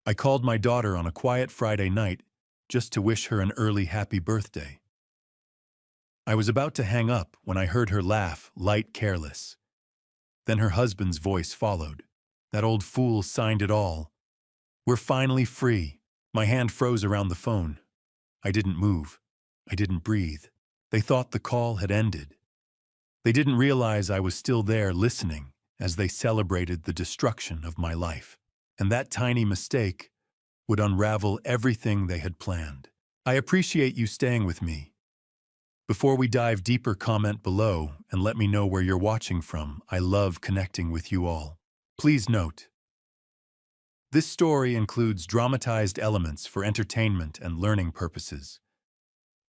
I called my daughter on a quiet Friday night just to wish her an early happy birthday. I was about to hang up when I heard her laugh, light, careless. Then her husband's voice followed. That old fool signed it all. We're finally free. My hand froze around the phone. I didn't move. I didn't breathe. They thought the call had ended. They didn't realize I was still there listening as they celebrated the destruction of my life. And that tiny mistake would unravel everything they had planned. I appreciate you staying with me. Before we dive deeper, comment below and let me know where you're watching from. I love connecting with you all. Please note, this story includes dramatized elements for entertainment and learning purposes.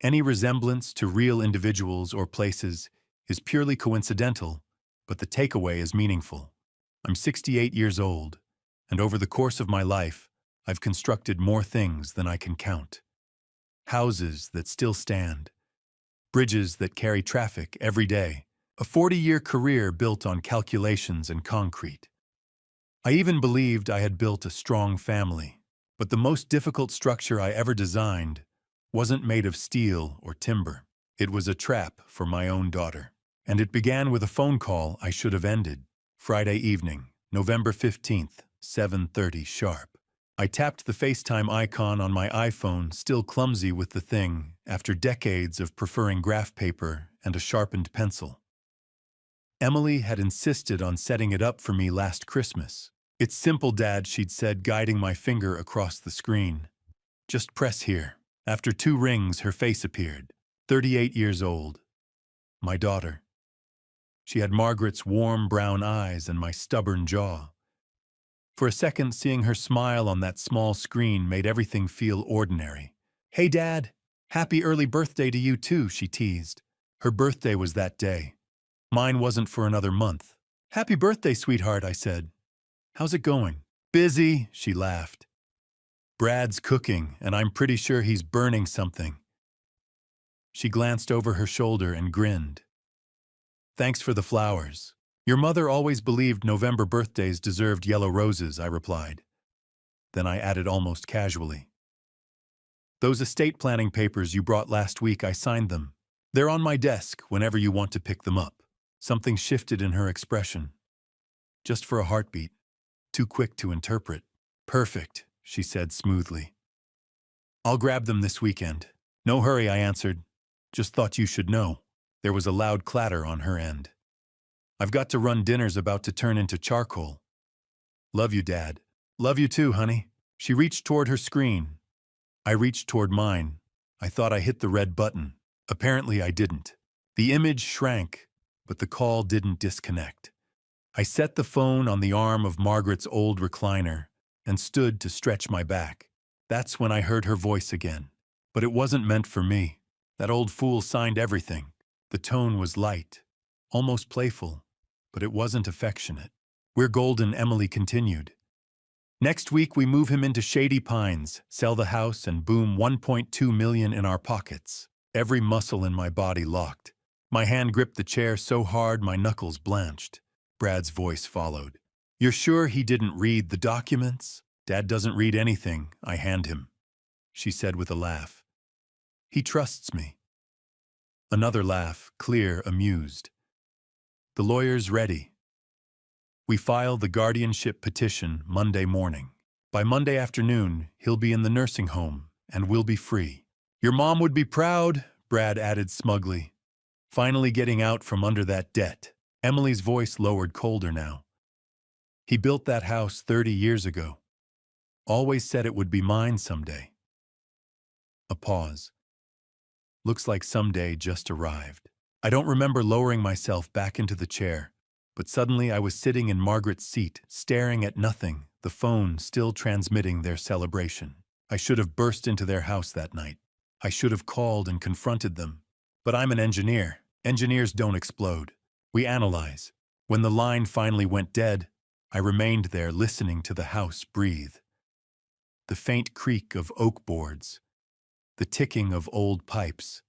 Any resemblance to real individuals or places is purely coincidental, but the takeaway is meaningful. I'm 68 years old, and over the course of my life, I've constructed more things than I can count. Houses that still stand, bridges that carry traffic every day, a 40-year career built on calculations and concrete. I even believed I had built a strong family, but the most difficult structure I ever designed wasn't made of steel or timber. It was a trap for my own daughter. And it began with a phone call I should have ended. Friday evening, November 15th, 7:30 sharp. I tapped the FaceTime icon on my iPhone, still clumsy with the thing, after decades of preferring graph paper and a sharpened pencil. Emily had insisted on setting it up for me last Christmas. "It's simple, Dad," she'd said, guiding my finger across the screen. "Just press here." After 2 rings, her face appeared. 38 years old. My daughter. She had Margaret's warm brown eyes and my stubborn jaw. For a second, seeing her smile on that small screen made everything feel ordinary. "Hey, Dad, happy early birthday to you too," she teased. Her birthday was that day. Mine wasn't for another month. "Happy birthday, sweetheart," I said. "How's it going?" "Busy," she laughed. "Brad's cooking, and I'm pretty sure he's burning something." She glanced over her shoulder and grinned. "Thanks for the flowers. Your mother always believed November birthdays deserved yellow roses," I replied. Then I added almost casually, "Those estate planning papers you brought last week, I signed them. They're on my desk whenever you want to pick them up." Something shifted in her expression. Just for a heartbeat. Too quick to interpret. "Perfect," she said smoothly. "I'll grab them this weekend." "No hurry," I answered. "Just thought you should know." There was a loud clatter on her end. "I've got to run. Dinner's about to turn into charcoal." "Love you, Dad." "Love you too, honey." She reached toward her screen. I reached toward mine. I thought I hit the red button. Apparently I didn't. The image shrank, but the call didn't disconnect. I set the phone on the arm of Margaret's old recliner and stood to stretch my back. That's when I heard her voice again. But it wasn't meant for me. That old fool signed everything. The tone was light, almost playful, but it wasn't affectionate. "We're golden," Emily continued. "Next week we move him into Shady Pines, sell the house, and boom, 1.2 million in our pockets." Every muscle in my body locked. My hand gripped the chair so hard my knuckles blanched. Brad's voice followed. "You're sure he didn't read the documents?" "Dad doesn't read anything I hand him," she said with a laugh. "He trusts me." Another laugh, clear, amused. "The lawyer's ready. We file the guardianship petition Monday morning. By Monday afternoon, he'll be in the nursing home, and we'll be free." "Your mom would be proud," Brad added smugly. "Finally getting out from under that debt." Emily's voice lowered colder now. "He built that house 30 years ago. Always said it would be mine someday." A pause. Looks like someday just arrived. I don't remember lowering myself back into the chair, but suddenly I was sitting in Margaret's seat, staring at nothing, the phone still transmitting their celebration. I should have burst into their house that night. I should have called and confronted them. But I'm an engineer. Engineers don't explode. We analyze. When the line finally went dead, I remained there listening to the house breathe. The faint creak of oak boards, the ticking of old pipes,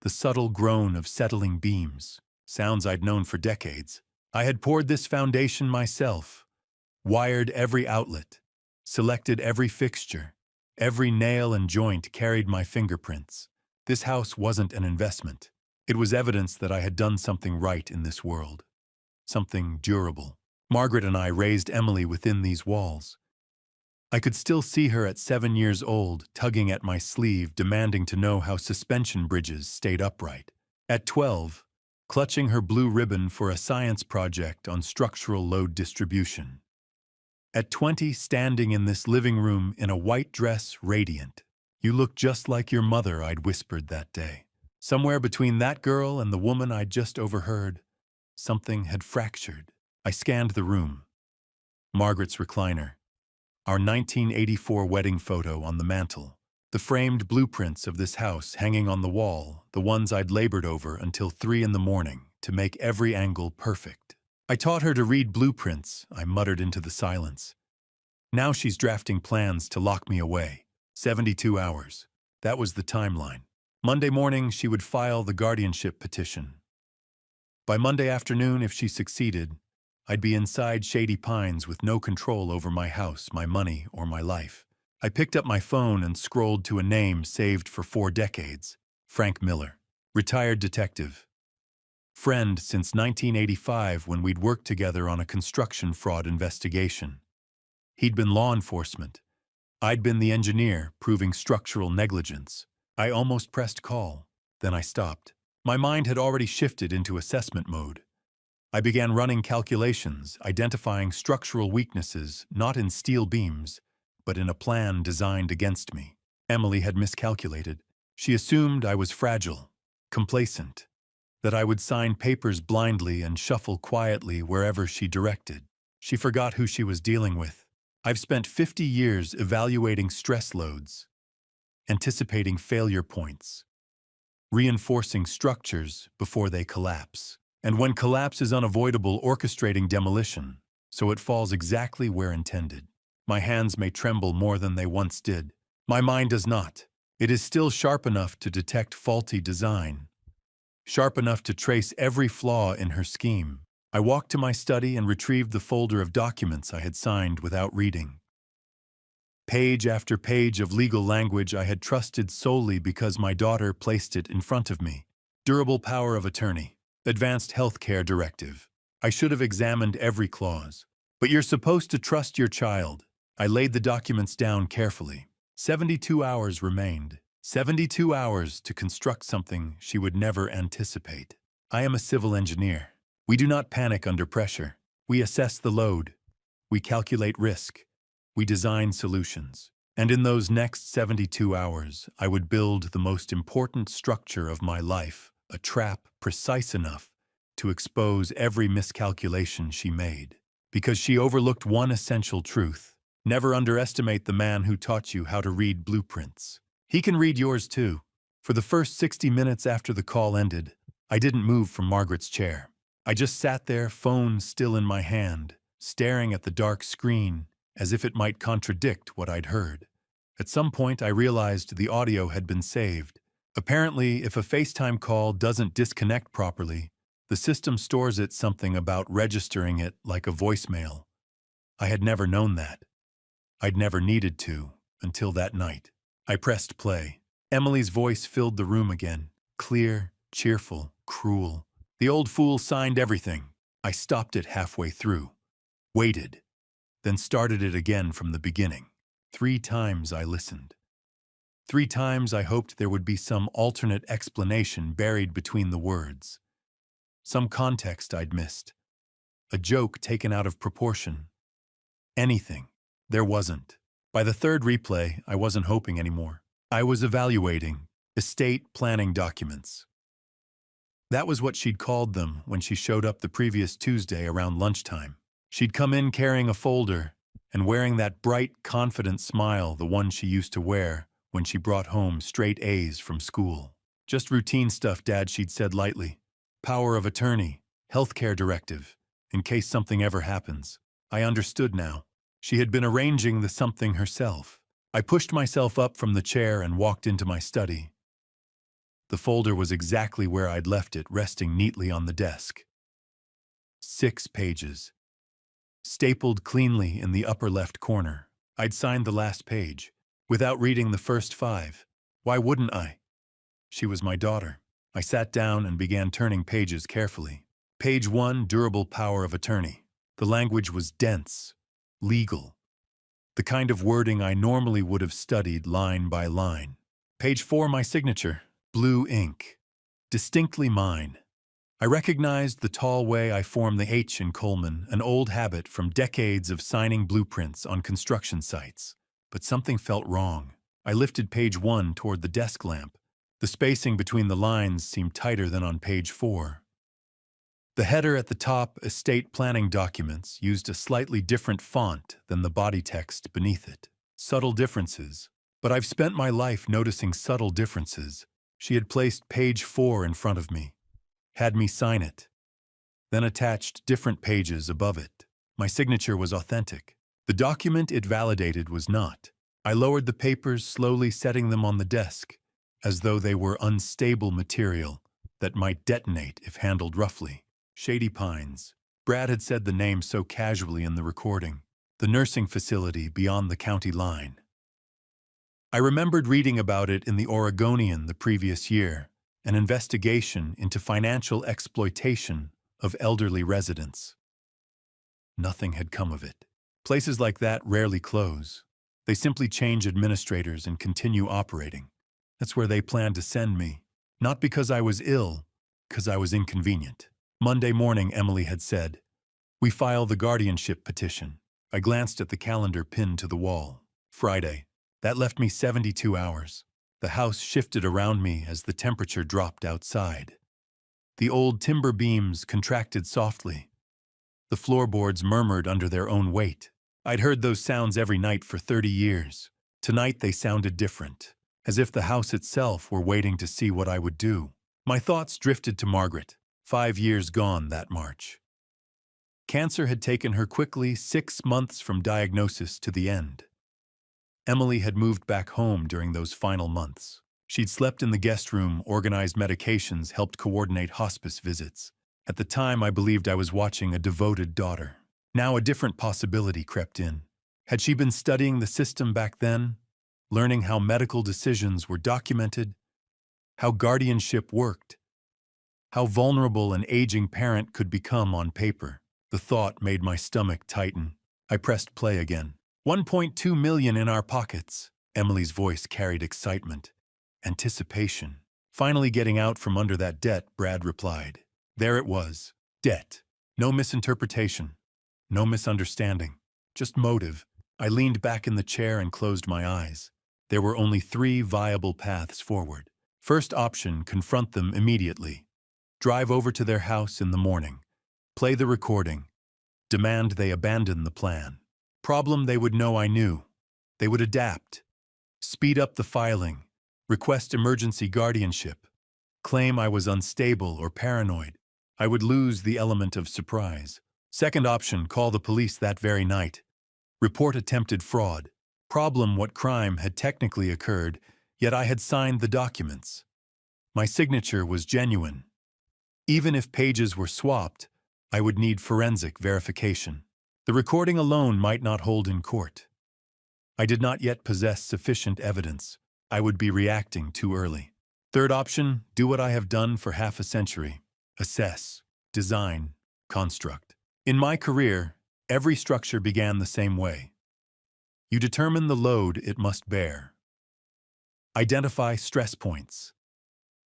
the subtle groan of settling beams, sounds I'd known for decades. I had poured this foundation myself, wired every outlet, selected every fixture. Every nail and joint carried my fingerprints. This house wasn't an investment. It was evidence that I had done something right in this world. Something durable. Margaret and I raised Emily within these walls. I could still see her at 7 years old, tugging at my sleeve, demanding to know how suspension bridges stayed upright. At 12, clutching her blue ribbon for a science project on structural load distribution. At 20, standing in this living room in a white dress, radiant. "You look just like your mother," I'd whispered that day. Somewhere between that girl and the woman I'd just overheard, something had fractured. I scanned the room. Margaret's recliner. Our 1984 wedding photo on the mantel. The framed blueprints of this house hanging on the wall, the ones I'd labored over until 3 in the morning to make every angle perfect. I taught her to read blueprints, I muttered into the silence. Now she's drafting plans to lock me away. 72 hours. That was the timeline. Monday morning, she would file the guardianship petition. By Monday afternoon, if she succeeded, I'd be inside Shady Pines with no control over my house, my money, or my life. I picked up my phone and scrolled to a name saved for 4 decades. Frank Miller. Retired detective. Friend since 1985 when we'd worked together on a construction fraud investigation. He'd been law enforcement. I'd been the engineer, proving structural negligence. I almost pressed call. Then I stopped. My mind had already shifted into assessment mode. I began running calculations, identifying structural weaknesses, not in steel beams, but in a plan designed against me. Emily had miscalculated. She assumed I was fragile, complacent, that I would sign papers blindly and shuffle quietly wherever she directed. She forgot who she was dealing with. I've spent 50 years evaluating stress loads, anticipating failure points, reinforcing structures before they collapse. And when collapse is unavoidable, orchestrating demolition, so it falls exactly where intended. My hands may tremble more than they once did. My mind does not. It is still sharp enough to detect faulty design, sharp enough to trace every flaw in her scheme. I walked to my study and retrieved the folder of documents I had signed without reading. Page after page of legal language I had trusted solely because my daughter placed it in front of me. Durable power of attorney. Advanced health care directive. I should have examined every clause. But you're supposed to trust your child. I laid the documents down carefully. 72 hours remained. 72 hours to construct something she would never anticipate. I am a civil engineer. We do not panic under pressure. We assess the load. We calculate risk. We design solutions. And in those next 72 hours, I would build the most important structure of my life, a trap precise enough to expose every miscalculation she made. Because she overlooked one essential truth. Never underestimate the man who taught you how to read blueprints. He can read yours too. For the first 60 minutes after the call ended, I didn't move from Margaret's chair. I just sat there, phone still in my hand, staring at the dark screen as if it might contradict what I'd heard. At some point, I realized the audio had been saved. Apparently, if a FaceTime call doesn't disconnect properly, the system stores it something about registering it like a voicemail. I had never known that. I'd never needed to, until that night. I pressed play. Emily's voice filled the room again, clear, cheerful, cruel. The old fool signed everything. I stopped it halfway through, waited, then started it again from the beginning. 3 times I listened. 3 times I hoped there would be some alternate explanation buried between the words. Some context I'd missed. A joke taken out of proportion. Anything. There wasn't. By the 3rd replay, I wasn't hoping anymore. I was evaluating estate planning documents. That was what she'd called them when she showed up the previous Tuesday around lunchtime. She'd come in carrying a folder and wearing that bright, confident smile, the one she used to wear when she brought home straight A's from school. Just routine stuff, Dad, she'd said lightly. Power of attorney, healthcare directive, in case something ever happens. I understood now. She had been arranging the something herself. I pushed myself up from the chair and walked into my study. The folder was exactly where I'd left it, resting neatly on the desk. 6 pages. Stapled cleanly in the upper left corner. I'd signed the last page, without reading the first 5. Why wouldn't I? She was my daughter. I sat down and began turning pages carefully. Page 1, durable power of attorney. The language was dense, legal, the kind of wording I normally would have studied line by line. Page 4, my signature, blue ink, distinctly mine. I recognized the tall way I formed the H in Coleman, an old habit from decades of signing blueprints on construction sites. But something felt wrong. I lifted page 1 toward the desk lamp. The spacing between the lines seemed tighter than on page 4. The header at the top, estate planning documents, used a slightly different font than the body text beneath it. Subtle differences. But I've spent my life noticing subtle differences. She had placed page 4 in front of me, had me sign it, then attached different pages above it. My signature was authentic. The document it validated was not. I lowered the papers, slowly setting them on the desk, as though they were unstable material that might detonate if handled roughly. Shady Pines. Brad had said the name so casually in the recording. The nursing facility beyond the county line. I remembered reading about it in the Oregonian the previous year, an investigation into financial exploitation of elderly residents. Nothing had come of it. Places like that rarely close. They simply change administrators and continue operating. That's where they planned to send me. Not because I was ill, because I was inconvenient. Monday morning, Emily had said, "We file the guardianship petition." I glanced at the calendar pinned to the wall. Friday. That left me 72 hours. The house shifted around me as the temperature dropped outside. The old timber beams contracted softly. The floorboards murmured under their own weight. I'd heard those sounds every night for 30 years. Tonight they sounded different, as if the house itself were waiting to see what I would do. My thoughts drifted to Margaret, 5 years gone that March. Cancer had taken her quickly, 6 months from diagnosis to the end. Emily had moved back home during those final months. She'd slept in the guest room, organized medications, helped coordinate hospice visits. At the time, I believed I was watching a devoted daughter. Now a different possibility crept in. Had she been studying the system back then, learning how medical decisions were documented, how guardianship worked, how vulnerable an aging parent could become on paper? The thought made my stomach tighten. I pressed play again. 1.2 million in our pockets. Emily's voice carried excitement, anticipation. Finally getting out from under that debt, Brad replied. There it was. Debt. No misinterpretation. No misunderstanding. Just motive. I leaned back in the chair and closed my eyes. There were only 3 viable paths forward. First option, confront them immediately. Drive over to their house in the morning. Play the recording. Demand they abandon the plan. Problem, they would know I knew. They would adapt. Speed up the filing. Request emergency guardianship. Claim I was unstable or paranoid. I would lose the element of surprise. Second option, call the police that very night. Report attempted fraud. Problem, what crime had technically occurred, yet I had signed the documents. My signature was genuine. Even if pages were swapped, I would need forensic verification. The recording alone might not hold in court. I did not yet possess sufficient evidence. I would be reacting too early. Third option, do what I have done for half a century. Assess, design, construct. In my career, every structure began the same way. You determine the load it must bear. Identify stress points.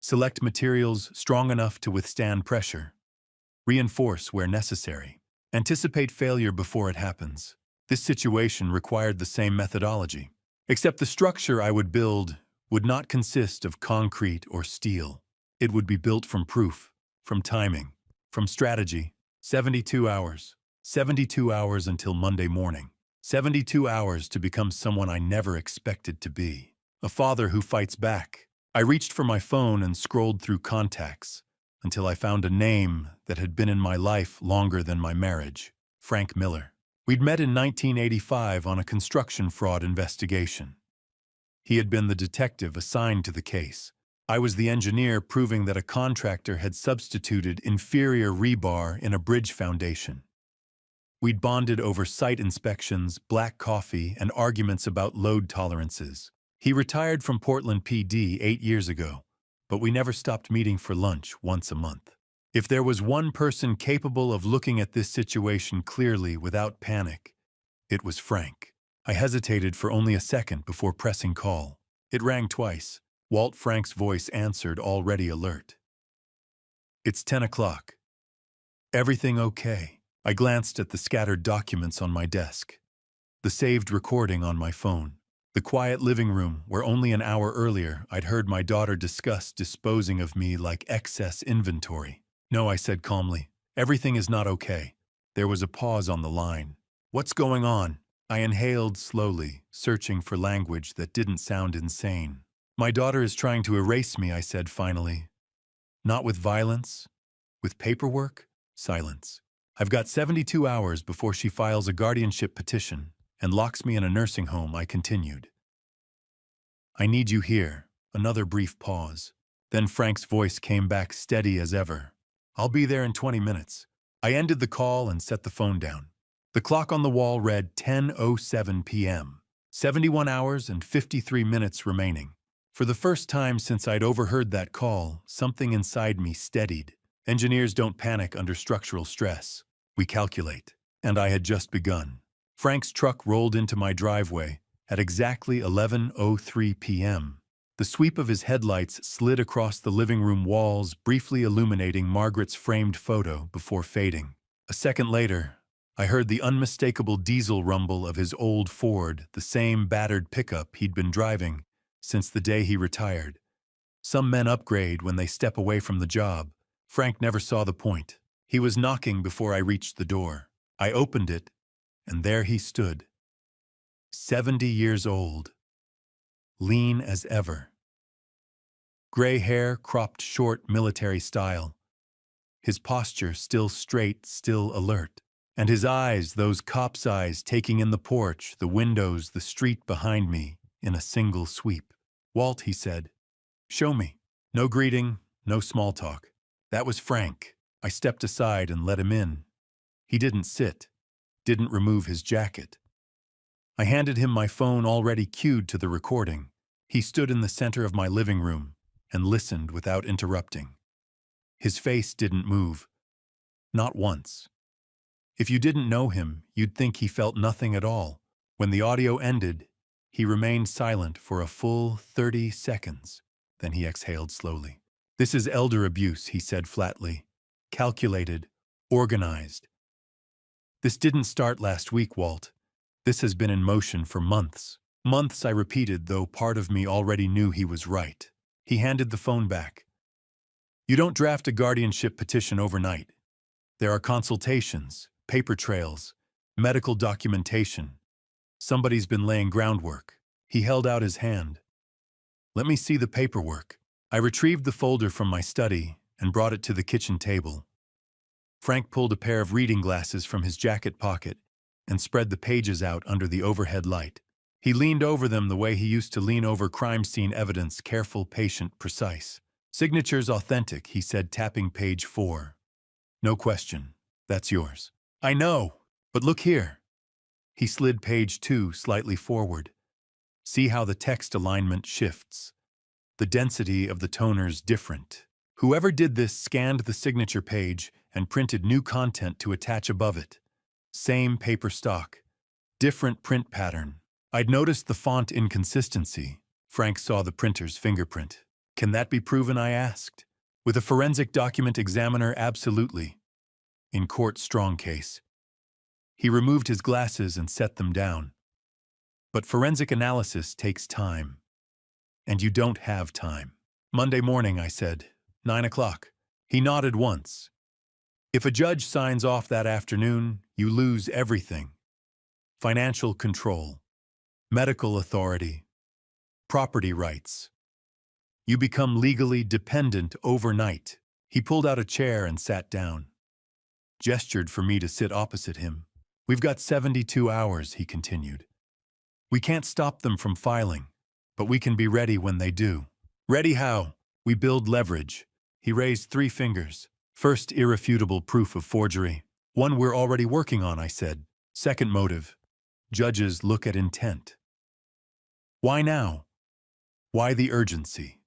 Select materials strong enough to withstand pressure. Reinforce where necessary. Anticipate failure before it happens. This situation required the same methodology, except the structure I would build would not consist of concrete or steel. It would be built from proof, from timing, from strategy. 72 hours. 72 hours until Monday morning. 72 hours to become someone I never expected to be. A father who fights back. I reached for my phone and scrolled through contacts until I found a name that had been in my life longer than my marriage. Frank Miller. We'd met in 1985 on a construction fraud investigation. He had been the detective assigned to the case. I was the engineer proving that a contractor had substituted inferior rebar in a bridge foundation. We'd bonded over site inspections, black coffee, and arguments about load tolerances. He retired from Portland PD 8 years ago, but we never stopped meeting for lunch once a month. If there was one person capable of looking at this situation clearly without panic, it was Frank. I hesitated for only a second before pressing call. It rang twice. Walt Frank's voice answered, already alert. "It's 10 o'clock. Everything okay?" I glanced at the scattered documents on my desk, the saved recording on my phone, the quiet living room where only an hour earlier I'd heard my daughter discuss disposing of me like excess inventory. "No," I said calmly. "Everything is not okay." There was a pause on the line. "What's going on?" I inhaled slowly, searching for language that didn't sound insane. "My daughter is trying to erase me," I said finally. "Not with violence, with paperwork." Silence. "I've got 72 hours before she files a guardianship petition and locks me in a nursing home," I continued. "I need you here." Another brief pause. Then Frank's voice came back steady as ever. "I'll be there in 20 minutes. I ended the call and set the phone down. The clock on the wall read 10:07 p.m. 71 hours and 53 minutes remaining. For the first time since I'd overheard that call, something inside me steadied. Engineers don't panic under structural stress. We calculate. And I had just begun. Frank's truck rolled into my driveway at exactly 11:03 p.m. The sweep of his headlights slid across the living room walls, briefly illuminating Margaret's framed photo before fading. A second later, I heard the unmistakable diesel rumble of his old Ford, the same battered pickup he'd been driving since the day he retired. Some men upgrade when they step away from the job. Frank never saw the point. He was knocking before I reached the door. I opened it, and there he stood. 70 years old. Lean as ever. Gray hair cropped short military style. His posture still straight, still alert. And his eyes, those cop's eyes, taking in the porch, the windows, the street behind me, in a single sweep. "Walt," he said, "show me." No greeting, no small talk. That was Frank. I stepped aside and let him in. He didn't sit, didn't remove his jacket. I handed him my phone already cued to the recording. He stood in the center of my living room and listened without interrupting. His face didn't move. Not once. If you didn't know him, you'd think he felt nothing at all. When the audio ended, he remained silent for a full 30 seconds. Then he exhaled slowly. "This is elder abuse," he said flatly. "Calculated, organized. This didn't start last week, Walt. This has been in motion for months." Months, I repeated, though part of me already knew he was right. He handed the phone back. "You don't draft a guardianship petition overnight. There are consultations, paper trails, medical documentation. Somebody's been laying groundwork." He held out his hand. "Let me see the paperwork." I retrieved the folder from my study and brought it to the kitchen table. Frank pulled a pair of reading glasses from his jacket pocket and spread the pages out under the overhead light. He leaned over them the way he used to lean over crime scene evidence, careful, patient, precise. "Signatures authentic," he said, tapping page 4. "No question. That's yours." "I know, but look here." He slid page 2 slightly forward. "See how the text alignment shifts. The density of the toner's different. Whoever did this scanned the signature page and printed new content to attach above it. Same paper stock, different print pattern." I'd noticed the font inconsistency. Frank saw the printer's fingerprint. "Can that be proven?" I asked. "With a forensic document examiner, absolutely. In court, strong case." He removed his glasses and set them down. "But forensic analysis takes time. And you don't have time." "Monday morning," I said. 9 o'clock. He nodded once. "If a judge signs off that afternoon, you lose everything. Financial control, medical authority, property rights. You become legally dependent overnight." He pulled out a chair and sat down. Gestured for me to sit opposite him. "We've got 72 hours, he continued. "We can't stop them from filing, but we can be ready when they do." "Ready how?" "We build leverage." He raised 3 fingers. "First, irrefutable proof of forgery. One we're already working on, I said. Second motive. Judges look at intent. Why now? Why the urgency?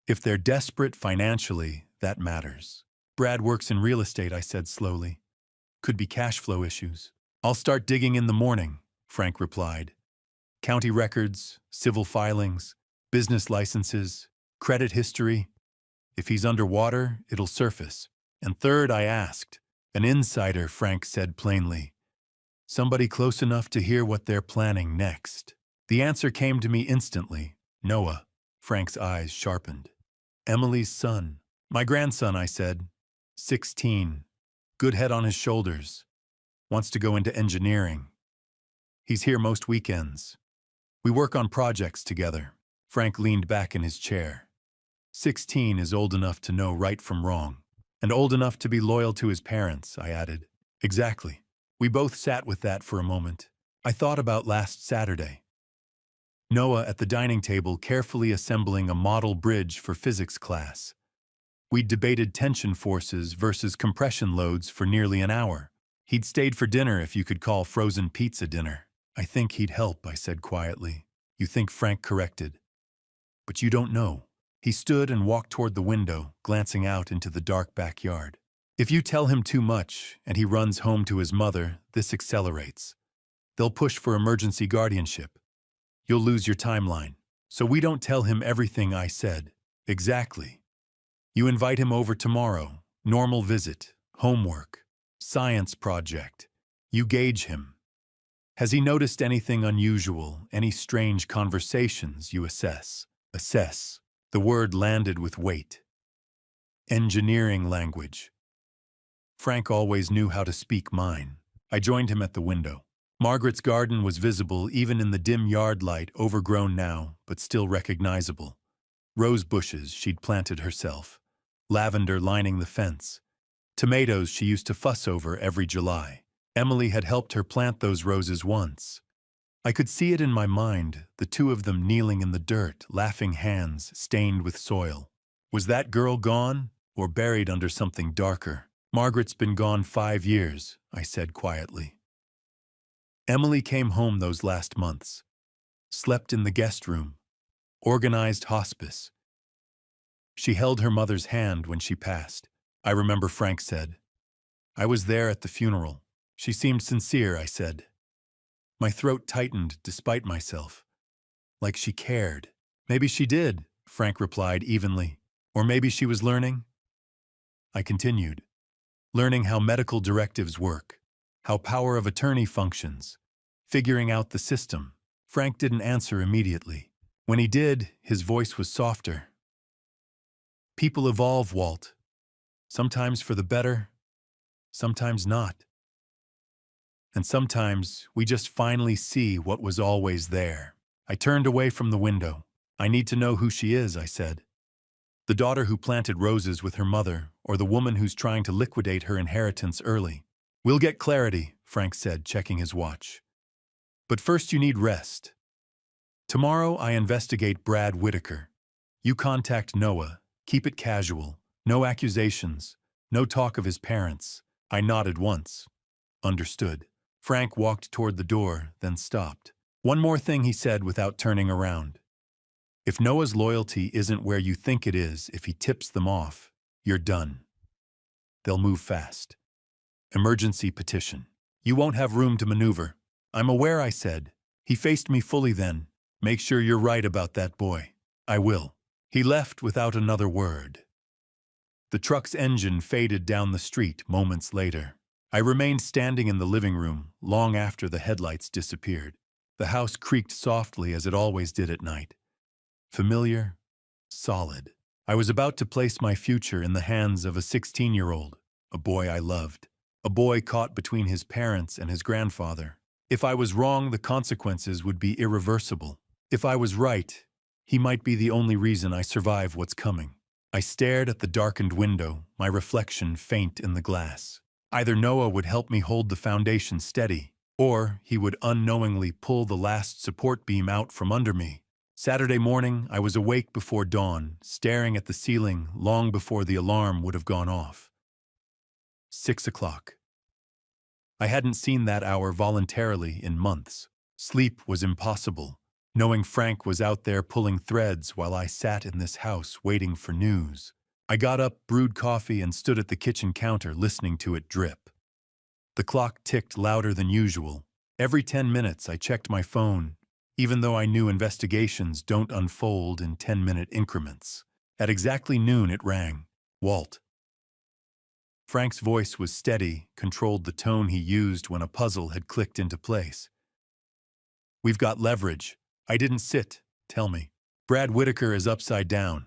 If they're desperate financially, that matters. Brad works in real estate, I said slowly. Could be cash flow issues. I'll start digging in the morning, Frank replied. County records, civil filings, business licenses, credit history. If he's underwater, it'll surface. And third, I asked. An insider, Frank said plainly. Somebody close enough to hear what they're planning next. The answer came to me instantly. Noah. Frank's eyes sharpened. Emily's son. My grandson, I said. 16. Good head on his shoulders. Wants to go into engineering. He's here most weekends. We work on projects together. Frank leaned back in his chair. 16 is old enough to know right from wrong. And old enough to be loyal to his parents, I added. Exactly. We both sat with that for a moment. I thought about last Saturday. Noah at the dining table carefully assembling a model bridge for physics class. We debated tension forces versus compression loads for nearly an hour. He'd stayed for dinner if you could call frozen pizza dinner. I think he'd help, I said quietly. You think, Frank corrected. But you don't know. He stood and walked toward the window, glancing out into the dark backyard. If you tell him too much and he runs home to his mother, this accelerates. They'll push for emergency guardianship. You'll lose your timeline. So we don't tell him everything, I said. Exactly. You invite him over tomorrow. Normal visit, homework, science project. You gauge him. Has he noticed anything unusual, any strange conversations? You assess. Assess. The word landed with weight. Engineering language. Frank always knew how to speak mine. I joined him at the window. Margaret's garden was visible even in the dim yard light, overgrown now, but still recognizable. Rose bushes she'd planted herself. Lavender lining the fence. Tomatoes she used to fuss over every July. Emily had helped her plant those roses once. I could see it in my mind, the two of them kneeling in the dirt, laughing hands stained with soil. Was that girl gone, or buried under something darker? Margaret's been gone 5 years, I said quietly. Emily came home those last months. Slept in the guest room. Organized hospice. She held her mother's hand when she passed. I remember Frank said. I was there at the funeral. She seemed sincere, I said. My throat tightened despite myself. Like she cared. Maybe she did, Frank replied evenly. Or maybe she was learning. I continued. Learning how medical directives work. How power of attorney functions. Figuring out the system. Frank didn't answer immediately. When he did, his voice was softer. People evolve, Walt. Sometimes for the better, sometimes not. And sometimes we just finally see what was always there. I turned away from the window. I need to know who she is, I said. The daughter who planted roses with her mother, or the woman who's trying to liquidate her inheritance early. We'll get clarity, Frank said, checking his watch. But first you need rest. Tomorrow I investigate Brad Whitaker. You contact Noah. Keep it casual. No accusations. No talk of his parents. I nodded once. Understood. Frank walked toward the door, then stopped. One more thing he said without turning around. If Noah's loyalty isn't where you think it is, if he tips them off, you're done. They'll move fast. Emergency petition. You won't have room to maneuver. I'm aware, I said. He faced me fully then. Make sure you're right about that boy. I will. He left without another word. The truck's engine faded down the street moments later. I remained standing in the living room long after the headlights disappeared. The house creaked softly as it always did at night. Familiar, solid. I was about to place my future in the hands of a 16-year-old, a boy I loved, a boy caught between his parents and his grandfather. If I was wrong, the consequences would be irreversible. If I was right, he might be the only reason I survive what's coming. I stared at the darkened window, my reflection faint in the glass. Either Noah would help me hold the foundation steady, or he would unknowingly pull the last support beam out from under me. Saturday morning, I was awake before dawn, staring at the ceiling long before the alarm would have gone off. 6 o'clock. I hadn't seen that hour voluntarily in months. Sleep was impossible, knowing Frank was out there pulling threads while I sat in this house waiting for news. I got up, brewed coffee, and stood at the kitchen counter listening to it drip. The clock ticked louder than usual. Every 10 minutes I checked my phone, even though I knew investigations don't unfold in 10-minute increments. At exactly noon it rang. Walt. Frank's voice was steady, controlled the tone he used when a puzzle had clicked into place. We've got leverage. I didn't sit. Tell me. Brad Whitaker is upside down.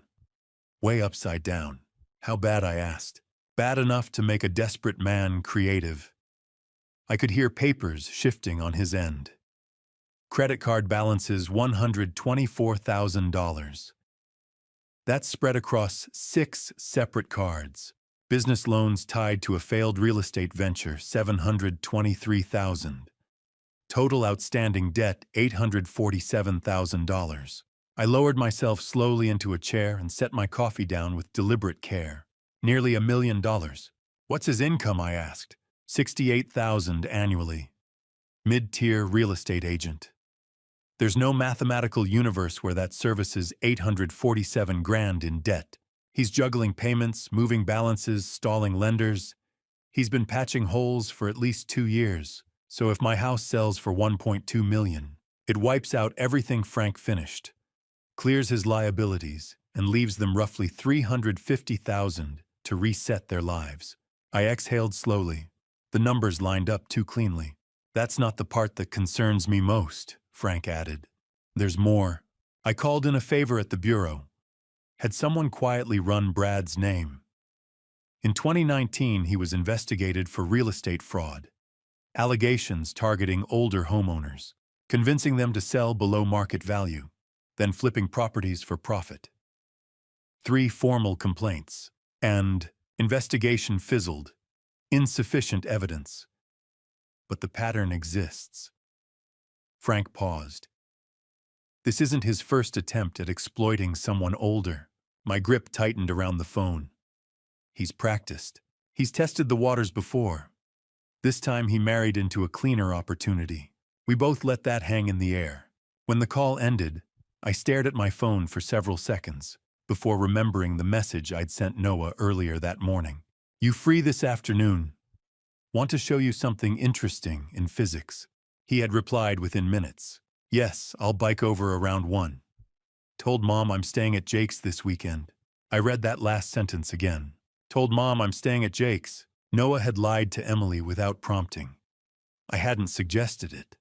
Way upside down. How bad, I asked. Bad enough to make a desperate man creative. I could hear papers shifting on his end. Credit card balances $124,000. That's spread across 6 separate cards. Business loans tied to a failed real estate venture, $723,000. Total outstanding debt, $847,000. I lowered myself slowly into a chair and set my coffee down with deliberate care. Nearly $1 million. What's his income, I asked. $68,000 annually. Mid-tier real estate agent. There's no mathematical universe where that services $847,000 in debt. He's juggling payments, moving balances, stalling lenders. He's been patching holes for at least 2 years. So if my house sells for $1.2 million, it wipes out everything Frank finished, clears his liabilities, and leaves them roughly $350,000 to reset their lives. I exhaled slowly. The numbers lined up too cleanly. That's not the part that concerns me most, Frank added. There's more. I called in a favor at the bureau. Had someone quietly run Brad's name? In 2019, he was investigated for real estate fraud. Allegations targeting older homeowners, convincing them to sell below market value, then flipping properties for profit. 3 formal complaints, and investigation fizzled. Insufficient evidence. But the pattern exists. Frank paused. This isn't his first attempt at exploiting someone older. My grip tightened around the phone. He's practiced. He's tested the waters before. This time he married into a cleaner opportunity. We both let that hang in the air. When the call ended, I stared at my phone for several seconds before remembering the message I'd sent Noah earlier that morning. You free this afternoon? Want to show you something interesting in physics? He had replied within minutes. Yes, I'll bike over around 1. Told Mom I'm staying at Jake's this weekend. I read that last sentence again. Told Mom I'm staying at Jake's. Noah had lied to Emily without prompting. I hadn't suggested it.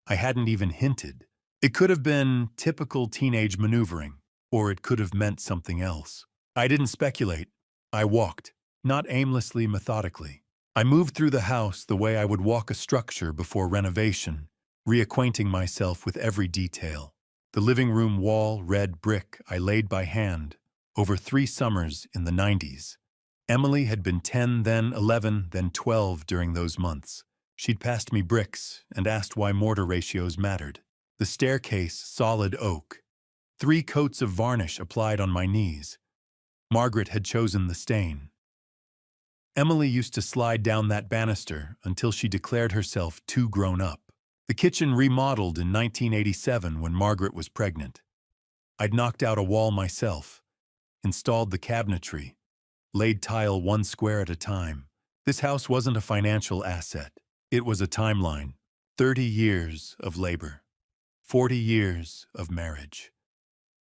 I hadn't even hinted. It could have been typical teenage maneuvering, or it could have meant something else. I didn't speculate. I walked, not aimlessly, methodically. I moved through the house the way I would walk a structure before renovation, reacquainting myself with every detail. The living room wall, red brick, I laid by hand over 3 summers in the 90s. Emily had been 10, then 11, then 12 during those months. She'd passed me bricks and asked why mortar ratios mattered. The staircase, solid oak. 3 coats of varnish applied on my knees. Margaret had chosen the stain. Emily used to slide down that banister until she declared herself too grown up. The kitchen remodeled in 1987 when Margaret was pregnant. I'd knocked out a wall myself, installed the cabinetry, laid tile 1 square at a time. This house wasn't a financial asset. It was a timeline. 30 years of labor. 40 years of marriage.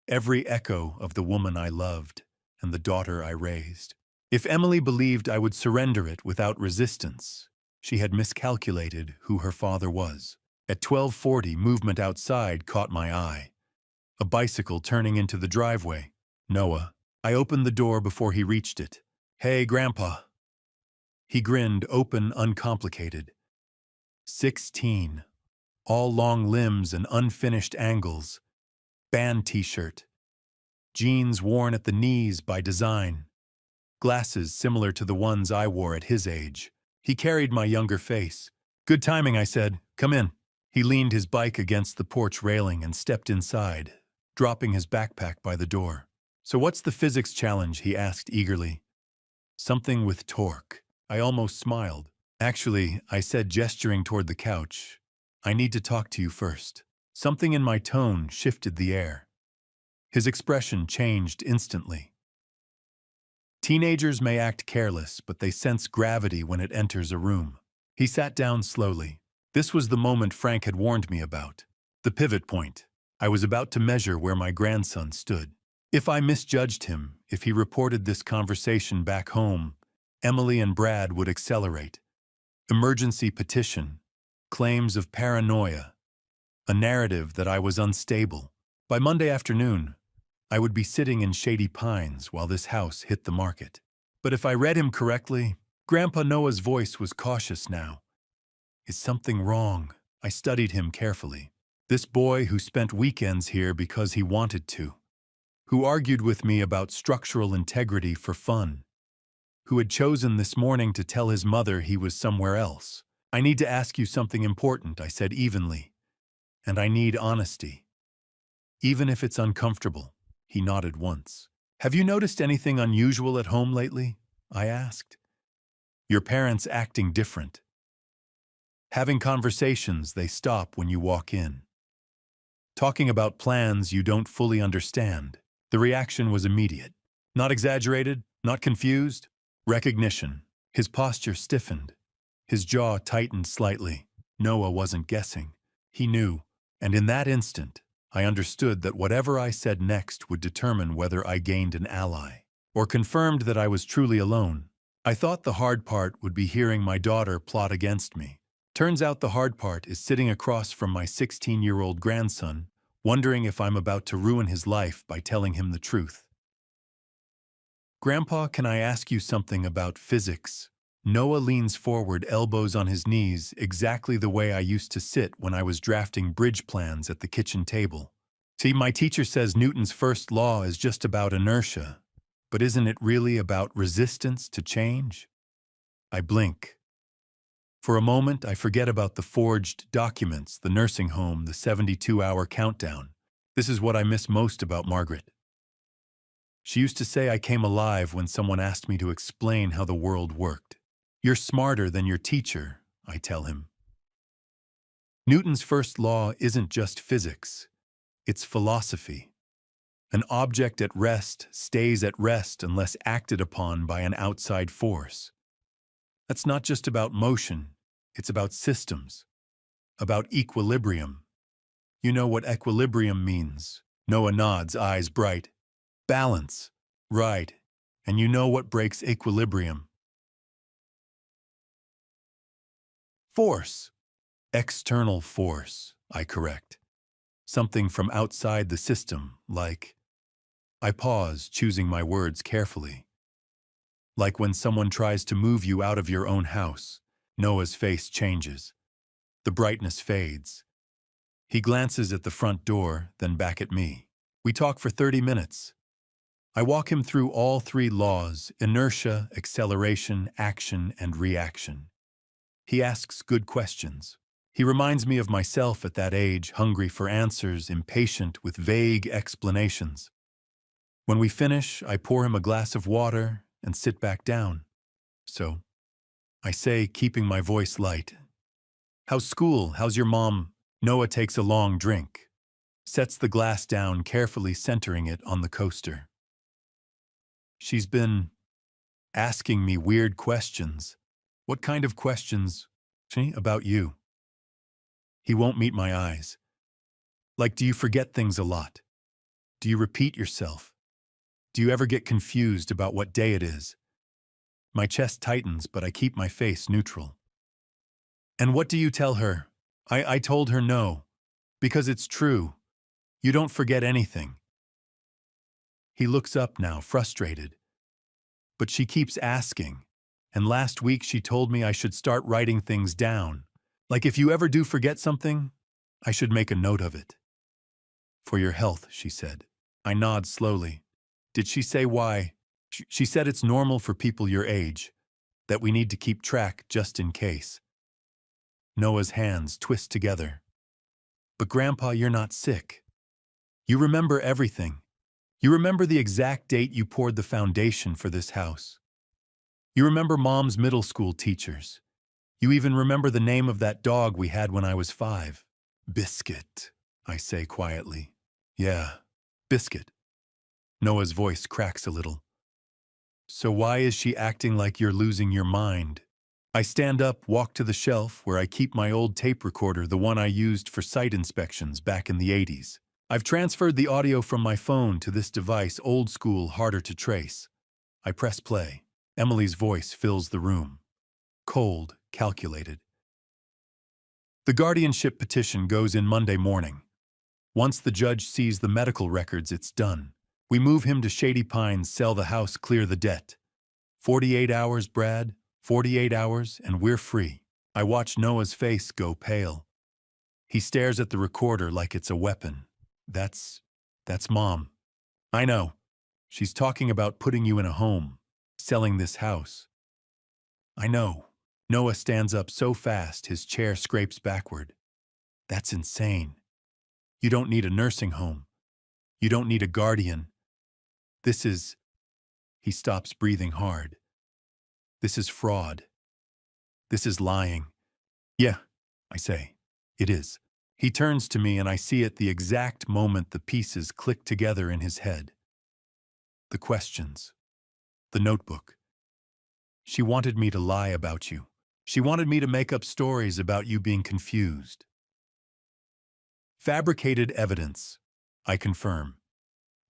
Every echo of the woman I loved and the daughter I raised. If Emily believed I would surrender it without resistance, she had miscalculated who her father was. At 12:40, movement outside caught my eye. A bicycle turning into the driveway. Noah. I opened the door before he reached it. Hey, Grandpa. He grinned, open, uncomplicated. 16. All long limbs and unfinished angles. Band t-shirt. Jeans worn at the knees by design. Glasses similar to the ones I wore at his age. He carried my younger face. Good timing, I said. Come in. He leaned his bike against the porch railing and stepped inside, dropping his backpack by the door. So what's the physics challenge? He asked eagerly. Something with torque. I almost smiled. Actually, I said, gesturing toward the couch, I need to talk to you first. Something in my tone shifted the air. His expression changed instantly. Teenagers may act careless, but they sense gravity when it enters a room. He sat down slowly. This was the moment Frank had warned me about. The pivot point. I was about to measure where my grandson stood. If I misjudged him, if he reported this conversation back home, Emily and Brad would accelerate. Emergency petition. Claims of paranoia. A narrative that I was unstable. By Monday afternoon, I would be sitting in Shady Pines while this house hit the market. But if I read him correctly, Grandpa Noah's voice was cautious now. Is something wrong? I studied him carefully. This boy who spent weekends here because he wanted to. Who argued with me about structural integrity for fun. Who had chosen this morning to tell his mother he was somewhere else. I need to ask you something important, I said evenly. And I need honesty. Even if it's uncomfortable. He nodded once. Have you noticed anything unusual at home lately? I asked. Your parents acting different. Having conversations they stop when you walk in. Talking about plans you don't fully understand. The reaction was immediate. Not exaggerated, not confused. Recognition. His posture stiffened. His jaw tightened slightly. Noah wasn't guessing. He knew, and in that instant, I understood that whatever I said next would determine whether I gained an ally, or confirmed that I was truly alone. I thought the hard part would be hearing my daughter plot against me. Turns out the hard part is sitting across from my 16-year-old grandson, wondering if I'm about to ruin his life by telling him the truth. Grandpa, can I ask you something about physics? Noah leans forward, elbows on his knees, exactly the way I used to sit when I was drafting bridge plans at the kitchen table. See, my teacher says Newton's first law is just about inertia, but isn't it really about resistance to change? I blink. For a moment, I forget about the forged documents, the nursing home, the 72-hour countdown. This is what I miss most about Margaret. She used to say I came alive when someone asked me to explain how the world worked. You're smarter than your teacher, I tell him. Newton's first law isn't just physics. It's philosophy. An object at rest stays at rest unless acted upon by an outside force. That's not just about motion, it's about systems, about equilibrium. You know what equilibrium means. Noah nods, eyes bright. Balance. Right. And you know what breaks equilibrium. Force. External force, I correct. Something from outside the system, like... I pause, choosing my words carefully. Like when someone tries to move you out of your own house. Noah's face changes. The brightness fades. He glances at the front door, then back at me. We talk for 30 minutes. I walk him through all three laws: inertia, acceleration, action, and reaction. He asks good questions. He reminds me of myself at that age, hungry for answers, impatient with vague explanations. When we finish, I pour him a glass of water and sit back down. So, I say, keeping my voice light, "How's school? How's your mom?" Noah takes a long drink, sets the glass down, carefully centering it on the coaster. She's been asking me weird questions. What kind of questions? About you. He won't meet my eyes. Like, do you forget things a lot? Do you repeat yourself? Do you ever get confused about what day it is? My chest tightens, but I keep my face neutral. And what do you tell her? I told her no, because it's true. You don't forget anything. He looks up now, frustrated. But she keeps asking, and last week she told me I should start writing things down. Like, if you ever do forget something, I should make a note of it. For your health, she said. I nod slowly. Did she say why? She said it's normal for people your age, that we need to keep track just in case. Noah's hands twist together. But Grandpa, you're not sick. You remember everything. You remember the exact date you poured the foundation for this house. You remember Mom's middle school teachers. You even remember the name of that dog we had when I was 5. Biscuit, I say quietly. Yeah, Biscuit. Noah's voice cracks a little. So why is she acting like you're losing your mind? I stand up, walk to the shelf where I keep my old tape recorder, the one I used for site inspections back in the 80s. I've transferred the audio from my phone to this device, old school, harder to trace. I press play. Emily's voice fills the room. Cold, calculated. The guardianship petition goes in Monday morning. Once the judge sees the medical records, it's done. We move him to Shady Pines, sell the house, clear the debt. 48 hours, Brad. 48 hours, and we're free. I watch Noah's face go pale. He stares at the recorder like it's a weapon. That's Mom. I know. She's talking about putting you in a home, selling this house. I know. Noah stands up so fast his chair scrapes backward. That's insane. You don't need a nursing home. You don't need a guardian. This is... He stops, breathing hard. This is fraud. This is lying. Yeah, I say. It is. He turns to me and I see at the exact moment the pieces click together in his head. The questions. The notebook. She wanted me to lie about you. She wanted me to make up stories about you being confused. Fabricated evidence, I confirm.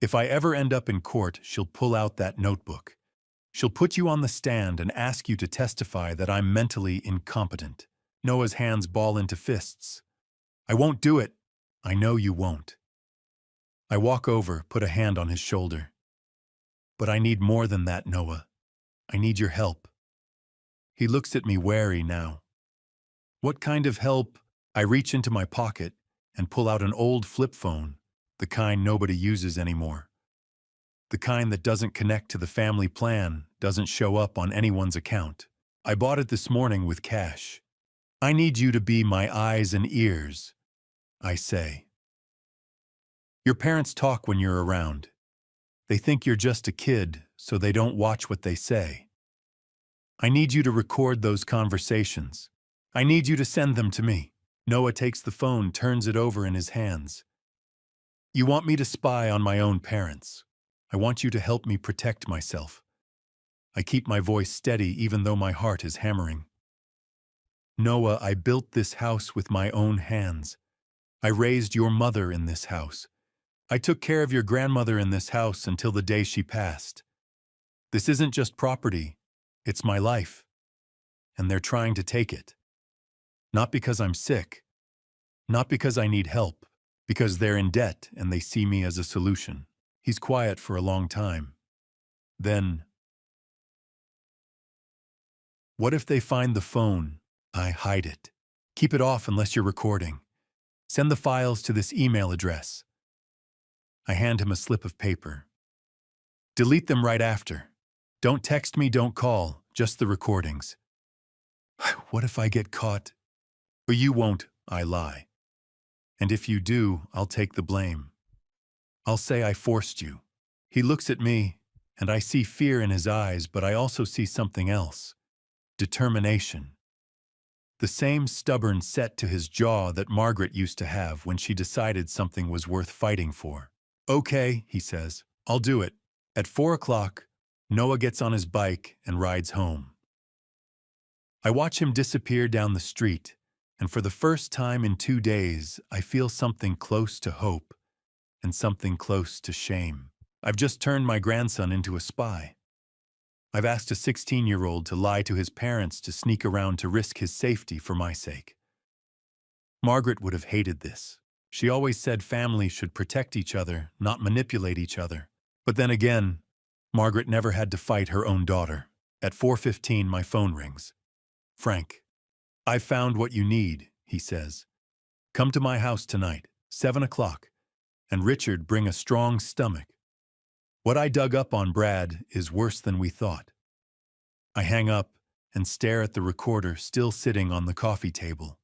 If I ever end up in court, she'll pull out that notebook. She'll put you on the stand and ask you to testify that I'm mentally incompetent. Noah's hands ball into fists. I won't do it. I know you won't. I walk over, put a hand on his shoulder. But I need more than that, Noah. I need your help. He looks at me wary now. What kind of help? I reach into my pocket and pull out an old flip phone, the kind nobody uses anymore. The kind that doesn't connect to the family plan, doesn't show up on anyone's account. I bought it this morning with cash. I need you to be my eyes and ears, I say. Your parents talk when you're around. They think you're just a kid, so they don't watch what they say. I need you to record those conversations. I need you to send them to me. Noah takes the phone, turns it over in his hands. You want me to spy on my own parents. I want you to help me protect myself. I keep my voice steady even though my heart is hammering. Noah, I built this house with my own hands. I raised your mother in this house. I took care of your grandmother in this house until the day she passed. This isn't just property, it's my life. And they're trying to take it. Not because I'm sick, not because I need help, because they're in debt and they see me as a solution. He's quiet for a long time. Then, what if they find the phone? I hide it. Keep it off unless you're recording. Send the files to this email address. I hand him a slip of paper. Delete them right after. Don't text me, don't call, just the recordings. What if I get caught? But you won't, I lie. And if you do, I'll take the blame. I'll say I forced you. He looks at me, and I see fear in his eyes, but I also see something else. Determination. The same stubborn set to his jaw that Margaret used to have when she decided something was worth fighting for. Okay, he says, I'll do it. At 4 o'clock, Noah gets on his bike and rides home. I watch him disappear down the street, and for the first time in 2 days, I feel something close to hope and something close to shame. I've just turned my grandson into a spy. I've asked a 16-year-old to lie to his parents to sneak around to risk his safety for my sake. Margaret would have hated this. She always said families should protect each other, not manipulate each other. But then again, Margaret never had to fight her own daughter. At 4:15, my phone rings. Frank, I've found what you need, he says. Come to my house tonight, 7 o'clock, and Richard, bring a strong stomach. What I dug up on Brad is worse than we thought. I hang up and stare at the recorder still sitting on the coffee table.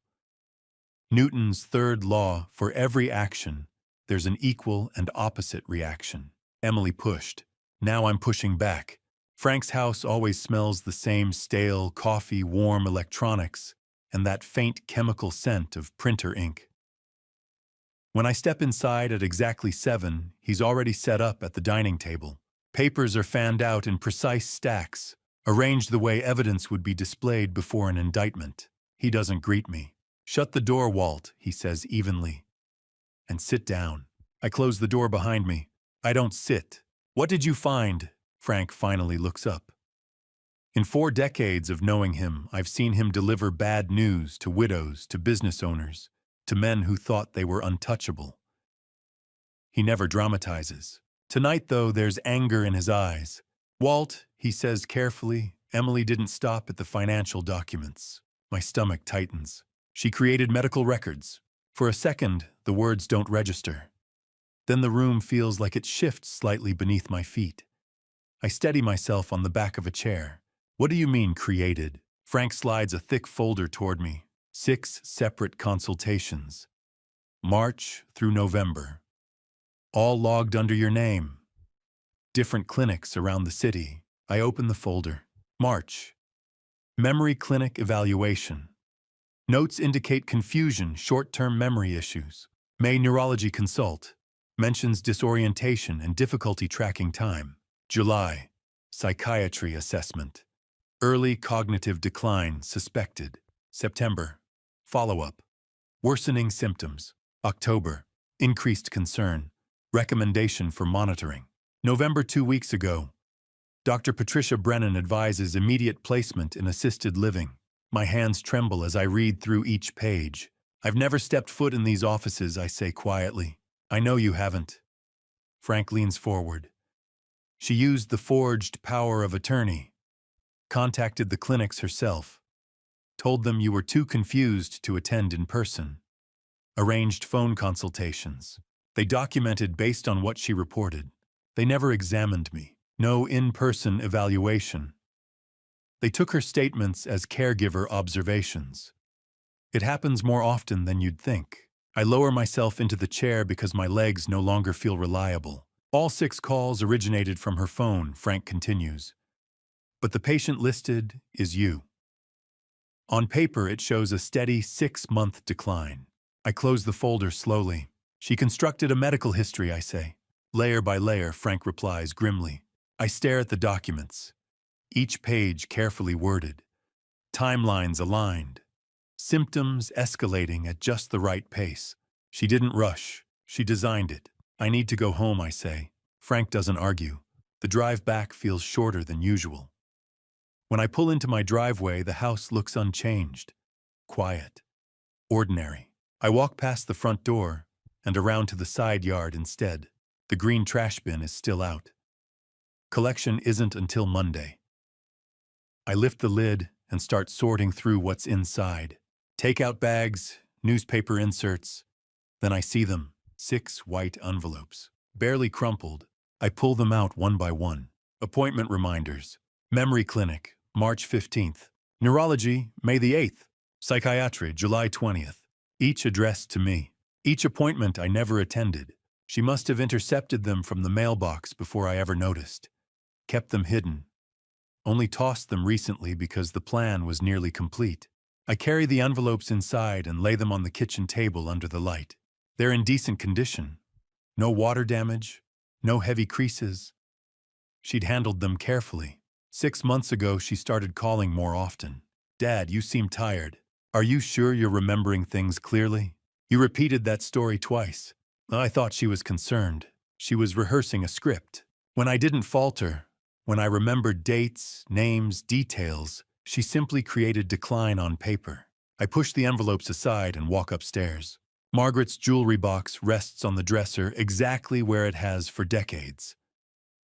Newton's third law: for every action, there's an equal and opposite reaction. Emily pushed. Now I'm pushing back. Frank's house always smells the same: stale, coffee, warm electronics. and that faint chemical scent of printer ink. When I step inside at exactly 7, he's already set up at the dining table. Papers are fanned out in precise stacks, arranged the way evidence would be displayed before an indictment. He doesn't greet me. "Shut the door, Walt," he says evenly. "And sit down." I close the door behind me. I don't sit. "What did you find?" Frank finally looks up. In 4 decades of knowing him, I've seen him deliver bad news to widows, to business owners, to men who thought they were untouchable. He never dramatizes. Tonight, though, there's anger in his eyes. "Walt," he says carefully, "Emily didn't stop at the financial documents." My stomach tightens. "She created medical records." For a second, the words don't register. Then the room feels like it shifts slightly beneath my feet. I steady myself on the back of a chair. "What do you mean, created?" Frank slides a thick folder toward me. 6 separate consultations. March through November. All logged under your name. Different clinics around the city. I open the folder. March. Memory clinic evaluation. Notes indicate confusion, short-term memory issues. May neurology consult. Mentions disorientation and difficulty tracking time. July. Psychiatry assessment. Early cognitive decline suspected. September. Follow-up. Worsening symptoms. October. Increased concern. Recommendation for monitoring. November 2 weeks ago. Dr. Patricia Brennan advises immediate placement in assisted living. My hands tremble as I read through each page. "I've never stepped foot in these offices," I say quietly. "I know you haven't." Frank leans forward. "She used the forged power of attorney. Contacted the clinics herself. Told them you were too confused to attend in person. Arranged phone consultations. They documented based on what she reported. They never examined me. No in-person evaluation. They took her statements as caregiver observations. It happens more often than you'd think." I lower myself into the chair because my legs no longer feel reliable. "All 6 calls originated from her phone," Frank continues. "But the patient listed is you. On paper, it shows a steady 6-month decline." I close the folder slowly. "She constructed a medical history," I say. "Layer by layer," Frank replies grimly. I stare at the documents. Each page carefully worded. Timelines aligned. Symptoms escalating at just the right pace. She didn't rush. She designed it. "I need to go home," I say. Frank doesn't argue. The drive back feels shorter than usual. When I pull into my driveway, the house looks unchanged. Quiet. Ordinary. I walk past the front door and around to the side yard instead. The green trash bin is still out. Collection isn't until Monday. I lift the lid and start sorting through what's inside. Takeout bags, newspaper inserts. Then I see them. 6 white envelopes. Barely crumpled. I pull them out one by one. Appointment reminders. Memory clinic, March 15th. Neurology, May the 8th. Psychiatry, July 20th. Each addressed to me. Each appointment I never attended. She must have intercepted them from the mailbox before I ever noticed. Kept them hidden. Only tossed them recently because the plan was nearly complete. I carry the envelopes inside and lay them on the kitchen table under the light. They're in decent condition. No water damage, no heavy creases. She'd handled them carefully. 6 months ago, she started calling more often. "Dad, you seem tired. Are you sure you're remembering things clearly? You repeated that story twice." I thought she was concerned. She was rehearsing a script. When I didn't falter, when I remembered dates, names, details, she simply created decline on paper. I push the envelopes aside and walk upstairs. Margaret's jewelry box rests on the dresser exactly where it has for decades.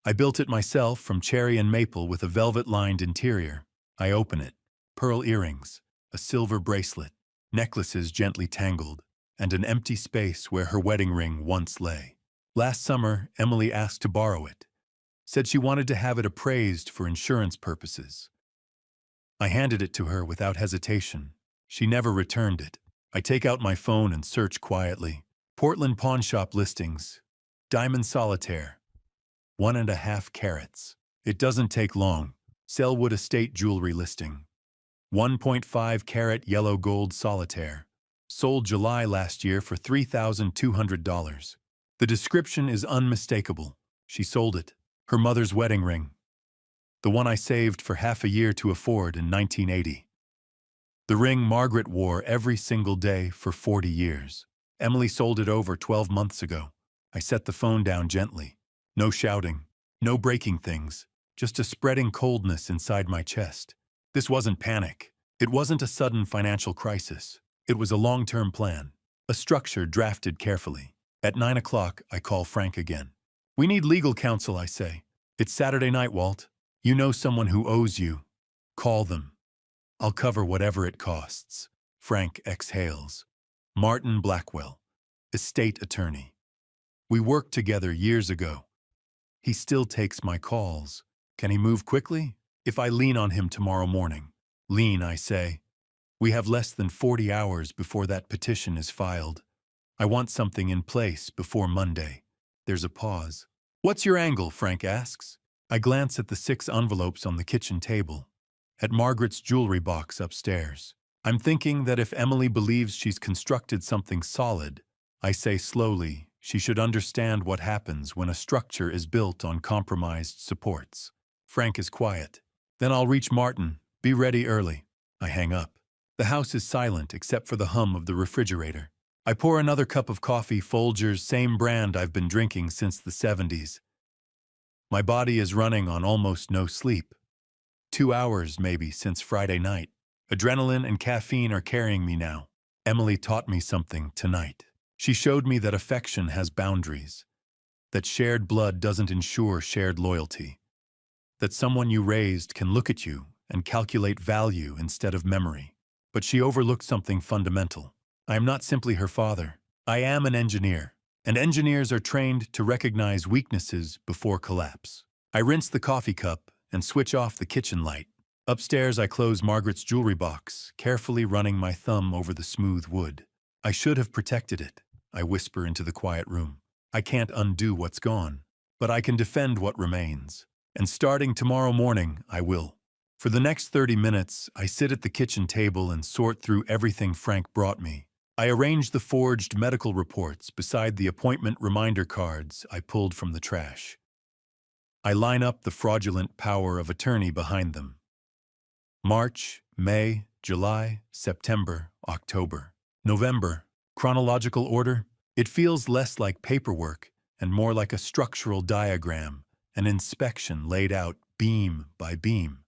I built it myself from cherry and maple with a velvet-lined interior. I open it. Pearl earrings, a silver bracelet, necklaces gently tangled, and an empty space where her wedding ring once lay. Last summer, Emily asked to borrow it. Said she wanted to have it appraised for insurance purposes. I handed it to her without hesitation. She never returned it. I take out my phone and search quietly. Portland pawnshop listings. Diamond solitaire. 1.5 carats. It doesn't take long. Selwood Estate jewelry listing. 1.5 carat yellow gold solitaire. Sold July last year for $3,200. The description is unmistakable. She sold it. Her mother's wedding ring. The one I saved for half a year to afford in 1980. The ring Margaret wore every single day for 40 years. Emily sold it over 12 months ago. I set the phone down gently. No shouting, no breaking things, just a spreading coldness inside my chest. This wasn't panic. It wasn't a sudden financial crisis. It was a long-term plan, a structure drafted carefully. At 9 o'clock, I call Frank again. We need legal counsel, I say. It's Saturday night, Walt. You know someone who owes you. Call them. I'll cover whatever it costs. Frank exhales. Martin Blackwell, estate attorney. We worked together years ago. He still takes my calls. Can he move quickly? If I lean on him tomorrow morning. Lean, I say. We have less than 40 hours before that petition is filed. I want something in place before Monday. There's a pause. What's your angle? Frank asks. I glance at the 6 envelopes on the kitchen table, at Margaret's jewelry box upstairs. I'm thinking that if Emily believes she's constructed something solid, I say slowly, she should understand what happens when a structure is built on compromised supports. Frank is quiet. Then I'll reach Martin. Be ready early. I hang up. The house is silent except for the hum of the refrigerator. I pour another cup of coffee, Folgers, same brand I've been drinking since the 70s. My body is running on almost no sleep. 2 hours, maybe, since Friday night. Adrenaline and caffeine are carrying me now. Emily taught me something tonight. She showed me that affection has boundaries, that shared blood doesn't ensure shared loyalty, that someone you raised can look at you and calculate value instead of memory. But she overlooked something fundamental. I am not simply her father. I am an engineer, and engineers are trained to recognize weaknesses before collapse. I rinse the coffee cup and switch off the kitchen light. Upstairs, I close Margaret's jewelry box, carefully running my thumb over the smooth wood. I should have protected it, I whisper into the quiet room. I can't undo what's gone, but I can defend what remains. And starting tomorrow morning, I will. For the next 30 minutes, I sit at the kitchen table and sort through everything Frank brought me. I arrange the forged medical reports beside the appointment reminder cards I pulled from the trash. I line up the fraudulent power of attorney behind them. March, May, July, September, October, November. Chronological order? It feels less like paperwork and more like a structural diagram, an inspection laid out beam by beam.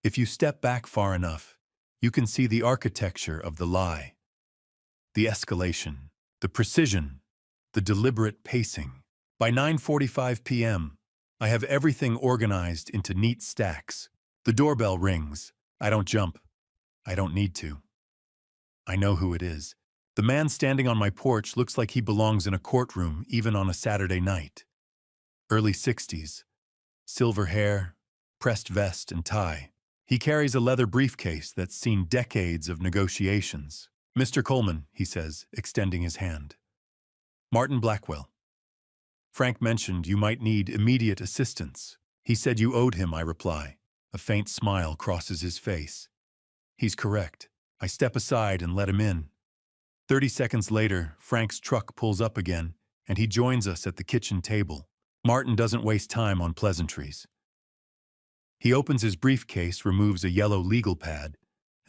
If you step back far enough, you can see the architecture of the lie, the escalation, the precision, the deliberate pacing. By 9:45 p.m., I have everything organized into neat stacks. The doorbell rings. I don't jump. I don't need to. I know who it is. The man standing on my porch looks like he belongs in a courtroom even on a Saturday night. Early 60s. Silver hair, pressed vest and tie. He carries a leather briefcase that's seen decades of negotiations. Mr. Coleman, he says, extending his hand. Martin Blackwell. Frank mentioned you might need immediate assistance. He said you owed him, I reply. A faint smile crosses his face. He's correct. I step aside and let him in. 30 seconds later, Frank's truck pulls up again, and he joins us at the kitchen table. Martin doesn't waste time on pleasantries. He opens his briefcase, removes a yellow legal pad,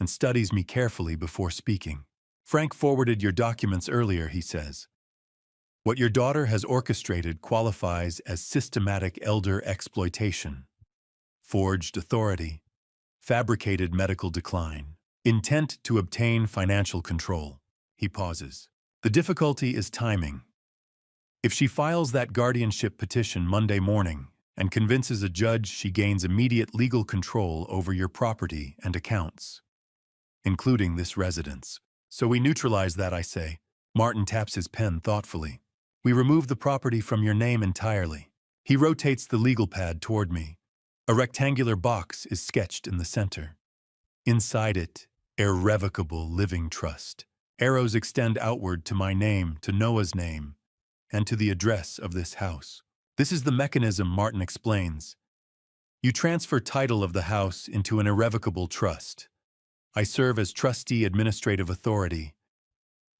and studies me carefully before speaking. Frank forwarded your documents earlier, he says. What your daughter has orchestrated qualifies as systematic elder exploitation. Forged authority, fabricated medical decline, intent to obtain financial control. He pauses. The difficulty is timing. If she files that guardianship petition Monday morning and convinces a judge, she gains immediate legal control over your property and accounts, including this residence. So we neutralize that, I say. Martin taps his pen thoughtfully. We remove the property from your name entirely. He rotates the legal pad toward me. A rectangular box is sketched in the center. Inside it, irrevocable living trust. Arrows extend outward to my name, to Noah's name, and to the address of this house. This is the mechanism, Martin explains. You transfer title of the house into an irrevocable trust, I serve as trustee administrative authority.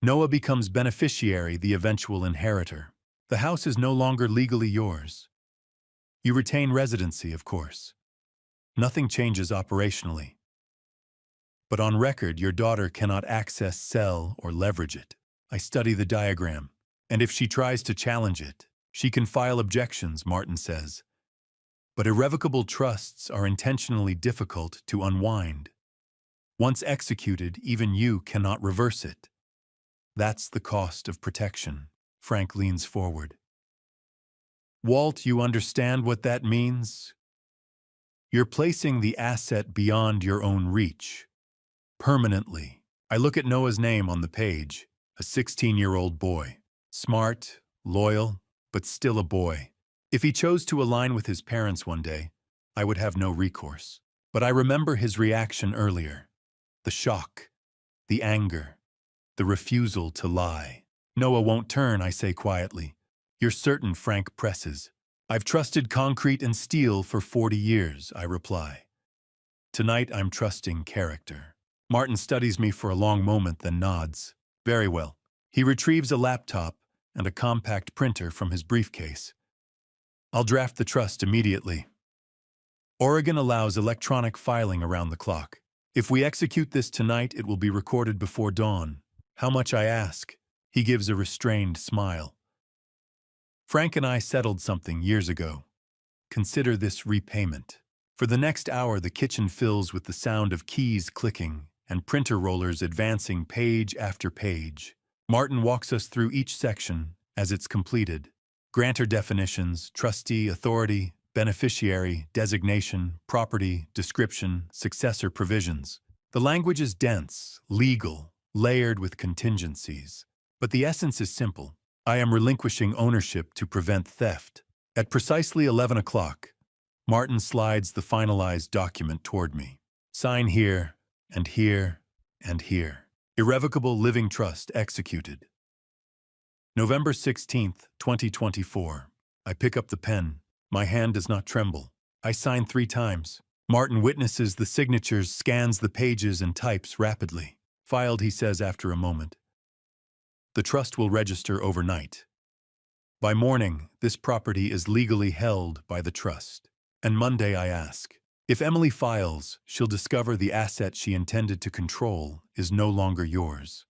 Noah becomes beneficiary, the eventual inheritor. The house is no longer legally yours. You retain residency, of course. Nothing changes operationally. But on record, your daughter cannot access, sell, or leverage it. I study the diagram, and if she tries to challenge it, she can file objections, Martin says. But irrevocable trusts are intentionally difficult to unwind. Once executed, even you cannot reverse it. That's the cost of protection. Frank leans forward. Walt, you understand what that means? You're placing the asset beyond your own reach. Permanently. I look at Noah's name on the page, a 16-year-old boy. Smart, loyal, but still a boy. If he chose to align with his parents one day, I would have no recourse. But I remember his reaction earlier. The shock, the anger, the refusal to lie. Noah won't turn, I say quietly. You're certain, Frank presses. I've trusted concrete and steel for 40 years, I reply. Tonight I'm trusting character. Martin studies me for a long moment, then nods. Very well. He retrieves a laptop and a compact printer from his briefcase. I'll draft the trust immediately. Oregon allows electronic filing around the clock. If we execute this tonight, it will be recorded before dawn. How much, I ask? He gives a restrained smile. Frank and I settled something years ago. Consider this repayment. For the next hour, the kitchen fills with the sound of keys clicking and printer rollers advancing page after page. Martin walks us through each section as it's completed. Grantor definitions, trustee, authority, beneficiary, designation, property, description, successor provisions. The language is dense, legal, layered with contingencies. But the essence is simple. I am relinquishing ownership to prevent theft. At precisely 11 o'clock, Martin slides the finalized document toward me. Sign here, and here, and here. Irrevocable living trust executed. November 16th, 2024. I pick up the pen. My hand does not tremble. I sign 3 times. Martin witnesses the signatures, scans the pages, and types rapidly. Filed, he says after a moment. The trust will register overnight. By morning, this property is legally held by the trust. And Monday I ask, if Emily files, she'll discover the asset she intended to control is no longer yours.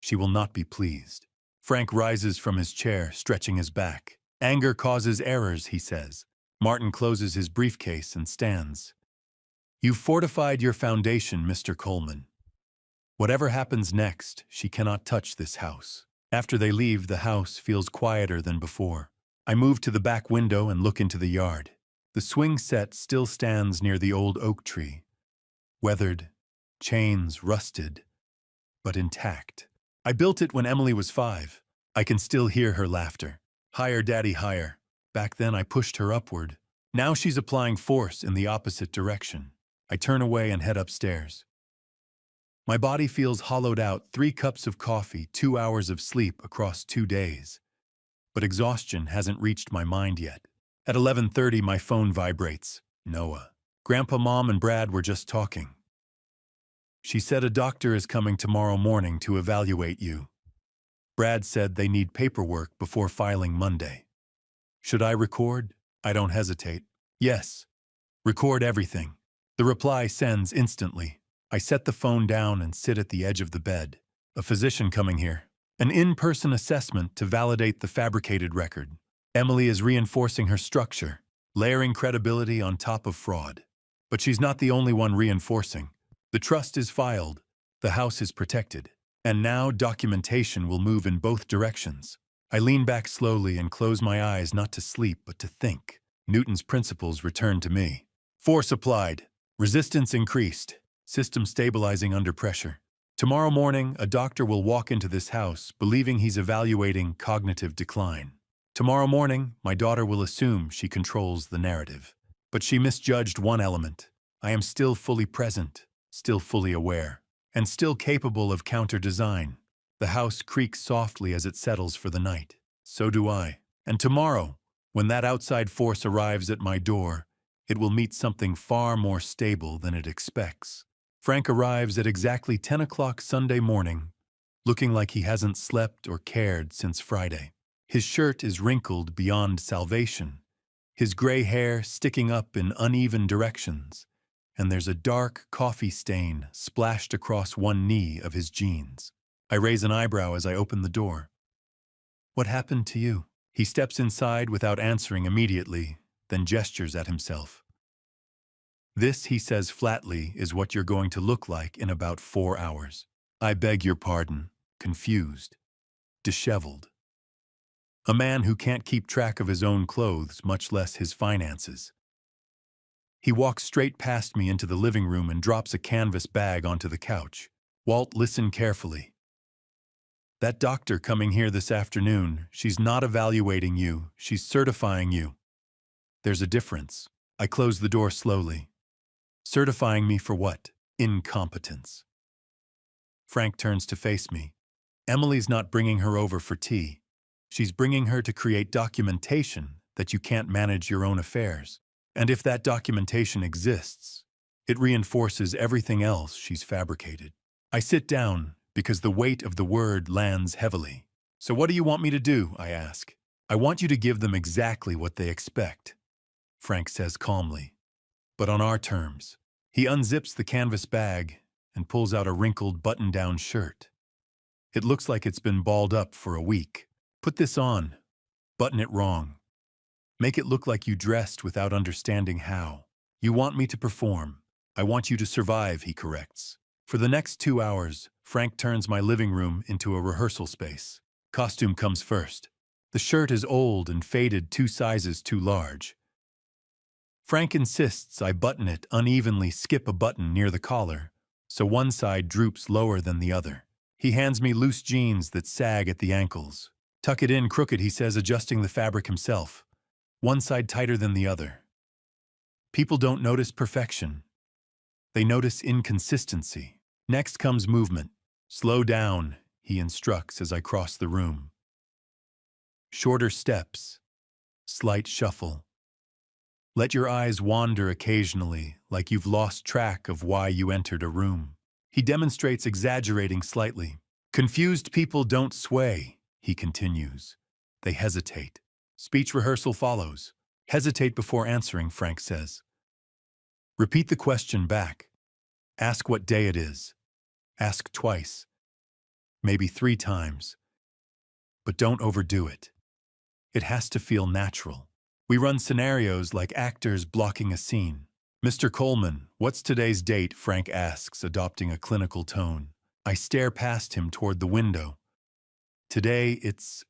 She will not be pleased. Frank rises from his chair, stretching his back. Anger causes errors, he says. Martin closes his briefcase and stands. You've fortified your foundation, Mr. Coleman. Whatever happens next, she cannot touch this house. After they leave, the house feels quieter than before. I move to the back window and look into the yard. The swing set still stands near the old oak tree. Weathered, chains rusted, but intact. I built it when Emily was 5. I can still hear her laughter. Higher, Daddy, higher. Back then I pushed her upward. Now she's applying force in the opposite direction. I turn away and head upstairs. My body feels hollowed out. 3 cups of coffee, 2 hours of sleep across 2 days. But exhaustion hasn't reached my mind yet. At 11:30, my phone vibrates. Noah. Grandpa, Mom, and Brad were just talking. She said a doctor is coming tomorrow morning to evaluate you. Brad said they need paperwork before filing Monday. Should I record? I don't hesitate. Yes. Record everything. The reply sends instantly. I set the phone down and sit at the edge of the bed. A physician coming here. An in-person assessment to validate the fabricated record. Emily is reinforcing her structure, layering credibility on top of fraud. But she's not the only one reinforcing. The trust is filed. The house is protected. And now documentation will move in both directions. I lean back slowly and close my eyes, not to sleep, but to think. Newton's principles return to me. Force applied. Resistance increased. System stabilizing under pressure. Tomorrow morning, a doctor will walk into this house believing he's evaluating cognitive decline. Tomorrow morning, my daughter will assume she controls the narrative. But she misjudged one element. I am still fully present, still fully aware, and still capable of counter-design. The house creaks softly as it settles for the night. So do I. And tomorrow, when that outside force arrives at my door, it will meet something far more stable than it expects. Frank arrives at exactly 10 o'clock Sunday morning, looking like he hasn't slept or cared since Friday. His shirt is wrinkled beyond salvation, his gray hair sticking up in uneven directions, and there's a dark coffee stain splashed across one knee of his jeans. I raise an eyebrow as I open the door. "What happened to you?" He steps inside without answering immediately, then gestures at himself. "This," he says flatly, "is what you're going to look like in about 4 hours." I beg your pardon, confused, disheveled. A man who can't keep track of his own clothes, much less his finances. He walks straight past me into the living room and drops a canvas bag onto the couch. "Walt, listen carefully. That doctor coming here this afternoon, she's not evaluating you, she's certifying you. There's a difference." I close the door slowly. "Certifying me for what?" "Incompetence." Frank turns to face me. "Emily's not bringing her over for tea. She's bringing her to create documentation that you can't manage your own affairs. And if that documentation exists, it reinforces everything else she's fabricated." I sit down because the weight of the word lands heavily. "So what do you want me to do?" I ask. "I want you to give them exactly what they expect," Frank says calmly, "but on our terms." He unzips the canvas bag and pulls out a wrinkled button-down shirt. It looks like it's been balled up for a week. "Put this on. Button it wrong. Make it look like you dressed without understanding how. You want me to perform. I want you to survive," he corrects. For the next 2 hours, Frank turns my living room into a rehearsal space. Costume comes first. The shirt is old and faded 2 sizes too large. Frank insists I button it unevenly, skip a button near the collar, so one side droops lower than the other. He hands me loose jeans that sag at the ankles. "Tuck it in crooked," he says, adjusting the fabric himself. One side tighter than the other. People don't notice perfection. They notice inconsistency. Next comes movement. "Slow down," he instructs as I cross the room. Shorter steps. Slight shuffle. Let your eyes wander occasionally, like you've lost track of why you entered a room. He demonstrates exaggerating slightly. "Confused people don't sway," he continues. "They hesitate." Speech rehearsal follows. "Hesitate before answering," Frank says. Repeat the question back. Ask what day it is. Ask twice. Maybe 3 times. But don't overdo it. It has to feel natural. We run scenarios like actors blocking a scene. "Mr. Coleman, what's today's date?" Frank asks, adopting a clinical tone. I stare past him toward the window. "Today, it's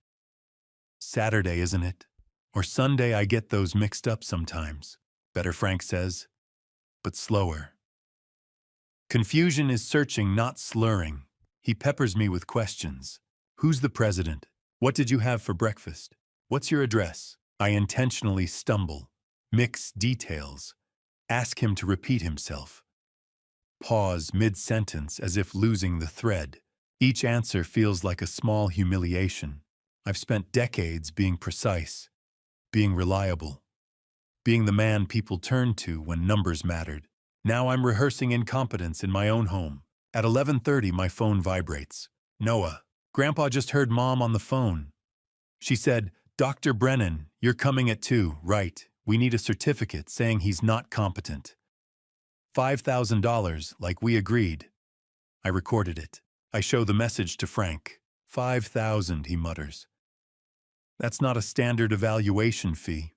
Saturday, isn't it? Or Sunday, I get those mixed up sometimes." "Better," Frank says, but slower. Confusion is searching, not slurring. He peppers me with questions. "Who's the president? What did you have for breakfast? What's your address?" I intentionally stumble, mix details, ask him to repeat himself. Pause mid-sentence as if losing the thread. Each answer feels like a small humiliation. I've spent decades being precise, being reliable, being the man people turned to when numbers mattered. Now I'm rehearsing incompetence in my own home. At 11:30, my phone vibrates. "Noah, Grandpa just heard Mom on the phone. She said, 'Dr. Brennan, you're coming at 2, right? We need a certificate saying he's not competent. $5,000, like we agreed.'" I recorded it. I show the message to Frank. "5,000, he mutters. "That's not a standard evaluation fee.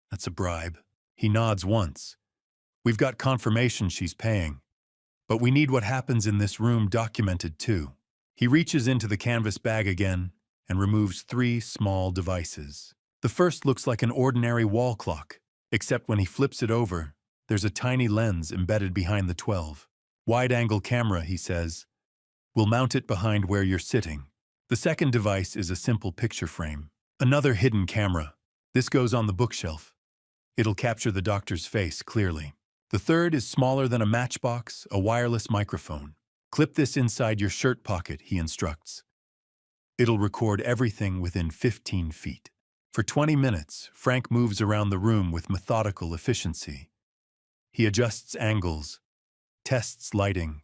That's a bribe." He nods once. "We've got confirmation she's paying. But we need what happens in this room documented too." He reaches into the canvas bag again and removes 3 small devices. The first looks like an ordinary wall clock, except when he flips it over, there's a tiny lens embedded behind the 12. "Wide-angle camera," he says. "We'll mount it behind where you're sitting." The second device is a simple picture frame. Another hidden camera. This goes on the bookshelf. It'll capture the doctor's face clearly. The third is smaller than a matchbox, a wireless microphone. "Clip this inside your shirt pocket," he instructs. It'll record everything within 15 feet. For 20 minutes, Frank moves around the room with methodical efficiency. He adjusts angles, tests lighting,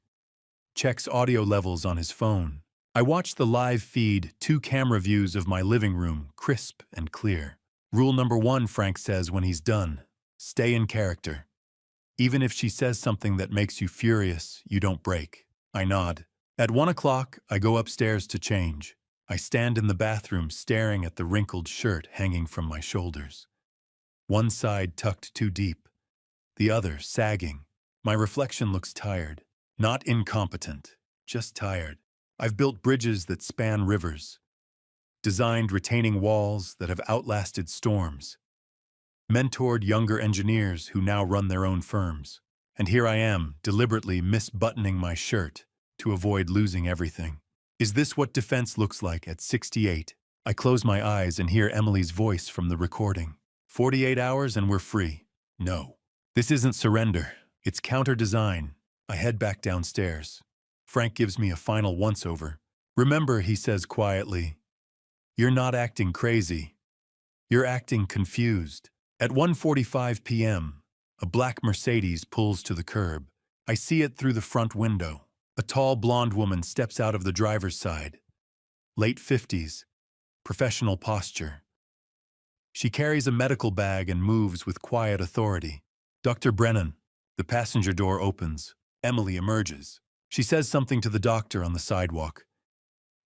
checks audio levels on his phone. I watch the live feed, 2 camera views of my living room, crisp and clear. Rule number 1, Frank says when he's done. Stay in character. Even if she says something that makes you furious, you don't break. I nod. At 1 o'clock, I go upstairs to change. I stand in the bathroom staring at the wrinkled shirt hanging from my shoulders. One side tucked too deep, the other sagging. My reflection looks tired. Not incompetent, just tired. I've built bridges that span rivers, designed retaining walls that have outlasted storms, mentored younger engineers who now run their own firms. And here I am, deliberately misbuttoning my shirt to avoid losing everything. Is this what defense looks like at 68? I close my eyes and hear Emily's voice from the recording. 48 hours and we're free. No. This isn't surrender. It's counter-design. I head back downstairs. Frank gives me a final once-over. Remember, he says quietly, you're not acting crazy. You're acting confused. At 1:45 p.m., a black Mercedes pulls to the curb. I see it through the front window. A tall blonde woman steps out of the driver's side. Late 50s, professional posture. She carries a medical bag and moves with quiet authority. Dr. Brennan. The passenger door opens. Emily emerges. She says something to the doctor on the sidewalk.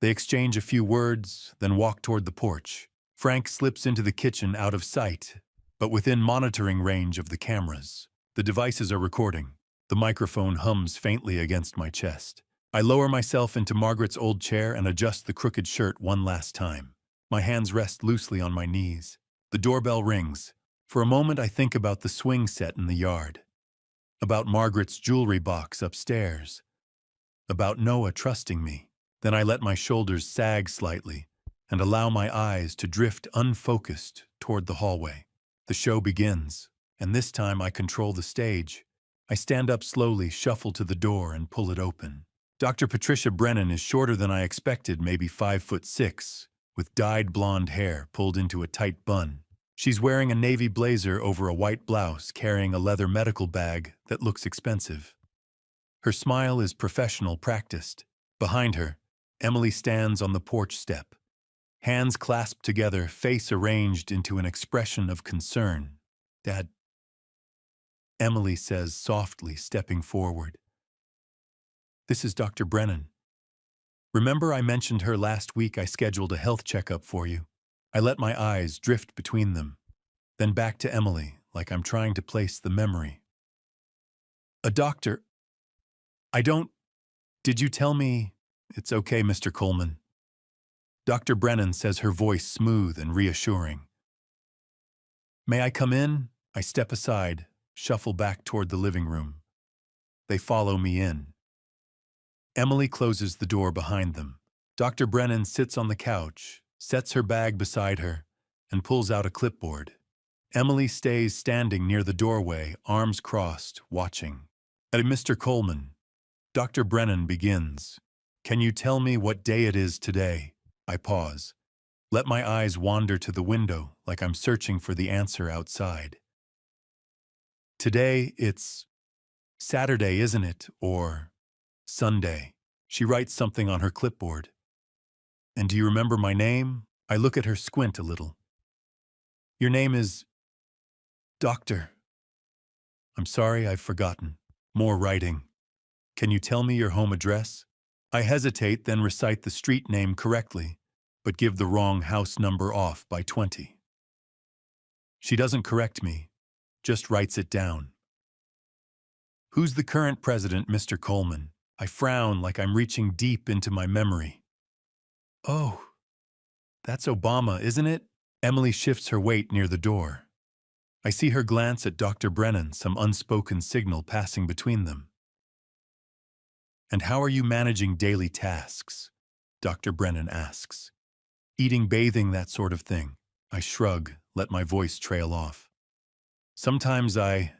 They exchange a few words, then walk toward the porch. Frank slips into the kitchen out of sight, but within monitoring range of the cameras. The devices are recording. The microphone hums faintly against my chest. I lower myself into Margaret's old chair and adjust the crooked shirt one last time. My hands rest loosely on my knees. The doorbell rings. For a moment I think about the swing set in the yard, about Margaret's jewelry box upstairs, about Noah trusting me. Then I let my shoulders sag slightly and allow my eyes to drift unfocused toward the hallway. The show begins, and this time I control the stage. I stand up slowly, shuffle to the door, and pull it open. Dr. Patricia Brennan is shorter than I expected, maybe 5'6", with dyed blonde hair pulled into a tight bun. She's wearing a navy blazer over a white blouse, carrying a leather medical bag that looks expensive. Her smile is professional, practiced. Behind her, Emily stands on the porch step, hands clasped together, face arranged into an expression of concern. "Dad," Emily says softly, stepping forward. "This is Dr. Brennan. Remember I mentioned her last week? I scheduled a health checkup for you." I let my eyes drift between them, then back to Emily, like I'm trying to place the memory. "A doctor? I don't... Did you tell me..." "It's okay, Mr. Coleman." Dr. Brennan says, her voice smooth and reassuring. "May I come in?" I step aside, shuffle back toward the living room. They follow me in. Emily closes the door behind them. Dr. Brennan sits on the couch, sets her bag beside her, and pulls out a clipboard. Emily stays standing near the doorway, arms crossed, watching. "Mr. Coleman," Dr. Brennan begins. "Can you tell me what day it is today?" I pause. Let my eyes wander to the window, like I'm searching for the answer outside. "Today, it's Saturday, isn't it? Or Sunday." She writes something on her clipboard. "And do you remember my name?" I look at her, squint a little. "Your name is Doctor." "I'm sorry, I've forgotten." More writing. "Can you tell me your home address?" I hesitate, then recite the street name correctly, but give the wrong house number off by 20. She doesn't correct me, just writes it down. "Who's the current president, Mr. Coleman?" I frown like I'm reaching deep into my memory. "Oh, that's Obama, isn't it?" Emily shifts her weight near the door. I see her glance at Dr. Brennan, some unspoken signal passing between them. "And how are you managing daily tasks?" Dr. Brennan asks. "Eating, bathing, that sort of thing." I shrug, let my voice trail off. "Sometimes I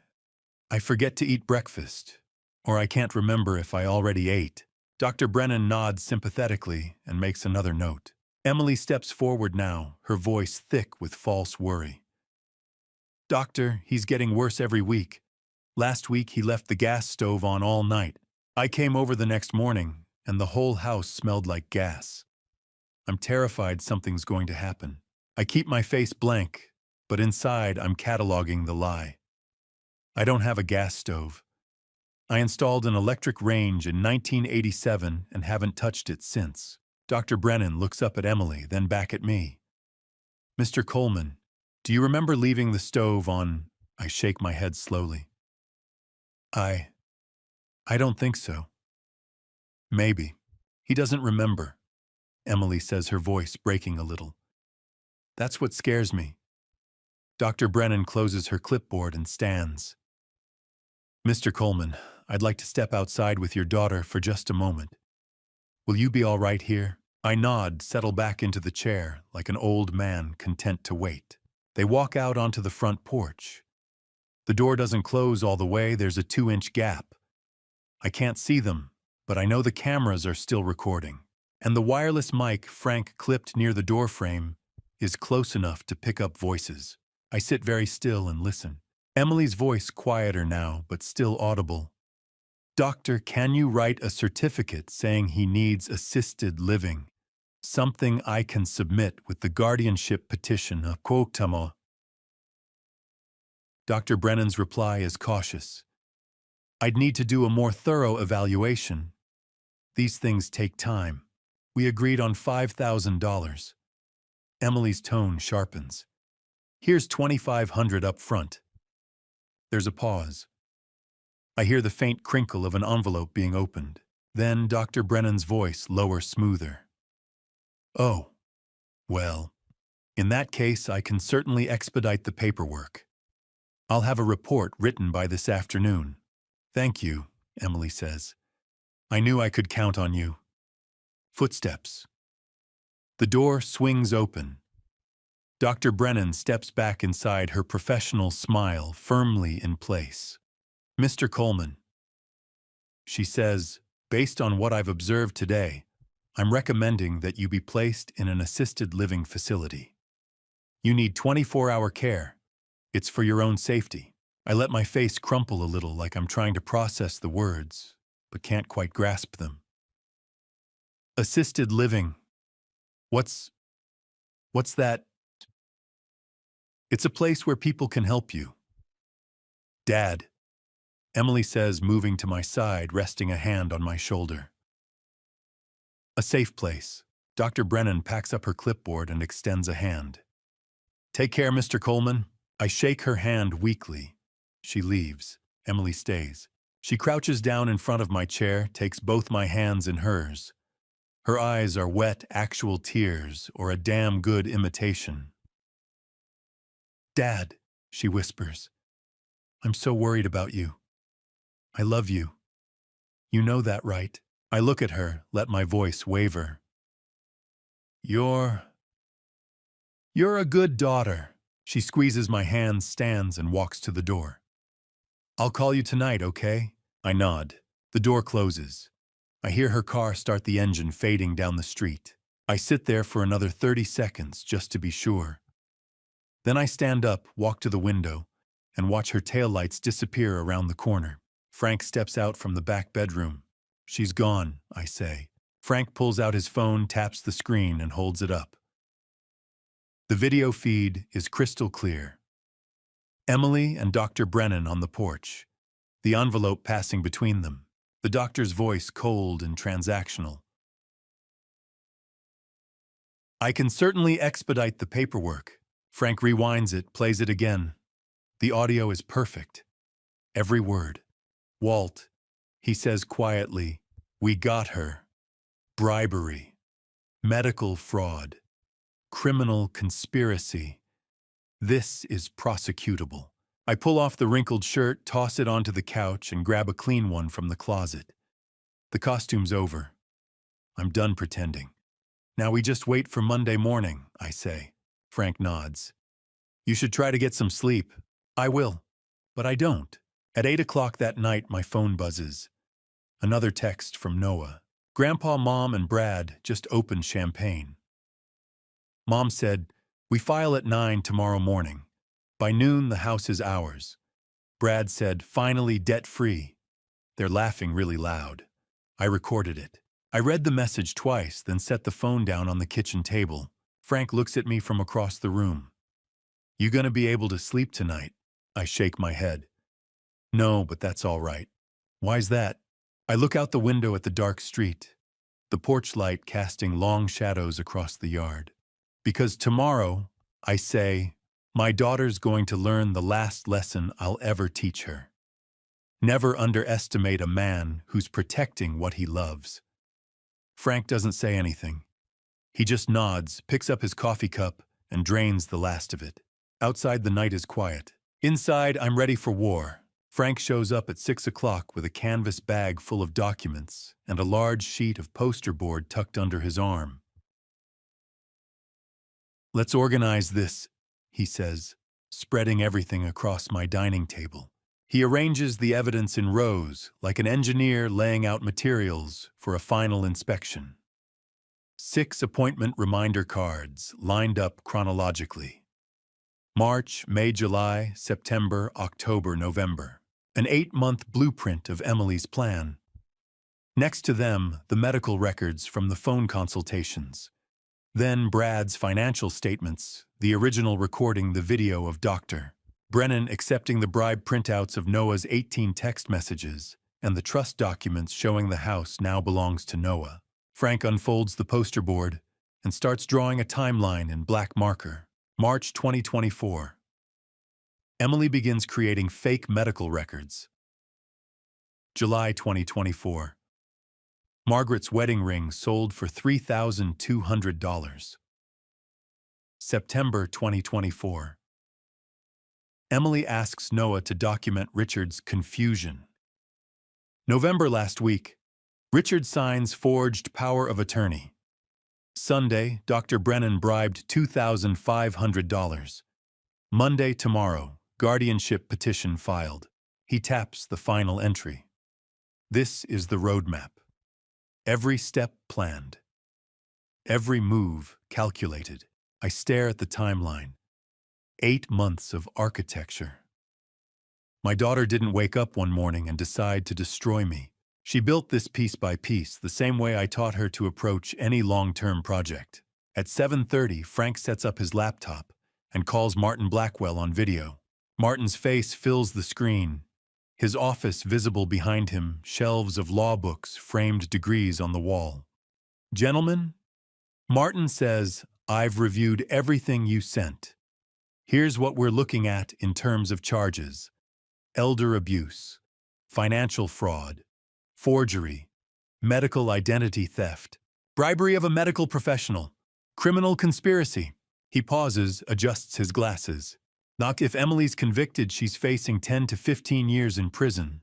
forget to eat breakfast, or I can't remember if I already ate." Dr. Brennan nods sympathetically and makes another note. Emily steps forward now, her voice thick with false worry. "Doctor, he's getting worse every week. Last week he left the gas stove on all night. I came over the next morning, and the whole house smelled like gas. I'm terrified something's going to happen. I keep my face blank, but inside I'm cataloging the lie. I don't have a gas stove. I installed an electric range in 1987 and haven't touched it since. Dr. Brennan looks up at Emily, then back at me. Mr. Coleman, do you remember leaving the stove on? I shake my head slowly. I don't think so. Maybe. He doesn't remember. Emily says, her voice breaking a little. That's what scares me. Dr. Brennan closes her clipboard and stands. Mr. Coleman, I'd like to step outside with your daughter for just a moment. Will you be all right here? I nod, settle back into the chair, like an old man content to wait. They walk out onto the front porch. The door doesn't close all the way, there's a 2-inch gap. I can't see them, but I know the cameras are still recording. And the wireless mic Frank clipped near the doorframe is close enough to pick up voices. I sit very still and listen. Emily's voice quieter now, but still audible. Doctor, can you write a certificate saying he needs assisted living? Something I can submit with the guardianship petition of Quotamo. Dr. Brennan's reply is cautious. I'd need to do a more thorough evaluation. These things take time. We agreed on $5,000. Emily's tone sharpens. Here's $2,500 up front. There's a pause. I hear the faint crinkle of an envelope being opened. Then Dr. Brennan's voice lower, smoother. Oh, well, in that case, I can certainly expedite the paperwork. I'll have a report written by this afternoon. Thank you, Emily says. I knew I could count on you. Footsteps. The door swings open. Dr. Brennan steps back inside, her professional smile firmly in place. Mr. Coleman, she says, based on what I've observed today, I'm recommending that you be placed in an assisted living facility. You need 24-hour care. It's for your own safety. I let my face crumple a little, like I'm trying to process the words, but can't quite grasp them. Assisted living. What's that? It's a place where people can help you. Dad, Emily says, moving to my side, resting a hand on my shoulder. A safe place. Dr. Brennan packs up her clipboard and extends a hand. Take care, Mr. Coleman. I shake her hand weakly. She leaves. Emily stays. She crouches down in front of my chair, takes both my hands in hers. Her eyes are wet, actual tears, or a damn good imitation. Dad, she whispers, I'm so worried about you. I love you. You know that, right? I look at her, let my voice waver. You're a good daughter. She squeezes my hand, stands, and walks to the door. I'll call you tonight, okay? I nod. The door closes. I hear her car start the engine, fading down the street. I sit there for another 30 seconds just to be sure. Then I stand up, walk to the window, and watch her taillights disappear around the corner. Frank steps out from the back bedroom. She's gone, I say. Frank pulls out his phone, taps the screen, and holds it up. The video feed is crystal clear. Emily and Dr. Brennan on the porch, the envelope passing between them, the doctor's voice cold and transactional. I can certainly expedite the paperwork. Frank rewinds it, plays it again. The audio is perfect. Every word. Walt, he says quietly, we got her. Bribery. Medical fraud. Criminal conspiracy. This is prosecutable. I pull off the wrinkled shirt, toss it onto the couch, and grab a clean one from the closet. The costume's over. I'm done pretending. Now we just wait for Monday morning, I say. Frank nods. You should try to get some sleep. I will. But I don't. At 8 o'clock that night, my phone buzzes. Another text from Noah. Grandpa, Mom, and Brad just opened champagne. Mom said, we file at 9 tomorrow morning. By noon, the house is ours. Brad said, finally debt-free. They're laughing really loud. I recorded it. I read the message twice, then set the phone down on the kitchen table. Frank looks at me from across the room. You gonna be able to sleep tonight? I shake my head. No, but that's all right. Why's that? I look out the window at the dark street, the porch light casting long shadows across the yard. Because tomorrow, I say, my daughter's going to learn the last lesson I'll ever teach her. Never underestimate a man who's protecting what he loves. Frank doesn't say anything. He just nods, picks up his coffee cup, and drains the last of it. Outside, the night is quiet. Inside, I'm ready for war. Frank shows up at 6 o'clock with a canvas bag full of documents and a large sheet of poster board tucked under his arm. Let's organize this, he says, spreading everything across my dining table. He arranges the evidence in rows, like an engineer laying out materials for a final inspection. 6 appointment reminder cards lined up chronologically. March, May, July, September, October, November. An 8-month blueprint of Emily's plan. Next to them, the medical records from the phone consultations. Then Brad's financial statements, the original recording the video of Dr. Brennan accepting the bribe printouts of Noah's 18 text messages, and the trust documents showing the house now belongs to Noah. Frank unfolds the poster board and starts drawing a timeline in black marker. March 2024. Emily begins creating fake medical records. July 2024. Margaret's wedding ring sold for $3,200. September 2024. Emily asks Noah to document Richard's confusion. November last week. Richard signs forged power of attorney. Sunday, Dr. Brennan bribed $2,500. Monday, tomorrow, guardianship petition filed. He taps the final entry. This is the roadmap. Every step planned. Every move calculated. I stare at the timeline. 8 months of architecture. My daughter didn't wake up one morning and decide to destroy me. She built this piece by piece, the same way I taught her to approach any long-term project. At 7:30, Frank sets up his laptop and calls Martin Blackwell on video. Martin's face fills the screen. His office visible behind him, shelves of law books, framed degrees on the wall. Gentlemen, Martin says, I've reviewed everything you sent. Here's what we're looking at in terms of charges. Elder abuse, financial fraud, forgery, medical identity theft, bribery of a medical professional, criminal conspiracy. He pauses, adjusts his glasses. Knock, if Emily's convicted, she's facing 10 to 15 years in prison.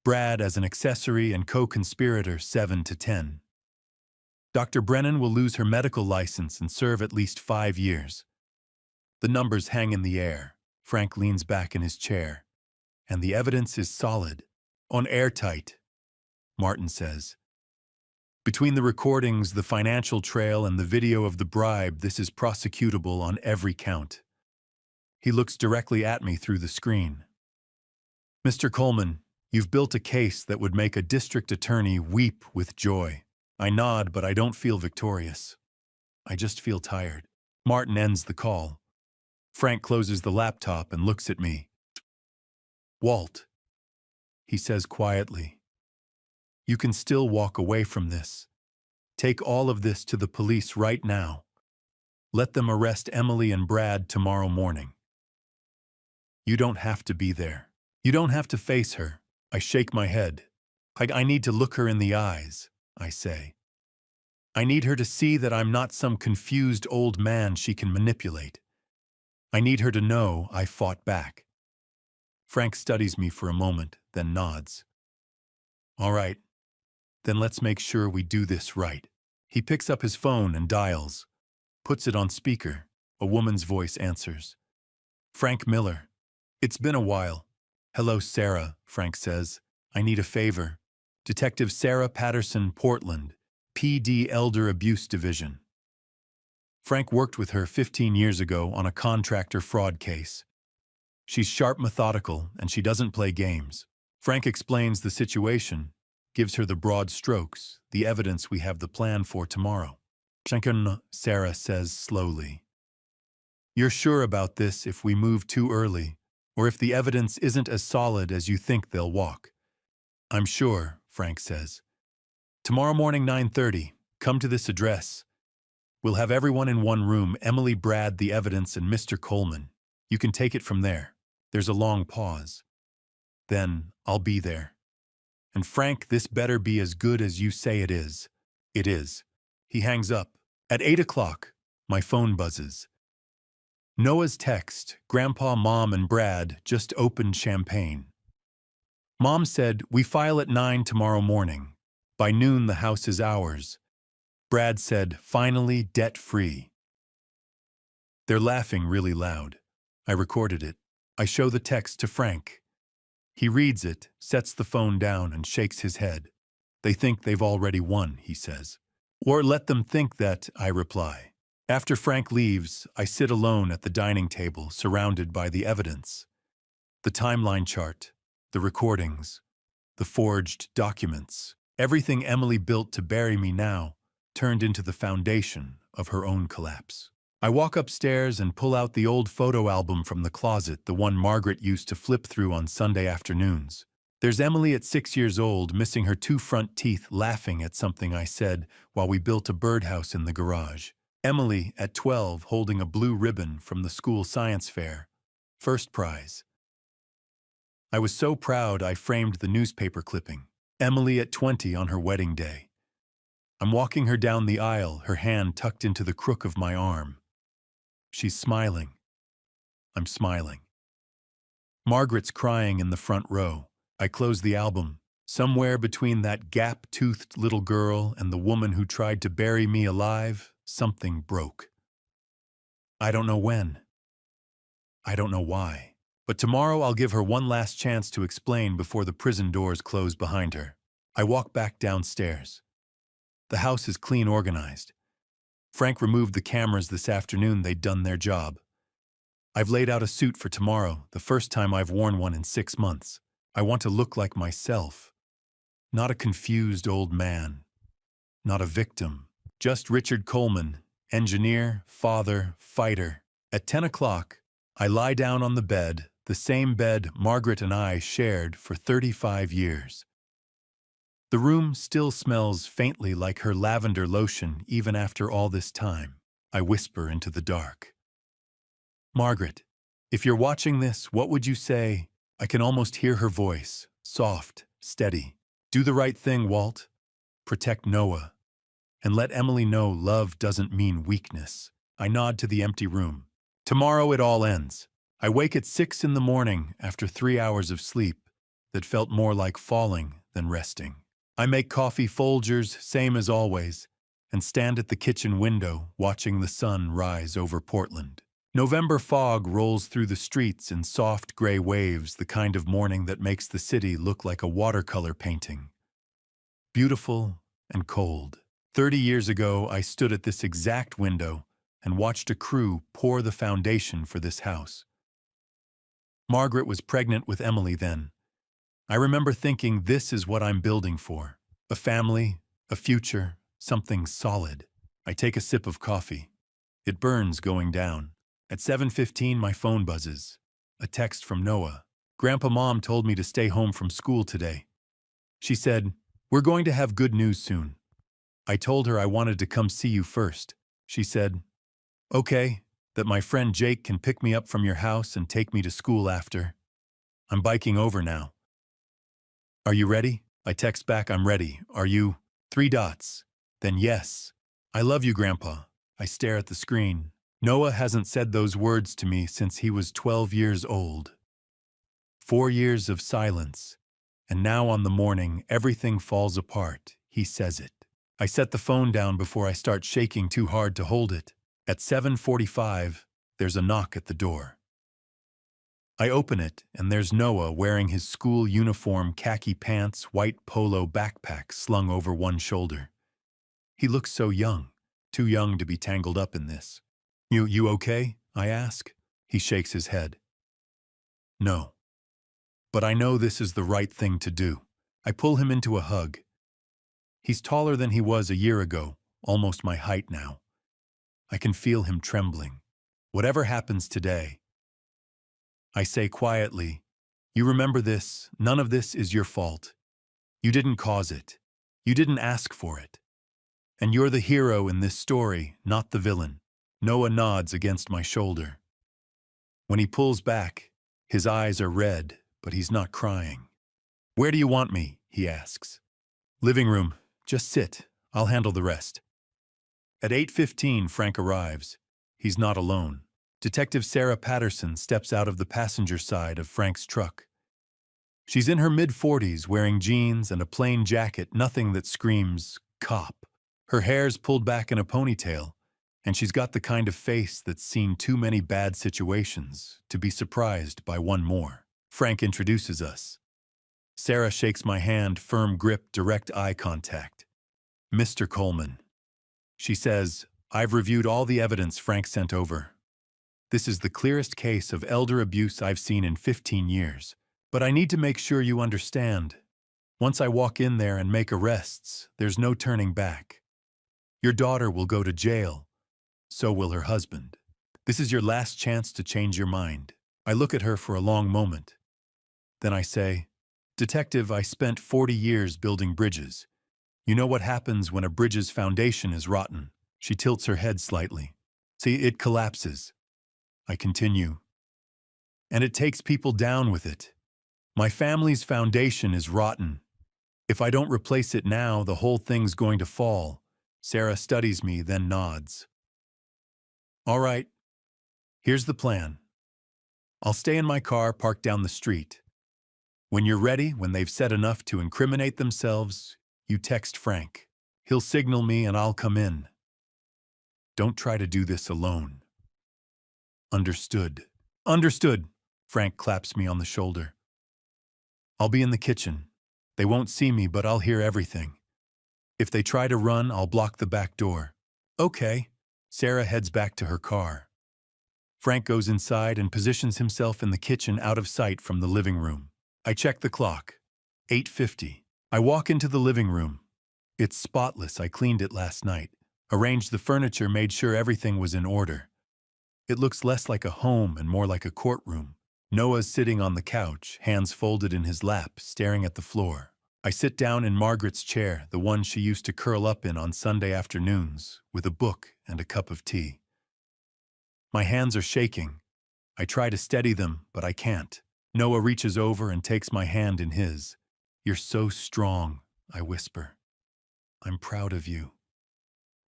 Brad, as an accessory and co-conspirator, 7 to 10. Dr. Brennan will lose her medical license and serve at least 5 years. The numbers hang in the air. Frank leans back in his chair. And the evidence is solid. On airtight, Martin says. Between the recordings, the financial trail, and the video of the bribe, this is prosecutable on every count. He looks directly at me through the screen. Mr. Coleman, you've built a case that would make a district attorney weep with joy. I nod, but I don't feel victorious. I just feel tired. Martin ends the call. Frank closes the laptop and looks at me. Walt, he says quietly, you can still walk away from this. Take all of this to the police right now. Let them arrest Emily and Brad tomorrow morning. You don't have to be there. You don't have to face her. I shake my head. I need to look her in the eyes, I say. I need her to see that I'm not some confused old man she can manipulate. I need her to know I fought back. Frank studies me for a moment, then nods. All right, then let's make sure we do this right. He picks up his phone and dials, puts it on speaker. A woman's voice answers. Frank Miller. It's been a while. Hello, Sarah, Frank says. I need a favor. Detective Sarah Patterson, Portland, PD Elder Abuse Division. Frank worked with her 15 years ago on a contractor fraud case. She's sharp, methodical, and she doesn't play games. Frank explains the situation, gives her the broad strokes, the evidence we have the plan for tomorrow. Shankan, Sarah says slowly. You're sure about this if we move too early, or if the evidence isn't as solid as you think they'll walk? I'm sure, Frank says. Tomorrow morning 9:30, come to this address. We'll have everyone in one room, Emily, Brad, the evidence, and Mr. Coleman. You can take it from there. There's a long pause. Then, I'll be there. And Frank, this better be as good as you say it is. It is. He hangs up. At 8 o'clock, my phone buzzes. Noah's text, Grandpa, Mom, and Brad just opened champagne. Mom said, we file at 9 tomorrow morning. By noon, the house is ours. Brad said, finally debt-free. They're laughing really loud. I recorded it. I show the text to Frank. He reads it, sets the phone down, and shakes his head. They think they've already won, he says. Or let them think that, I reply. After Frank leaves, I sit alone at the dining table, surrounded by the evidence. The timeline chart, the recordings, the forged documents, everything Emily built to bury me now, turned into the foundation of her own collapse. I walk upstairs and pull out the old photo album from the closet, the one Margaret used to flip through on Sunday afternoons. There's Emily at 6 years old, missing her 2 front teeth, laughing at something I said while we built a birdhouse in the garage. Emily at 12, holding a blue ribbon from the school science fair. First prize. I was so proud I framed the newspaper clipping. Emily at 20 on her wedding day. I'm walking her down the aisle, her hand tucked into the crook of my arm. She's smiling. I'm smiling. Margaret's crying in the front row. I close the album. Somewhere between that gap-toothed little girl and the woman who tried to bury me alive, something broke. I don't know when. I don't know why. But tomorrow I'll give her one last chance to explain before the prison doors close behind her. I walk back downstairs. The house is clean organized. Frank removed the cameras this afternoon. They'd done their job. I've laid out a suit for tomorrow, the first time I've worn one in 6 months. I want to look like myself. Not a confused old man. Not a victim. Just Richard Coleman, engineer, father, fighter. At 10 o'clock, I lie down on the bed, the same bed Margaret and I shared for 35 years. The room still smells faintly like her lavender lotion even after all this time. I whisper into the dark. Margaret, if you're watching this, what would you say? I can almost hear her voice, soft, steady. Do the right thing, Walt. Protect Noah. And let Emily know love doesn't mean weakness. I nod to the empty room. Tomorrow it all ends. I wake at 6 in the morning after 3 hours of sleep that felt more like falling than resting. I make coffee Folgers, same as always, and stand at the kitchen window watching the sun rise over Portland. November fog rolls through the streets in soft gray waves, the kind of morning that makes the city look like a watercolor painting. Beautiful and cold. 30 years ago, I stood at this exact window and watched a crew pour the foundation for this house. Margaret was pregnant with Emily then. I remember thinking, this is what I'm building for. A family, a future, something solid. I take a sip of coffee. It burns going down. At 7:15, my phone buzzes. A text from Noah. Grandpa, Mom told me to stay home from school today. She said, we're going to have good news soon. I told her I wanted to come see you first. She said, okay, that my friend Jake can pick me up from your house and take me to school after. I'm biking over now. Are you ready? I text back, I'm ready. Are you? 3 dots. Then yes. I love you, Grandpa. I stare at the screen. Noah hasn't said those words to me since he was 12 years old. 4 years of silence. And now on the morning, everything falls apart. He says it. I set the phone down before I start shaking too hard to hold it. At 7:45, there's a knock at the door. I open it, and there's Noah wearing his school uniform, khaki pants, white polo backpack slung over one shoulder. He looks so young, too young to be tangled up in this. You okay? I ask. He shakes his head. No. but I know this is the right thing to do. I pull him into a hug. He's taller than he was a year ago, almost my height now. I can feel him trembling. Whatever happens today, I say quietly, you remember this, none of this is your fault. You didn't cause it. You didn't ask for it. And you're the hero in this story, not the villain. Noah nods against my shoulder. When he pulls back, his eyes are red, but he's not crying. Where do you want me? He asks. Living room. Just sit. I'll handle the rest. At 8:15, Frank arrives. He's not alone. Detective Sarah Patterson steps out of the passenger side of Frank's truck. She's in her mid-40s, wearing jeans and a plain jacket, nothing that screams, cop. Her hair's pulled back in a ponytail, and she's got the kind of face that's seen too many bad situations to be surprised by one more. Frank introduces us. Sarah shakes my hand, firm grip, direct eye contact. Mr. Coleman. She says, I've reviewed all the evidence Frank sent over. This is the clearest case of elder abuse I've seen in 15 years. But I need to make sure you understand. Once I walk in there and make arrests, there's no turning back. Your daughter will go to jail. So will her husband. This is your last chance to change your mind. I look at her for a long moment. Then I say, Detective, I spent 40 years building bridges. You know what happens when a bridge's foundation is rotten. She tilts her head slightly. See, it collapses. I continue. And it takes people down with it. My family's foundation is rotten. If I don't replace it now, the whole thing's going to fall. Sarah studies me, then nods. All right, here's the plan. I'll stay in my car parked down the street. When you're ready, when they've said enough to incriminate themselves, you text Frank. He'll signal me and I'll come in. Don't try to do this alone. Understood. Understood. Frank claps me on the shoulder. I'll be in the kitchen. They won't see me, but I'll hear everything. If they try to run, I'll block the back door. Okay. Sarah heads back to her car. Frank goes inside and positions himself in the kitchen out of sight from the living room. I check the clock. 8:50. I walk into the living room. It's spotless. I cleaned it last night. Arranged the furniture, made sure everything was in order. It looks less like a home and more like a courtroom. Noah's sitting on the couch, hands folded in his lap, staring at the floor. I sit down in Margaret's chair, the one she used to curl up in on Sunday afternoons, with a book and a cup of tea. My hands are shaking. I try to steady them, but I can't. Noah reaches over and takes my hand in his. You're so strong, I whisper. I'm proud of you.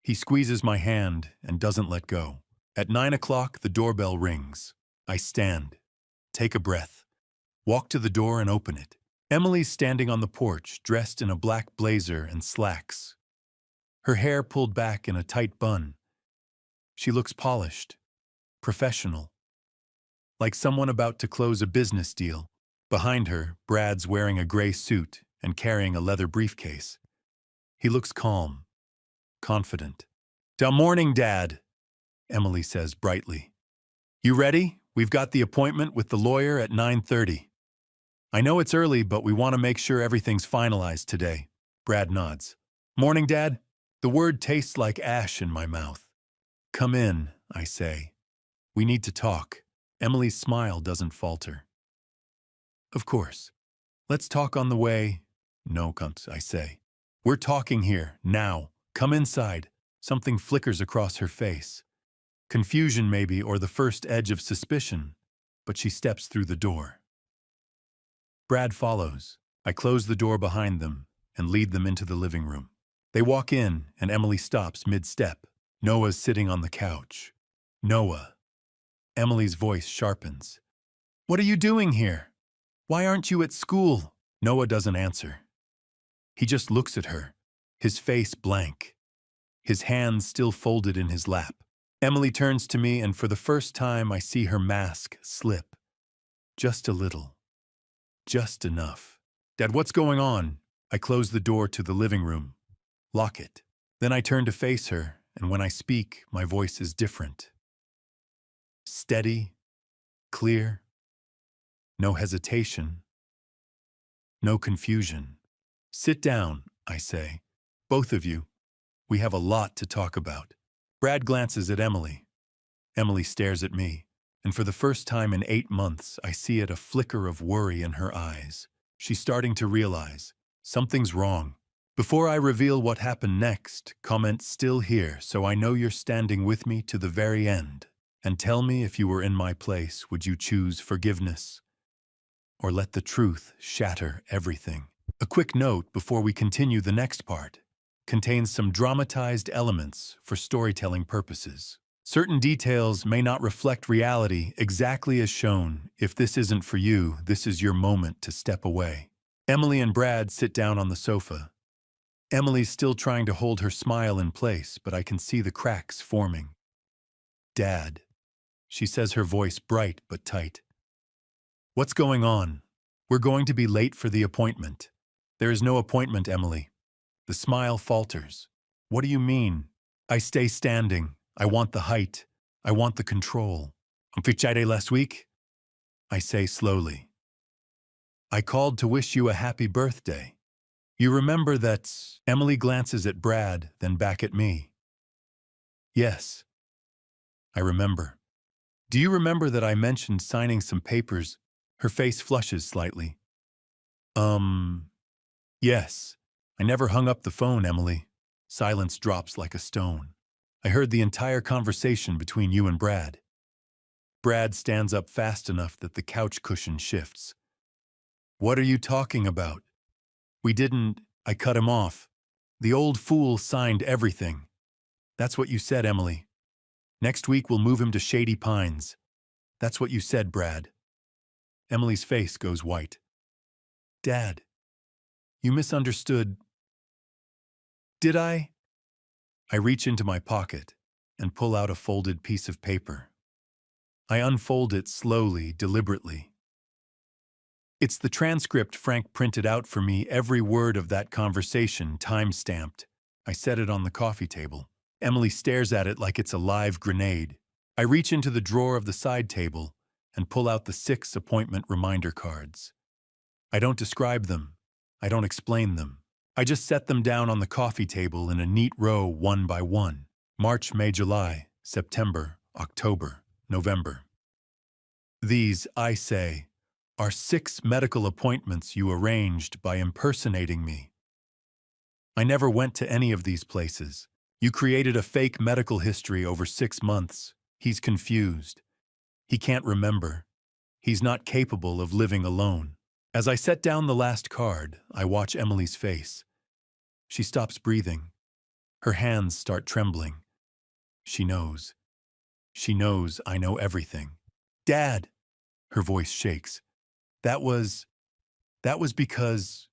He squeezes my hand and doesn't let go. At 9 o'clock, the doorbell rings. I stand. Take a breath. Walk to the door and open it. Emily's standing on the porch, dressed in a black blazer and slacks. Her hair pulled back in a tight bun. She looks polished, professional, like someone about to close a business deal. Behind her, Brad's wearing a gray suit and carrying a leather briefcase. He looks calm, confident. "Good morning, Dad," Emily says brightly. "You ready? We've got the appointment with the lawyer at 9:30. I know it's early, but we want to make sure everything's finalized today." Brad nods. "Morning, Dad." The word tastes like ash in my mouth. "Come in," I say. "We need to talk." Emily's smile doesn't falter. "Of course. Let's talk on the way." "No, I say. "We're talking here, now. Come inside." Something flickers across her face. Confusion maybe, or the first edge of suspicion, but she steps through the door. Brad follows. I close the door behind them and lead them into the living room. They walk in, and Emily stops mid-step. Noah's sitting on the couch. "Noah." Emily's voice sharpens. "What are you doing here? Why aren't you at school?" Noah doesn't answer. He just looks at her, his face blank, his hands still folded in his lap. Emily turns to me, and for the first time I see her mask slip. Just a little. Just enough. "Dad, what's going on?" I close the door to the living room. Lock it. Then I turn to face her, and when I speak, my voice is different. Steady, clear, no hesitation, no confusion. Sit down, I say. Both of you. We have a lot to talk about. Brad glances at Emily. Emily stares at me, and for the first time in 8 months, I see a flicker of worry in her eyes. She's starting to realize something's wrong. Before I reveal what happened next, comment still here so I know you're standing with me to the very end. And tell me, if you were in my place, would you choose forgiveness or let the truth shatter everything? A quick note before we continue: the next part contains some dramatized elements for storytelling purposes. Certain details may not reflect reality exactly as shown. If this isn't for you, this is your moment to step away. Emily and Brad sit down on the sofa. Emily's still trying to hold her smile in place, but I can see the cracks forming. Dad, she says, her voice bright but tight. What's going on? We're going to be late for the appointment. There is no appointment, Emily. The smile falters. What do you mean? I stay standing. I want the height. I want the control. Unforgettable last week? I say slowly. I called to wish you a happy birthday. You remember that? Emily glances at Brad, then back at me. Yes, I remember. Do you remember that I mentioned signing some papers? Her face flushes slightly. Yes. I never hung up the phone, Emily. Silence drops like a stone. I heard the entire conversation between you and Brad. Brad stands up fast enough that the couch cushion shifts. What are you talking about? We didn't. I cut him off. The old fool signed everything. That's what you said, Emily. Next week we'll move him to Shady Pines. That's what you said, Brad. Emily's face goes white. Dad, you misunderstood. Did I? I reach into my pocket and pull out a folded piece of paper. I unfold it slowly, deliberately. It's the transcript Frank printed out for me, every word of that conversation, time-stamped. I set it on the coffee table. Emily stares at it like it's a live grenade. I reach into the drawer of the side table and pull out the 6 appointment reminder cards. I don't describe them. I don't explain them. I just set them down on the coffee table in a neat row, one by one. March, May, July, September, October, November. These, I say, are 6 medical appointments you arranged by impersonating me. I never went to any of these places. You created a fake medical history over 6 months. He's confused. He can't remember. He's not capable of living alone. As I set down the last card, I watch Emily's face. She stops breathing. Her hands start trembling. She knows. She knows I know everything. Dad! Her voice shakes. That was because...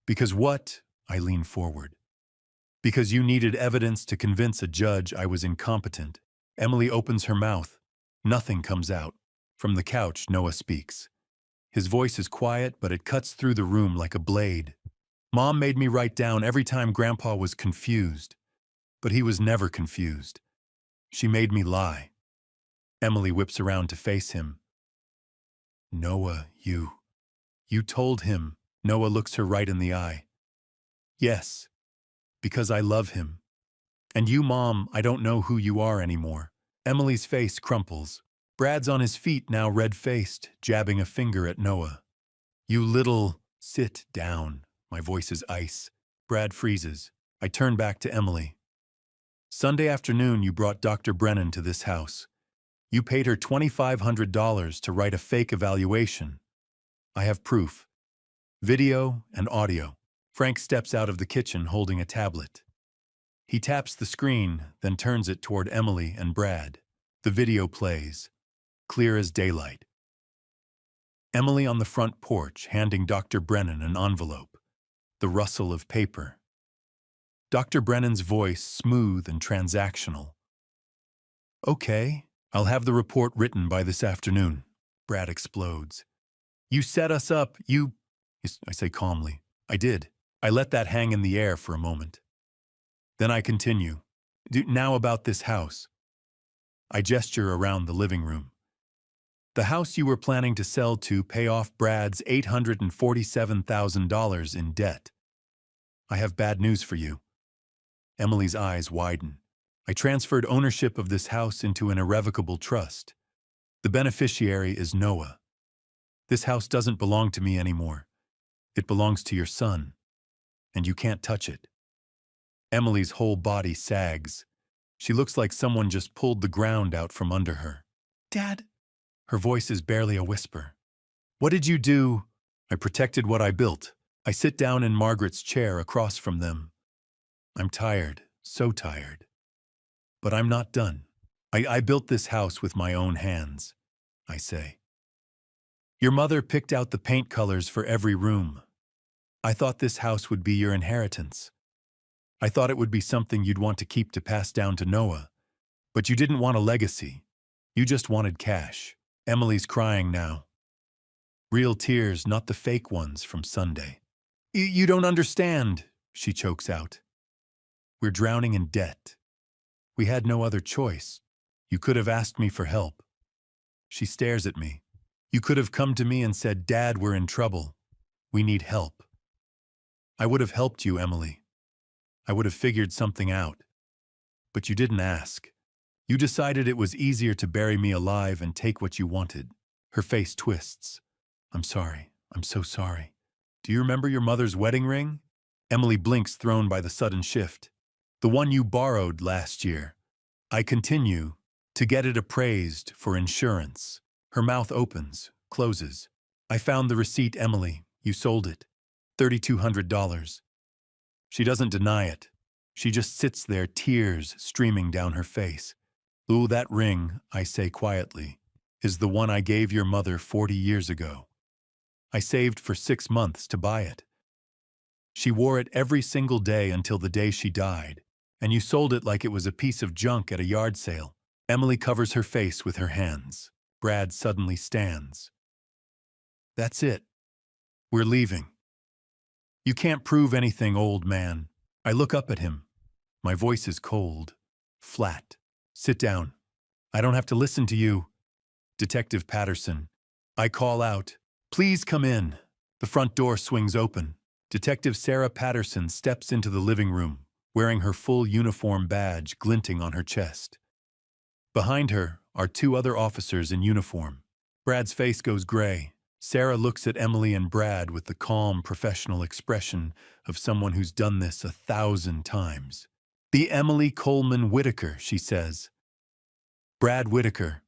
Because what? I lean forward. Because you needed evidence to convince a judge I was incompetent. Emily opens her mouth. Nothing comes out. From the couch, Noah speaks. His voice is quiet, but it cuts through the room like a blade. Mom made me write down every time Grandpa was confused. But he was never confused. She made me lie. Emily whips around to face him. Noah, you told him. Noah looks her right in the eye. Yes, because I love him. And you, Mom, I don't know who you are anymore. Emily's face crumples. Brad's on his feet now, red-faced, jabbing a finger at Noah. You little... Sit down. My voice is ice. Brad freezes. I turn back to Emily. Sunday afternoon, you brought Dr. Brennan to this house. You paid her $2,500 to write a fake evaluation. I have proof. Video and audio. Frank steps out of the kitchen holding a tablet. He taps the screen, then turns it toward Emily and Brad. The video plays, clear as daylight. Emily on the front porch, handing Dr. Brennan an envelope. The rustle of paper. Dr. Brennan's voice smooth and transactional. Okay, I'll have the report written by this afternoon. Brad explodes. You set us up, I say calmly. I did. I let that hang in the air for a moment. Then I continue. Now about this house. I gesture around the living room. The house you were planning to sell to pay off Brad's $847,000 in debt. I have bad news for you. Emily's eyes widen. I transferred ownership of this house into an irrevocable trust. The beneficiary is Noah. This house doesn't belong to me anymore. It belongs to your son, and you can't touch it. Emily's whole body sags. She looks like someone just pulled the ground out from under her. Dad? Her voice is barely a whisper. What did you do? I protected what I built. I sit down in Margaret's chair across from them. I'm tired, so tired. But I'm not done. I built this house with my own hands, I say. Your mother picked out the paint colors for every room. I thought this house would be your inheritance. I thought it would be something you'd want to keep to pass down to Noah. But you didn't want a legacy. You just wanted cash. Emily's crying now. Real tears, not the fake ones from Sunday. You don't understand, she chokes out. We're drowning in debt. We had no other choice. You could have asked me for help. She stares at me. You could have come to me and said, Dad, we're in trouble. We need help. I would have helped you, Emily. I would have figured something out. But you didn't ask. You decided it was easier to bury me alive and take what you wanted. Her face twists. I'm sorry. I'm so sorry. Do you remember your mother's wedding ring? Emily blinks, thrown by the sudden shift. The one you borrowed last year. I continue to get it appraised for insurance. Her mouth opens, closes. I found the receipt, Emily. You sold it. $3,200. She doesn't deny it. She just sits there, tears streaming down her face. Ooh, that ring, I say quietly, is the one I gave your mother 40 years ago. I saved for 6 months to buy it. She wore it every single day until the day she died, and you sold it like it was a piece of junk at a yard sale. Emily covers her face with her hands. Brad suddenly stands. That's it. We're leaving. You can't prove anything, old man. I look up at him. My voice is cold, flat. Sit down. I don't have to listen to you. Detective Patterson. I call out, please come in. The front door swings open. Detective Sarah Patterson steps into the living room, wearing her full uniform badge glinting on her chest. Behind her are 2 other officers in uniform. Brad's face goes gray. Sarah looks at Emily and Brad with the calm, professional expression of someone who's done this 1,000 times. The Emily Coleman Whitaker, she says. Brad Whitaker,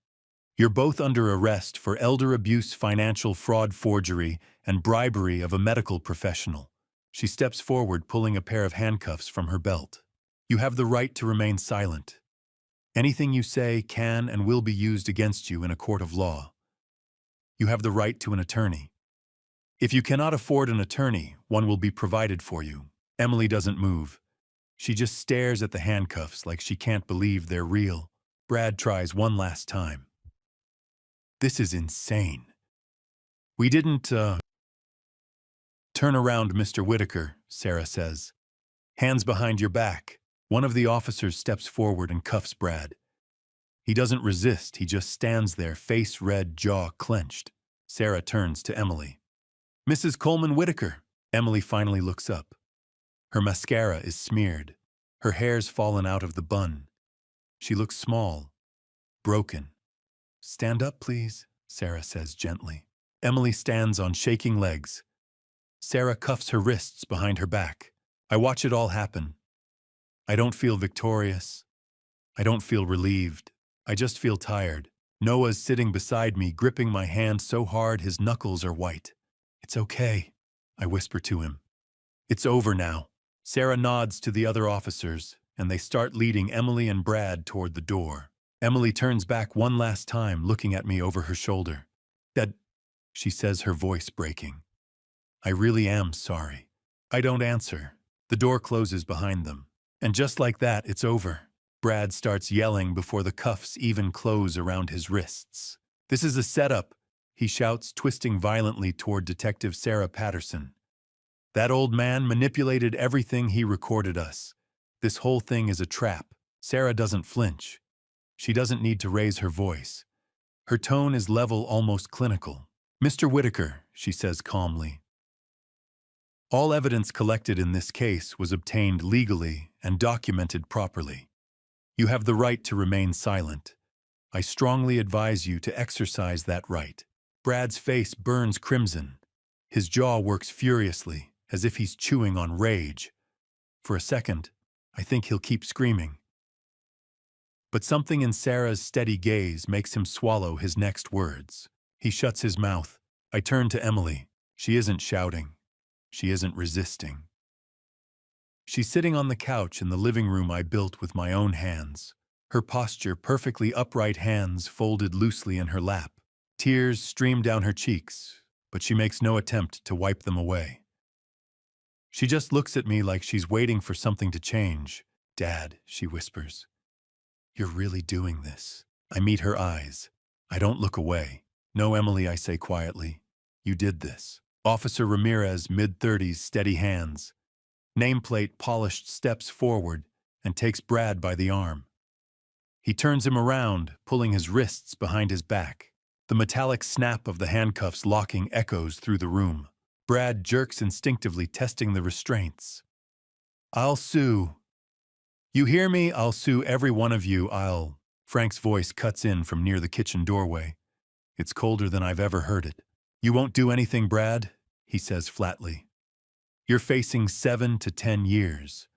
you're both under arrest for elder abuse, financial fraud, forgery, and bribery of a medical professional. She steps forward, pulling a pair of handcuffs from her belt. You have the right to remain silent. Anything you say can and will be used against you in a court of law. You have the right to an attorney. If you cannot afford an attorney, one will be provided for you. Emily doesn't move. She just stares at the handcuffs like she can't believe they're real. Brad tries one last time. This is insane. We didn't, Turn around, Mr. Whitaker, Sarah says. Hands behind your back. One of the officers steps forward and cuffs Brad. He doesn't resist, he just stands there, face red, jaw clenched. Sarah turns to Emily. Mrs. Coleman Whitaker. Emily finally looks up. Her mascara is smeared. Her hair's fallen out of the bun. She looks small, broken. Stand up, please, Sarah says gently. Emily stands on shaking legs. Sarah cuffs her wrists behind her back. I watch it all happen. I don't feel victorious. I don't feel relieved. I just feel tired. Noah's sitting beside me, gripping my hand so hard his knuckles are white. It's okay, I whisper to him. It's over now. Sarah nods to the other officers, and they start leading Emily and Brad toward the door. Emily turns back one last time, looking at me over her shoulder. Dad, she says, her voice breaking. I really am sorry. I don't answer. The door closes behind them. And just like that, it's over. Brad starts yelling before the cuffs even close around his wrists. This is a setup, he shouts, twisting violently toward Detective Sarah Patterson. That old man manipulated everything he recorded us. This whole thing is a trap. Sarah doesn't flinch. She doesn't need to raise her voice. Her tone is level, almost clinical. "Mr. Whitaker," she says calmly, "all evidence collected in this case was obtained legally and documented properly. You have the right to remain silent. I strongly advise you to exercise that right." Brad's face burns crimson. His jaw works furiously, as if he's chewing on rage. For a second, I think he'll keep screaming. But something in Sarah's steady gaze makes him swallow his next words. He shuts his mouth. I turn to Emily. She isn't shouting. She isn't resisting. She's sitting on the couch in the living room I built with my own hands. Her posture perfectly upright, hands folded loosely in her lap. Tears stream down her cheeks, but she makes no attempt to wipe them away. She just looks at me like she's waiting for something to change. "Dad," she whispers, "you're really doing this." I meet her eyes. I don't look away. "No, Emily," I say quietly. "You did this." Officer Ramirez, mid-30s, steady hands. Nameplate polished, steps forward and takes Brad by the arm. He turns him around, pulling his wrists behind his back. The metallic snap of the handcuffs locking echoes through the room. Brad jerks instinctively, testing the restraints. "I'll sue. You hear me? I'll sue every one of you. I'll..." Frank's voice cuts in from near the kitchen doorway. It's colder than I've ever heard it. "You won't do anything, Brad," he says flatly. "You're facing 7 to 10 years.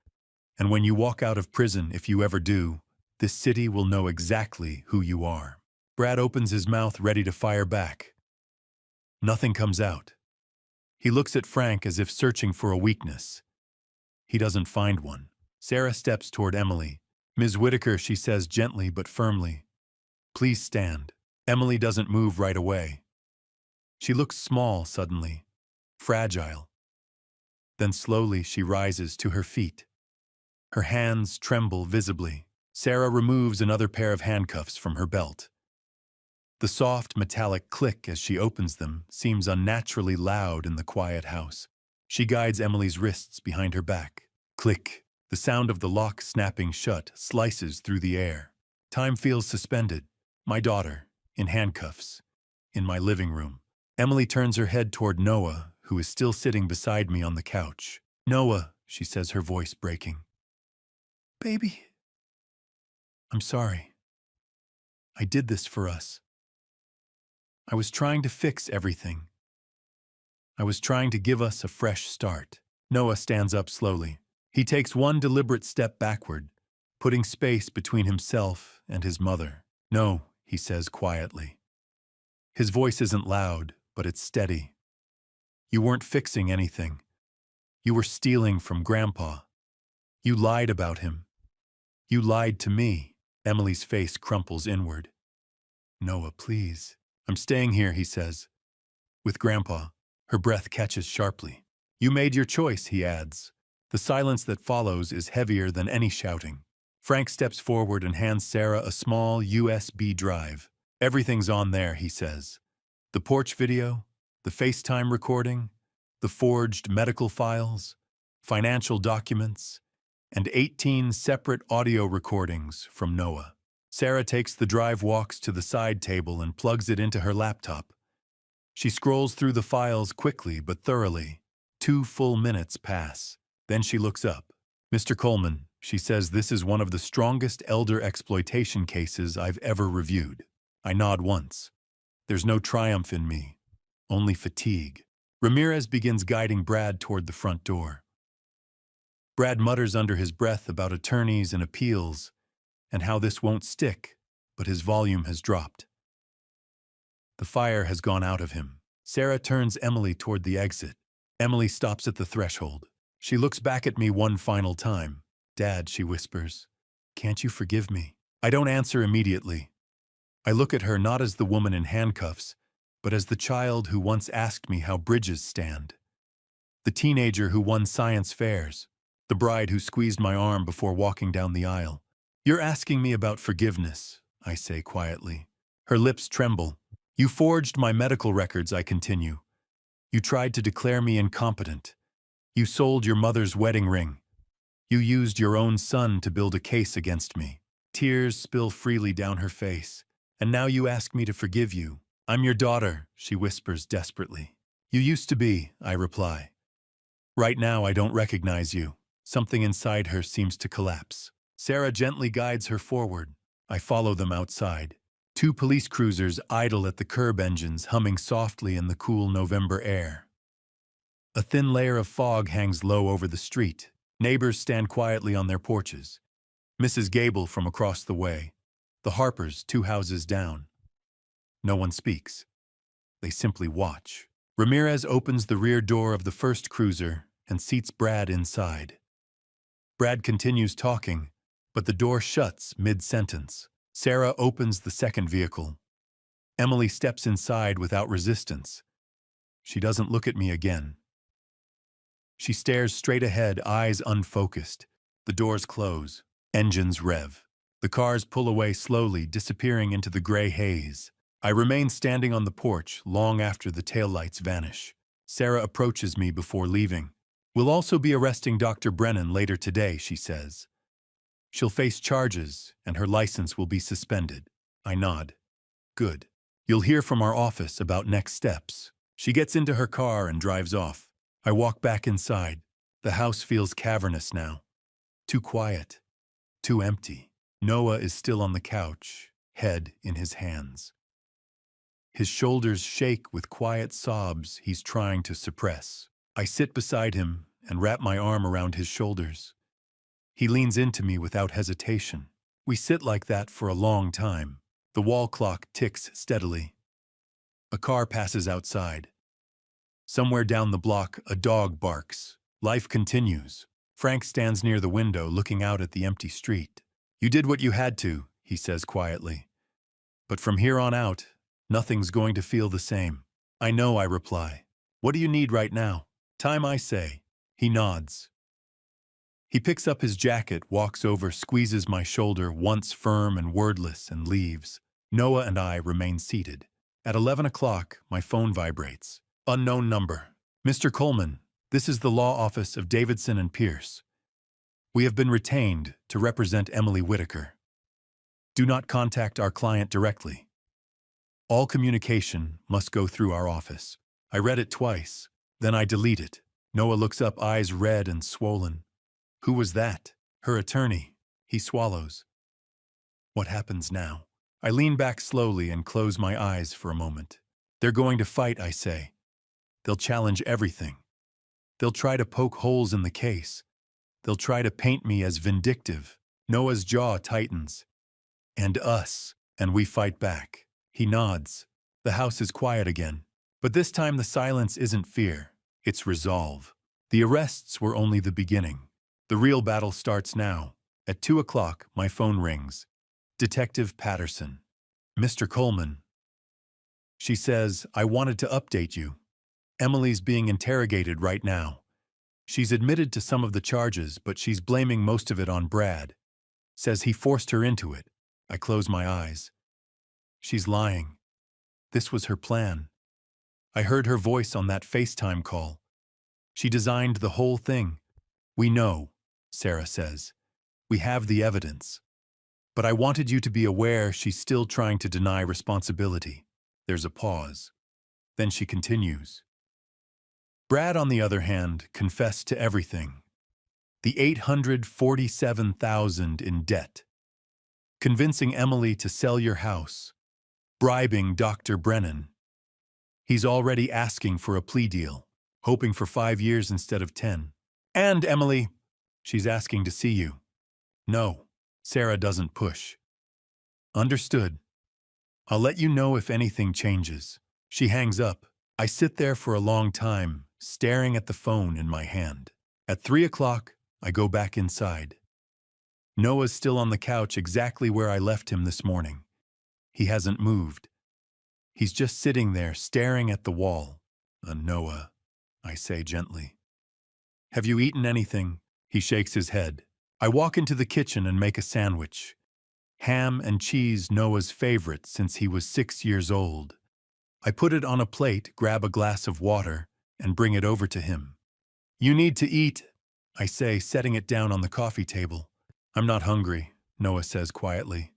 And when you walk out of prison, if you ever do, this city will know exactly who you are." Brad opens his mouth, ready to fire back. Nothing comes out. He looks at Frank as if searching for a weakness. He doesn't find one. Sarah steps toward Emily. "Ms. Whitaker," she says gently but firmly, "please stand." Emily doesn't move right away. She looks small suddenly, fragile. Then slowly she rises to her feet. Her hands tremble visibly. Sarah removes another pair of handcuffs from her belt. The soft metallic click as she opens them seems unnaturally loud in the quiet house. She guides Emily's wrists behind her back. Click. The sound of the lock snapping shut slices through the air. Time feels suspended. My daughter, in handcuffs, in my living room. Emily turns her head toward Noah, who is still sitting beside me on the couch. "Noah," she says, her voice breaking. "Baby, I'm sorry. I did this for us. I was trying to fix everything. I was trying to give us a fresh start." Noah stands up slowly. He takes one deliberate step backward, putting space between himself and his mother. "No," he says quietly. His voice isn't loud, but it's steady. "You weren't fixing anything. You were stealing from Grandpa. You lied about him. You lied to me." Emily's face crumples inward. "Noah, please." "I'm staying here," he says, "with Grandpa." Her breath catches sharply. "You made your choice," he adds. The silence that follows is heavier than any shouting. Frank steps forward and hands Sarah a small USB drive. "Everything's on there," he says. "The porch video, the FaceTime recording, the forged medical files, financial documents, and 18 separate audio recordings from Noah." Sarah takes the drive, walks to the side table, and plugs it into her laptop. She scrolls through the files quickly but thoroughly. 2 full minutes pass. Then she looks up. "Mr. Coleman," she says, "this is one of the strongest elder exploitation cases I've ever reviewed." I nod once. There's no triumph in me, only fatigue. Ramirez begins guiding Brad toward the front door. Brad mutters under his breath about attorneys and appeals, and how this won't stick, but his volume has dropped. The fire has gone out of him. Sarah turns Emily toward the exit. Emily stops at the threshold. She looks back at me one final time. "Dad," she whispers, "can't you forgive me?" I don't answer immediately. I look at her not as the woman in handcuffs, but as the child who once asked me how bridges stand. The teenager who won science fairs. The bride who squeezed my arm before walking down the aisle. "You're asking me about forgiveness," I say quietly. Her lips tremble. "You forged my medical records," I continue. "You tried to declare me incompetent. You sold your mother's wedding ring. You used your own son to build a case against me." Tears spill freely down her face. And now you ask me to forgive you. I'm your daughter, she whispers desperately. You used to be, I reply. Right now I don't recognize you. Something inside her seems to collapse. Sarah gently guides her forward. I follow them outside. Two police cruisers idle at the curb, engines humming softly in the cool November air. A thin layer of fog hangs low over the street. Neighbors stand quietly on their porches. Mrs. Gable from across the way. The Harpers, 2 houses down. No one speaks. They simply watch. Ramirez opens the rear door of the first cruiser and seats Brad inside. Brad continues talking, but the door shuts mid-sentence. Sarah opens the second vehicle. Emily steps inside without resistance. She doesn't look at me again. She stares straight ahead, eyes unfocused. The doors close. Engines rev. The cars pull away slowly, disappearing into the gray haze. I remain standing on the porch long after the taillights vanish. Sarah approaches me before leaving. We'll also be arresting Dr. Brennan later today, she says. She'll face charges, and her license will be suspended. I nod. Good. You'll hear from our office about next steps. She gets into her car and drives off. I walk back inside. The house feels cavernous now. Too quiet. Too empty. Noah is still on the couch, head in his hands. His shoulders shake with quiet sobs he's trying to suppress. I sit beside him and wrap my arm around his shoulders. He leans into me without hesitation. We sit like that for a long time. The wall clock ticks steadily. A car passes outside. Somewhere down the block, a dog barks. Life continues. Frank stands near the window looking out at the empty street. You did what you had to, he says quietly. But from here on out, nothing's going to feel the same. I know, I reply. What do you need right now? Time, I say. He nods. He picks up his jacket, walks over, squeezes my shoulder, once firm and wordless, and leaves. Noah and I remain seated. At 11 o'clock, my phone vibrates. Unknown number. Mr. Coleman, this is the law office of Davidson and Pierce. We have been retained to represent Emily Whitaker. Do not contact our client directly. All communication must go through our office. I read it twice, then I delete it. Noah looks up, eyes red and swollen. Who was that? Her attorney. He swallows. What happens now? I lean back slowly and close my eyes for a moment. They're going to fight, I say. They'll challenge everything. They'll try to poke holes in the case. They'll try to paint me as vindictive. Noah's jaw tightens. And us. And we fight back. He nods. The house is quiet again. But this time the silence isn't fear. It's resolve. The arrests were only the beginning. The real battle starts now. At 2 o'clock, my phone rings. Detective Patterson. Mr. Coleman. She says, I wanted to update you. Emily's being interrogated right now. She's admitted to some of the charges, but she's blaming most of it on Brad. Says he forced her into it. I close my eyes. She's lying. This was her plan. I heard her voice on that FaceTime call. She designed the whole thing. We know, Sarah says. We have the evidence. But I wanted you to be aware she's still trying to deny responsibility. There's a pause. Then she continues. Brad, on the other hand, confessed to everything. The $847,000 in debt. Convincing Emily to sell your house. Bribing Dr. Brennan. He's already asking for a plea deal, hoping for 5 years instead of 10. And Emily, she's asking to see you. No, Sarah doesn't push. Understood. I'll let you know if anything changes. She hangs up. I sit there for a long time, staring at the phone in my hand. At 3 o'clock, I go back inside. Noah's still on the couch exactly where I left him this morning. He hasn't moved. He's just sitting there, staring at the wall. Noah, I say gently. Have you eaten anything? He shakes his head. I walk into the kitchen and make a sandwich. Ham and cheese, Noah's favorite since he was 6 years old. I put it on a plate, grab a glass of water, and bring it over to him. You need to eat, I say, setting it down on the coffee table. I'm not hungry, Noah says quietly.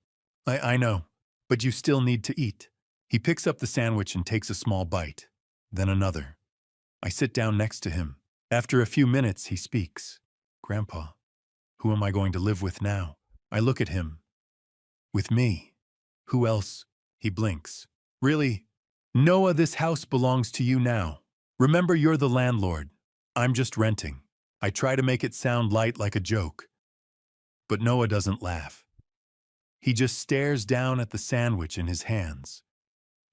I know. But you still need to eat. He picks up the sandwich and takes a small bite, then another. I sit down next to him. After a few minutes, he speaks. Grandpa, who am I going to live with now? I look at him. With me. Who else? He blinks. Really? Noah, this house belongs to you now. Remember, you're the landlord. I'm just renting. I try to make it sound light like a joke. But Noah doesn't laugh. He just stares down at the sandwich in his hands.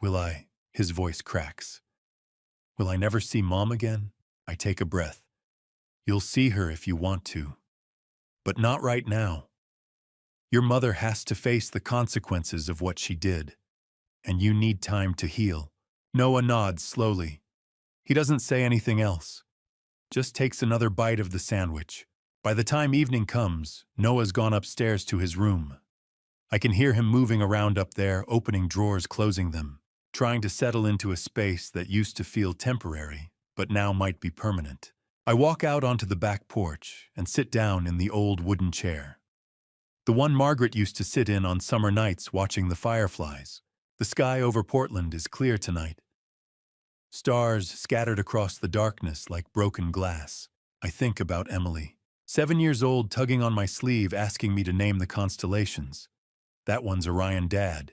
Will I? His voice cracks. Will I never see Mom again? I take a breath. You'll see her if you want to. But not right now. Your mother has to face the consequences of what she did. And you need time to heal. Noah nods slowly. He doesn't say anything else. Just takes another bite of the sandwich. By the time evening comes, Noah's gone upstairs to his room. I can hear him moving around up there, opening drawers, closing them, trying to settle into a space that used to feel temporary, but now might be permanent. I walk out onto the back porch and sit down in the old wooden chair. The one Margaret used to sit in on summer nights watching the fireflies. The sky over Portland is clear tonight. Stars scattered across the darkness like broken glass. I think about Emily, 7 years old, tugging on my sleeve, asking me to name the constellations. That one's Orion, Dad.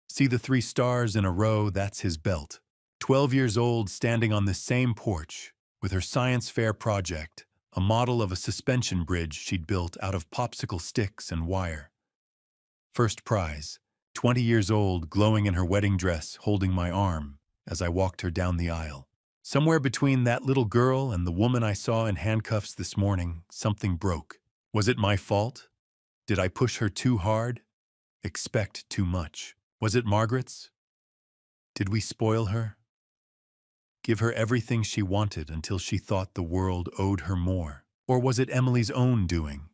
See the 3 stars in a row? That's his belt. 12 years old, standing on this same porch with her science fair project, a model of a suspension bridge she'd built out of popsicle sticks and wire. First prize, 20 years old, glowing in her wedding dress, holding my arm as I walked her down the aisle. Somewhere between that little girl and the woman I saw in handcuffs this morning, something broke. Was it my fault? Did I push her too hard? Expect too much? Was it Margaret's? Did we spoil her? Give her everything she wanted until she thought the world owed her more? Or was it Emily's own doing?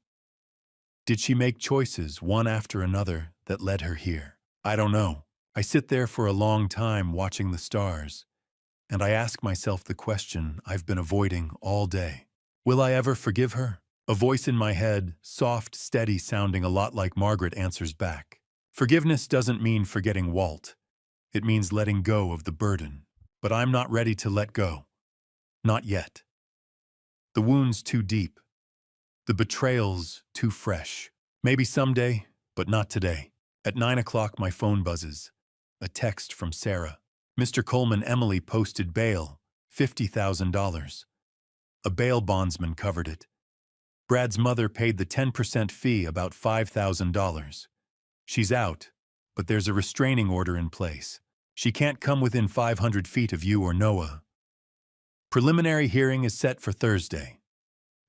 Did she make choices, one after another, that led her here? I don't know. I sit there for a long time watching the stars, and I ask myself the question I've been avoiding all day. Will I ever forgive her? A voice in my head, soft, steady, sounding a lot like Margaret, answers back. Forgiveness doesn't mean forgetting Walt. It means letting go of the burden. But I'm not ready to let go. Not yet. The wound's too deep. The betrayal's too fresh. Maybe someday, but not today. At 9 o'clock, my phone buzzes. A text from Sarah. Mr. Coleman, Emily posted bail, $50,000. A bail bondsman covered it. Brad's mother paid the 10% fee, about $5,000. She's out, but there's a restraining order in place. She can't come within 500 feet of you or Noah. Preliminary hearing is set for Thursday.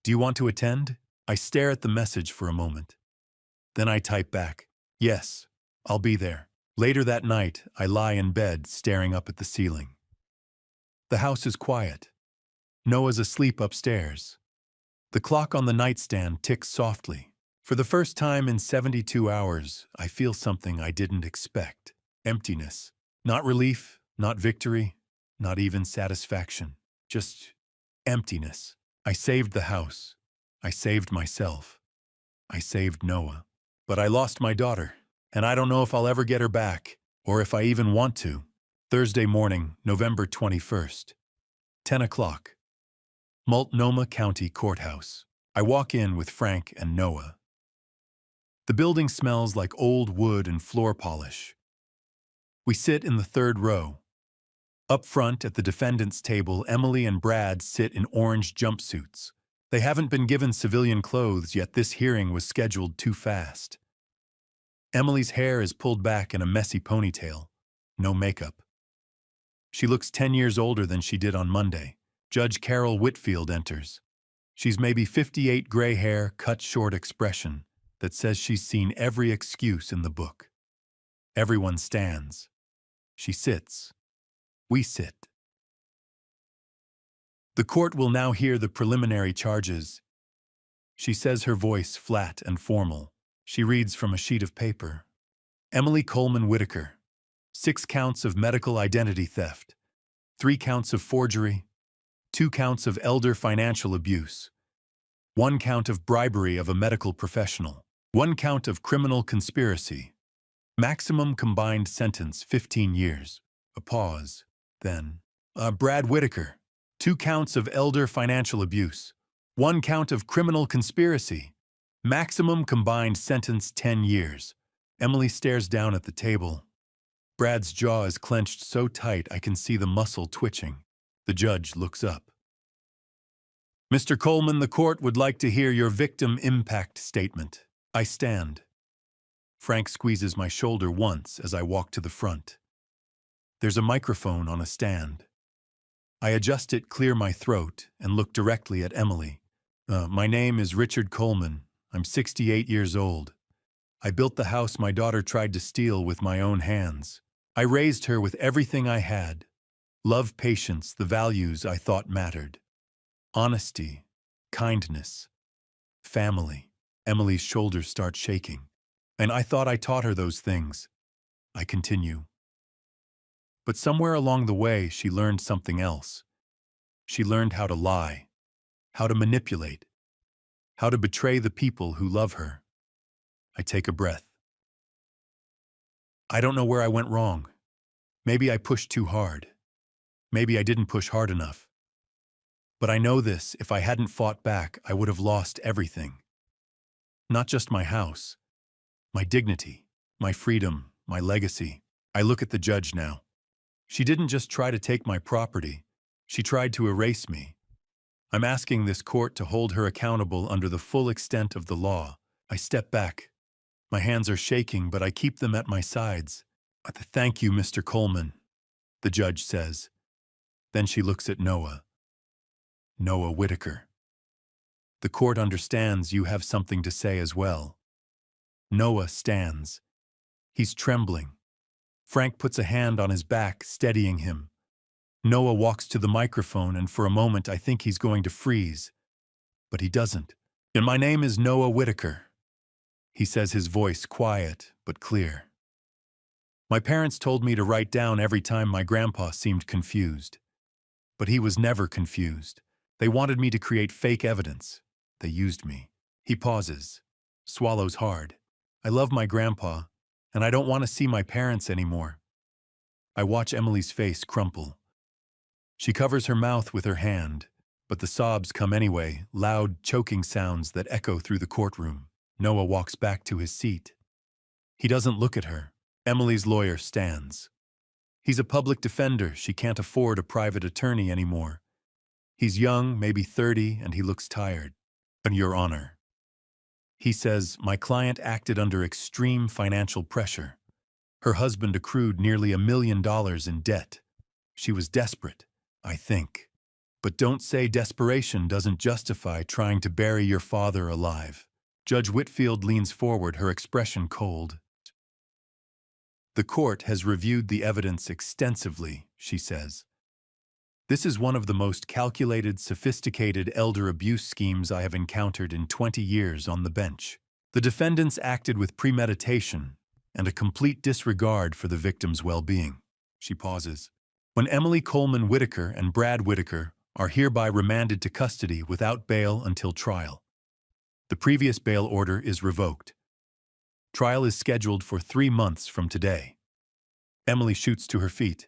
Do you want to attend? I stare at the message for a moment. Then I type back, yes, I'll be there. Later that night, I lie in bed staring up at the ceiling. The house is quiet. Noah's asleep upstairs. The clock on the nightstand ticks softly. For the first time in 72 hours, I feel something I didn't expect. Emptiness. Not relief, not victory, not even satisfaction. Just emptiness. I saved the house. I saved myself. I saved Noah. But I lost my daughter, and I don't know if I'll ever get her back, or if I even want to. Thursday morning, November 21st. 10 o'clock. Multnomah County Courthouse. I walk in with Frank and Noah. The building smells like old wood and floor polish. We sit in the third row. Up front at the defendant's table, Emily and Brad sit in orange jumpsuits. They haven't been given civilian clothes, yet this hearing was scheduled too fast. Emily's hair is pulled back in a messy ponytail. No makeup. She looks 10 years older than she did on Monday. Judge Carol Whitfield enters. She's maybe 58, gray hair, cut short expression that says she's seen every excuse in the book. Everyone stands. She sits. We sit. The court will now hear the preliminary charges. She says, her voice flat and formal. She reads from a sheet of paper. Emily Coleman Whitaker. 6 counts of medical identity theft. 3 counts of forgery. 2 counts of elder financial abuse. 1 count of bribery of a medical professional. 1 count of criminal conspiracy. Maximum combined sentence, 15 years. A pause. Then, Brad Whitaker. 2 counts of elder financial abuse. 1 count of criminal conspiracy. Maximum combined sentence, 10 years. Emily stares down at the table. Brad's jaw is clenched so tight I can see the muscle twitching. The judge looks up. Mr. Coleman, the court would like to hear your victim impact statement. I stand. Frank squeezes my shoulder once as I walk to the front. There's a microphone on a stand. I adjust it, clear my throat, and look directly at Emily. My name is Richard Coleman. I'm 68 years old. I built the house my daughter tried to steal with my own hands. I raised her with everything I had. Love, patience, the values I thought mattered. Honesty, kindness, family. Emily's shoulders start shaking. And I thought I taught her those things. I continue. But somewhere along the way, she learned something else. She learned how to lie, how to manipulate, how to betray the people who love her. I take a breath. I don't know where I went wrong. Maybe I pushed too hard. Maybe I didn't push hard enough. But I know this, if I hadn't fought back, I would have lost everything. Not just my house, my dignity, my freedom, my legacy. I look at the judge now. She didn't just try to take my property. She tried to erase me. I'm asking this court to hold her accountable under the full extent of the law. I step back. My hands are shaking, but I keep them at my sides. Thank you, Mr. Coleman, the judge says. Then she looks at Noah. Noah Whitaker. The court understands you have something to say as well. Noah stands. He's trembling. Frank puts a hand on his back, steadying him. Noah walks to the microphone, and for a moment I think he's going to freeze. But he doesn't. And my name is Noah Whitaker. He says, his voice quiet but clear. My parents told me to write down every time my grandpa seemed confused. But he was never confused. They wanted me to create fake evidence. They used me. He pauses, swallows hard. I love my grandpa, and I don't want to see my parents anymore. I watch Emily's face crumple. She covers her mouth with her hand, but the sobs come anyway, loud, choking sounds that echo through the courtroom. Noah walks back to his seat. He doesn't look at her. Emily's lawyer stands. He's a public defender. She can't afford a private attorney anymore. He's young, maybe 30, and he looks tired. Your Honor. He says, my client acted under extreme financial pressure. Her husband accrued nearly $1 million in debt. She was desperate, I think. But don't say desperation doesn't justify trying to bury your father alive. Judge Whitfield leans forward, her expression cold. The court has reviewed the evidence extensively, she says. This is one of the most calculated, sophisticated elder abuse schemes I have encountered in 20 years on the bench. The defendants acted with premeditation and a complete disregard for the victim's well-being. She pauses. When Emily Coleman Whitaker and Brad Whitaker are hereby remanded to custody without bail until trial. The previous bail order is revoked. Trial is scheduled for 3 months from today. Emily shoots to her feet.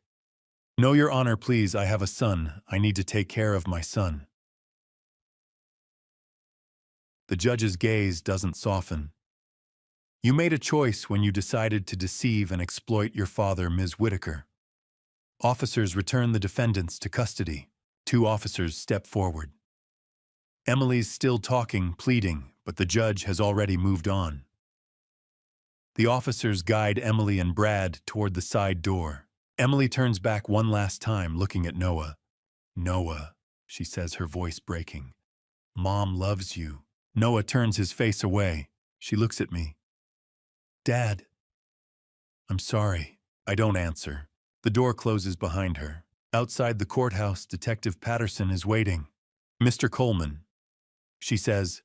No, Your Honor, please, I have a son. I need to take care of my son. The judge's gaze doesn't soften. You made a choice when you decided to deceive and exploit your father, Ms. Whitaker. Officers return the defendants to custody. 2 officers step forward. Emily's still talking, pleading, but the judge has already moved on. The officers guide Emily and Brad toward the side door. Emily turns back one last time, looking at Noah. Noah, she says, her voice breaking. Mom loves you. Noah turns his face away. She looks at me. Dad. I'm sorry. I don't answer. The door closes behind her. Outside the courthouse, Detective Patterson is waiting. Mr. Coleman, she says,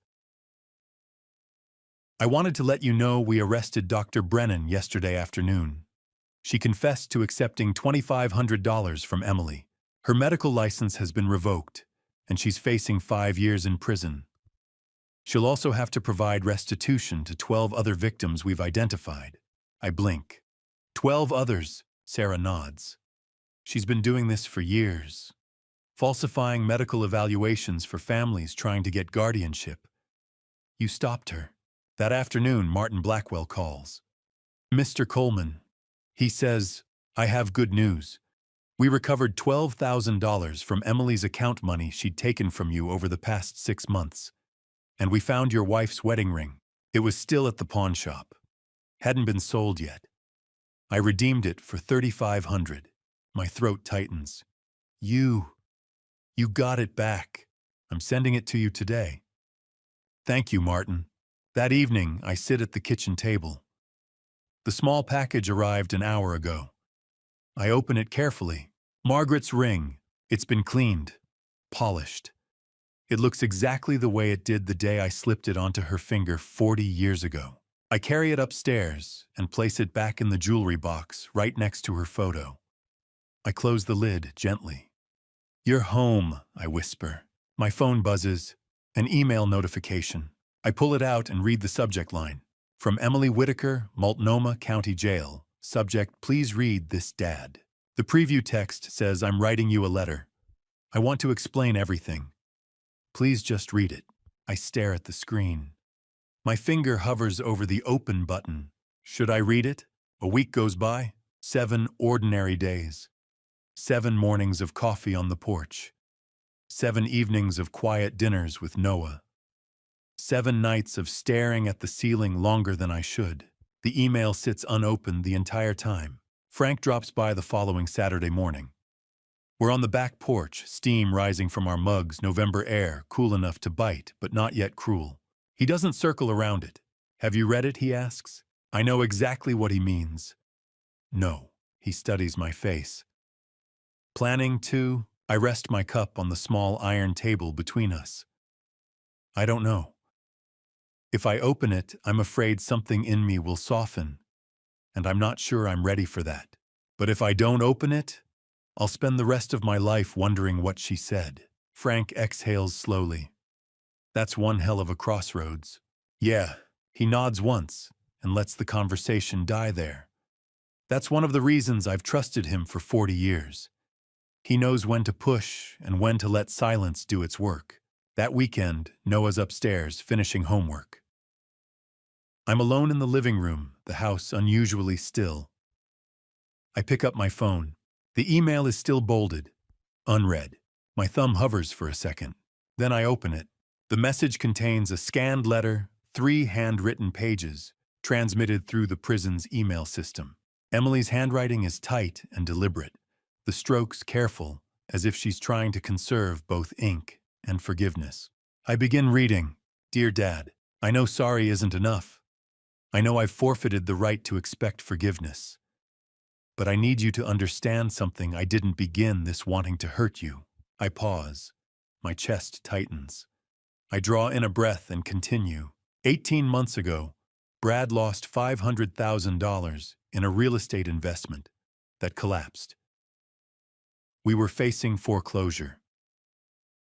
I wanted to let you know we arrested Dr. Brennan yesterday afternoon. She confessed to accepting $2,500 from Emily. Her medical license has been revoked, and she's facing 5 years in prison. She'll also have to provide restitution to 12 other victims we've identified. I blink. 12 others, Sarah nods. She's been doing this for years. Falsifying medical evaluations for families trying to get guardianship. You stopped her. That afternoon, Martin Blackwell calls. Mr. Coleman. He says, I have good news. We recovered $12,000 from Emily's account money she'd taken from you over the past 6 months. And we found your wife's wedding ring. It was still at the pawn shop. Hadn't been sold yet. I redeemed it for $3,500. My throat tightens. You got it back. I'm sending it to you today. Thank you, Martin. That evening, I sit at the kitchen table. The small package arrived an hour ago. I open it carefully. Margaret's ring. It's been cleaned, polished. It looks exactly the way it did the day I slipped it onto her finger 40 years ago. I carry it upstairs and place it back in the jewelry box right next to her photo. I close the lid gently. You're home, I whisper. My phone buzzes. An email notification. I pull it out and read the subject line. From Emily Whitaker, Multnomah County Jail. Subject, please read this, Dad. The preview text says, I'm writing you a letter. I want to explain everything. Please just read it. I stare at the screen. My finger hovers over the open button. Should I read it? A week goes by. 7 ordinary days. 7 mornings of coffee on the porch. 7 evenings of quiet dinners with Noah. 7 nights of staring at the ceiling longer than I should. The email sits unopened the entire time. Frank drops by the following Saturday morning. We're on the back porch, steam rising from our mugs, November air, cool enough to bite, but not yet cruel. He doesn't circle around it. Have you read it, he asks. I know exactly what he means. No, he studies my face. Planning to? I rest my cup on the small iron table between us. I don't know. If I open it, I'm afraid something in me will soften, and I'm not sure I'm ready for that. But if I don't open it, I'll spend the rest of my life wondering what she said. Frank exhales slowly. That's one hell of a crossroads. Yeah, he nods once and lets the conversation die there. That's one of the reasons I've trusted him for 40 years. He knows when to push and when to let silence do its work. That weekend, Noah's upstairs finishing homework. I'm alone in the living room, the house unusually still. I pick up my phone. The email is still bolded, unread. My thumb hovers for a second. Then I open it. The message contains a scanned letter, 3 handwritten pages, transmitted through the prison's email system. Emily's handwriting is tight and deliberate, the strokes careful, as if she's trying to conserve both ink and forgiveness. I begin reading. Dear Dad, I know sorry isn't enough. I know I've forfeited the right to expect forgiveness. But I need you to understand something. I didn't begin this wanting to hurt you. I pause. My chest tightens. I draw in a breath and continue. 18 months ago, Brad lost $500,000 in a real estate investment that collapsed. We were facing foreclosure.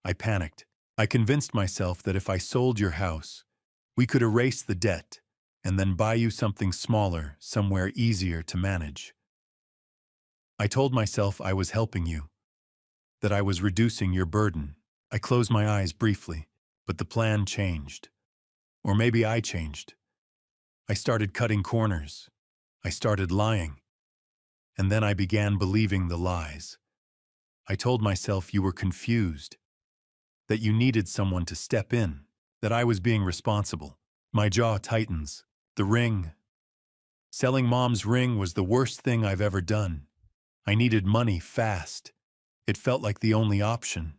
I panicked. I convinced myself that if I sold your house, we could erase the debt and then buy you something smaller, somewhere easier to manage. I told myself I was helping you, that I was reducing your burden. I closed my eyes briefly, but the plan changed. Or maybe I changed. I started cutting corners. I started lying. And then I began believing the lies. I told myself you were confused, that you needed someone to step in, that I was being responsible. My jaw tightens. The ring. Selling Mom's ring was the worst thing I've ever done. I needed money fast. It felt like the only option.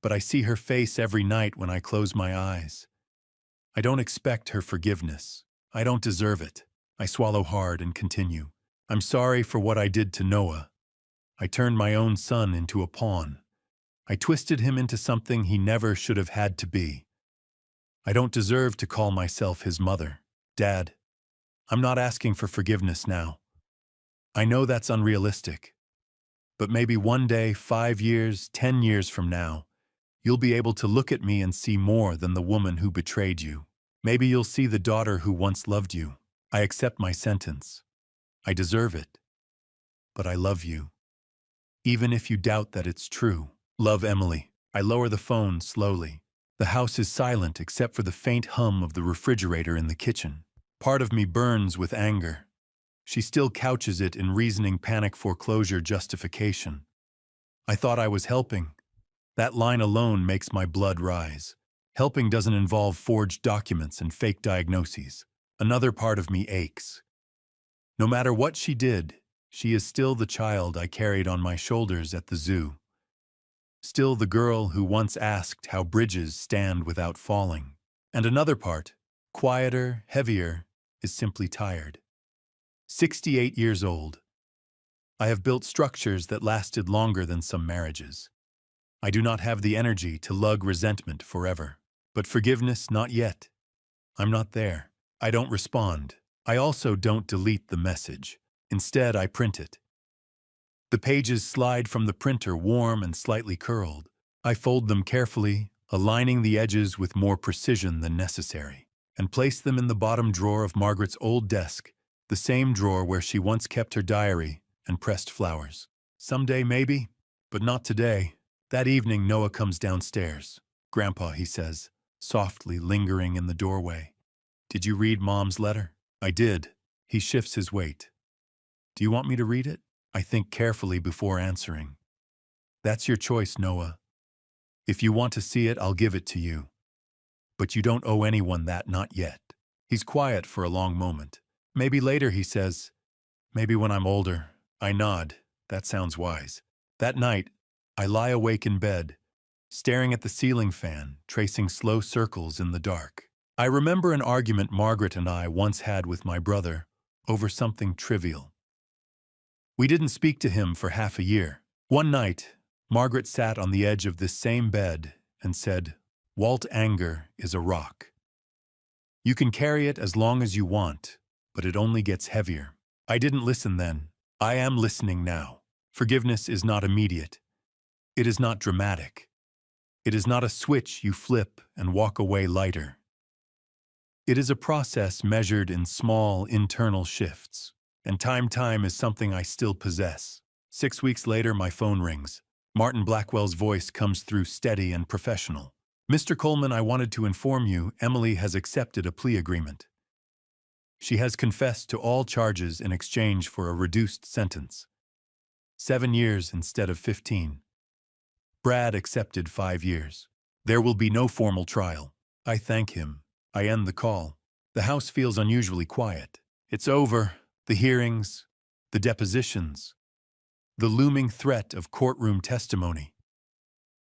But I see her face every night when I close my eyes. I don't expect her forgiveness. I don't deserve it. I swallow hard and continue. I'm sorry for what I did to Noah. I turned my own son into a pawn. I twisted him into something he never should have had to be. I don't deserve to call myself his mother. Dad, I'm not asking for forgiveness now. I know that's unrealistic. But maybe one day, 5 years, 10 years from now, you'll be able to look at me and see more than the woman who betrayed you. Maybe you'll see the daughter who once loved you. I accept my sentence. I deserve it. But I love you. Even if you doubt that it's true. Love, Emily. I lower the phone slowly. The house is silent except for the faint hum of the refrigerator in the kitchen. Part of me burns with anger. She still couches it in reasoning panic foreclosure justification. I thought I was helping. That line alone makes my blood rise. Helping doesn't involve forged documents and fake diagnoses. Another part of me aches. No matter what she did, she is still the child I carried on my shoulders at the zoo. Still the girl who once asked how bridges stand without falling. And another part, quieter, heavier, is simply tired. 68 years old. I have built structures that lasted longer than some marriages. I do not have the energy to lug resentment forever. But forgiveness, not yet. I'm not there. I don't respond. I also don't delete the message. Instead, I print it. The pages slide from the printer warm and slightly curled. I fold them carefully, aligning the edges with more precision than necessary, and place them in the bottom drawer of Margaret's old desk, the same drawer where she once kept her diary and pressed flowers. Someday, maybe, but not today. That evening, Noah comes downstairs. "Grandpa," he says, softly lingering in the doorway. "Did you read Mom's letter?" "I did." He shifts his weight. "Do you want me to read it?" I think carefully before answering. "That's your choice, Noah. If you want to see it, I'll give it to you. But you don't owe anyone that, not yet." He's quiet for a long moment. "Maybe later," he says. "Maybe when I'm older." I nod. That sounds wise. That night, I lie awake in bed, staring at the ceiling fan, tracing slow circles in the dark. I remember an argument Margaret and I once had with my brother over something trivial. We didn't speak to him for half a year. One night, Margaret sat on the edge of this same bed and said, "Walt, anger is a rock. You can carry it as long as you want, but it only gets heavier." I didn't listen then. I am listening now. Forgiveness is not immediate. It is not dramatic. It is not a switch you flip and walk away lighter. It is a process measured in small internal shifts. And time is something I still possess. 6 weeks later, my phone rings. Martin Blackwell's voice comes through steady and professional. "Mr. Coleman, I wanted to inform you Emily has accepted a plea agreement. She has confessed to all charges in exchange for a reduced sentence. 7 years instead of 15. Brad accepted 5 years. There will be no formal trial." I thank him. I end the call. The house feels unusually quiet. It's over. The hearings, the depositions, the looming threat of courtroom testimony,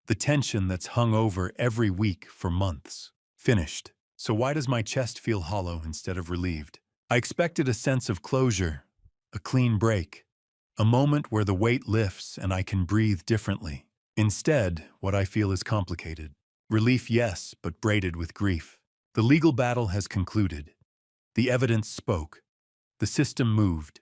the tension that's hung over every week for months. Finished. So why does my chest feel hollow instead of relieved? I expected a sense of closure, a clean break, a moment where the weight lifts and I can breathe differently. Instead, what I feel is complicated. Relief, yes, but braided with grief. The legal battle has concluded. The evidence spoke. The system moved.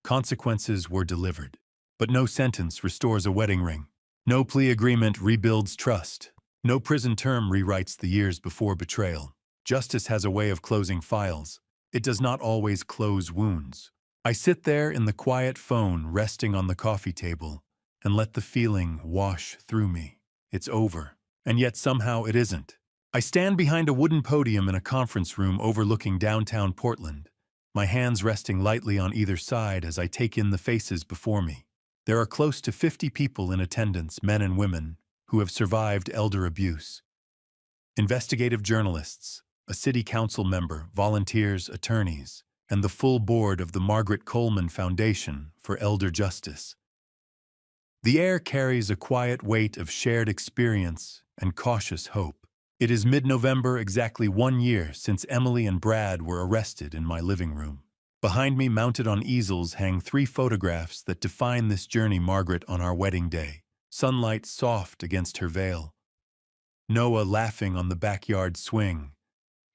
Consequences were delivered. But no sentence restores a wedding ring. No plea agreement rebuilds trust. No prison term rewrites the years before betrayal. Justice has a way of closing files. It does not always close wounds. I sit there in the quiet phone resting on the coffee table and let the feeling wash through me. It's over. And yet somehow it isn't. I stand behind a wooden podium in a conference room overlooking downtown Portland, my hands resting lightly on either side as I take in the faces before me. There are close to 50 people in attendance, men and women, who have survived elder abuse. Investigative journalists, a city council member, volunteers, attorneys, and the full board of the Margaret Coleman Foundation for Elder Justice. The air carries a quiet weight of shared experience and cautious hope. It is mid-November, exactly 1 year since Emily and Brad were arrested in my living room. Behind me, mounted on easels, hang 3 photographs that define this journey Margaret on our wedding day. Sunlight soft against her veil. Noah laughing on the backyard swing.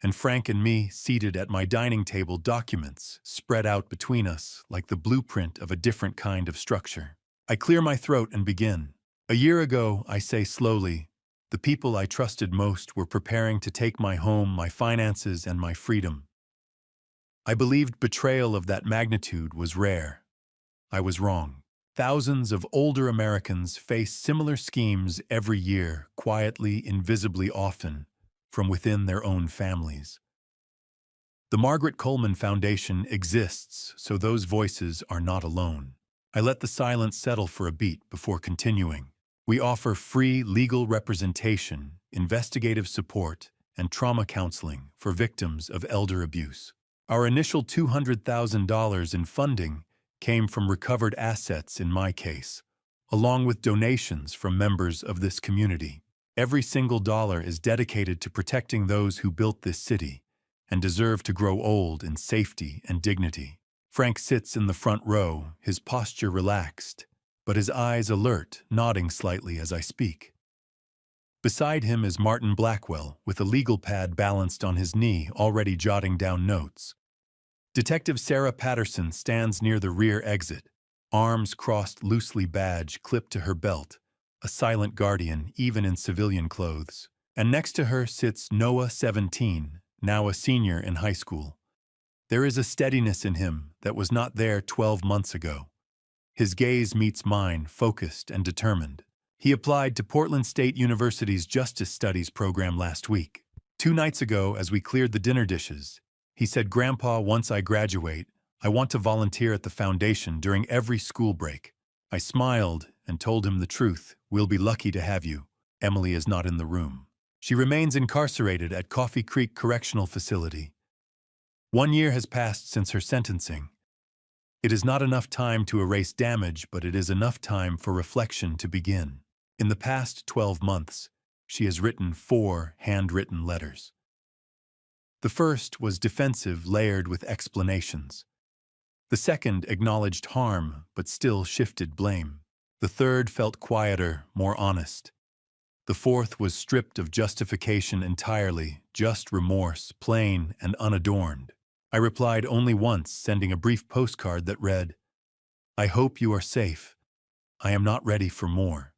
And Frank and me seated at my dining table, documents spread out between us like the blueprint of a different kind of structure. I clear my throat and begin. A year ago, I say slowly, the people I trusted most were preparing to take my home, my finances, and my freedom. I believed betrayal of that magnitude was rare. I was wrong. Thousands of older Americans face similar schemes every year, quietly, invisibly often, from within their own families. The Margaret Coleman Foundation exists so those voices are not alone. I let the silence settle for a beat before continuing. We offer free legal representation, investigative support, and trauma counseling for victims of elder abuse. Our initial $200,000 in funding came from recovered assets in my case, along with donations from members of this community. Every single dollar is dedicated to protecting those who built this city and deserve to grow old in safety and dignity. Frank sits in the front row, his posture relaxed, but his eyes alert, nodding slightly as I speak. Beside him is Martin Blackwell, with a legal pad balanced on his knee, already jotting down notes. Detective Sarah Patterson stands near the rear exit, arms crossed loosely, badge clipped to her belt, a silent guardian even in civilian clothes. And next to her sits Noah, 17, now a senior in high school. There is a steadiness in him that was not there 12 months ago. His gaze meets mine, focused and determined. He applied to Portland State University's Justice Studies program last week. 2 nights ago, as we cleared the dinner dishes, he said, "Grandpa, once I graduate, I want to volunteer at the foundation during every school break." I smiled and told him the truth. "We'll be lucky to have you. Emily is not in the room. She remains incarcerated at Coffee Creek Correctional Facility. 1 year has passed since her sentencing. It is not enough time to erase damage, but it is enough time for reflection to begin. In the past 12 months, she has written 4 handwritten letters. The first was defensive, layered with explanations. The second acknowledged harm, but still shifted blame. The third felt quieter, more honest. The fourth was stripped of justification entirely, just remorse, plain and unadorned. I replied only once, sending a brief postcard that read, "I hope you are safe. I am not ready for more."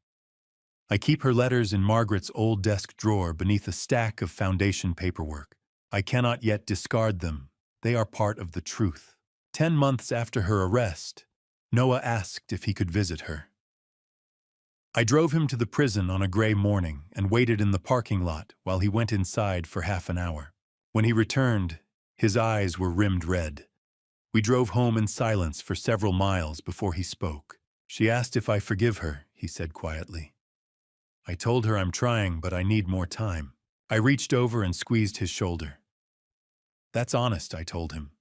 I keep her letters in Margaret's old desk drawer beneath a stack of foundation paperwork. I cannot yet discard them. They are part of the truth. 10 months after her arrest, Noah asked if he could visit her. I drove him to the prison on a gray morning and waited in the parking lot while he went inside for half an hour. When he returned, his eyes were rimmed red. We drove home in silence for several miles before he spoke. "She asked if I forgive her," he said quietly. I told her I'm trying, but I need more time. I reached over and squeezed his shoulder. "That's honest," I told him.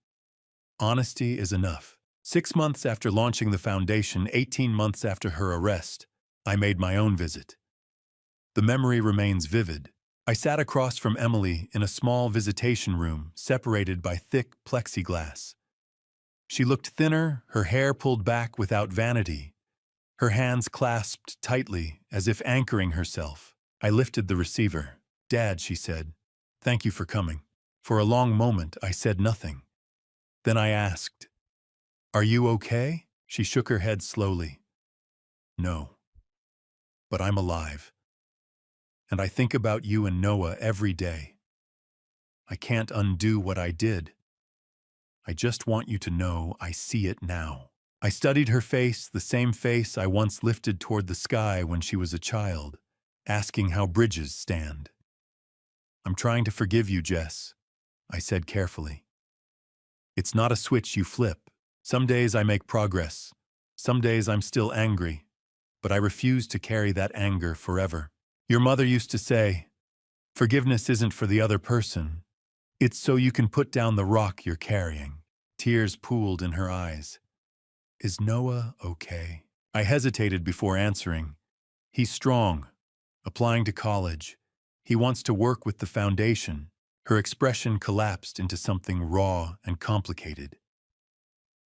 "Honesty is enough." 6 months after launching the foundation, 18 months after her arrest, I made my own visit. The memory remains vivid. I sat across from Emily in a small visitation room separated by thick plexiglass. She looked thinner, her hair pulled back without vanity, her hands clasped tightly as if anchoring herself. I lifted the receiver. "Dad," she said, "thank you for coming." For a long moment, I said nothing. Then I asked, "Are you okay?" She shook her head slowly. "No. But I'm alive. And I think about you and Noah every day. I can't undo what I did. I just want you to know I see it now." I studied her face, the same face I once lifted toward the sky when she was a child, asking how bridges stand. "I'm trying to forgive you, Jess," I said carefully. "It's not a switch you flip. Some days I make progress. Some days I'm still angry, but I refuse to carry that anger forever. Your mother used to say, forgiveness isn't for the other person. It's so you can put down the rock you're carrying." Tears pooled in her eyes. "Is Noah okay?" I hesitated before answering. "He's strong, applying to college. He wants to work with the foundation." Her expression collapsed into something raw and complicated.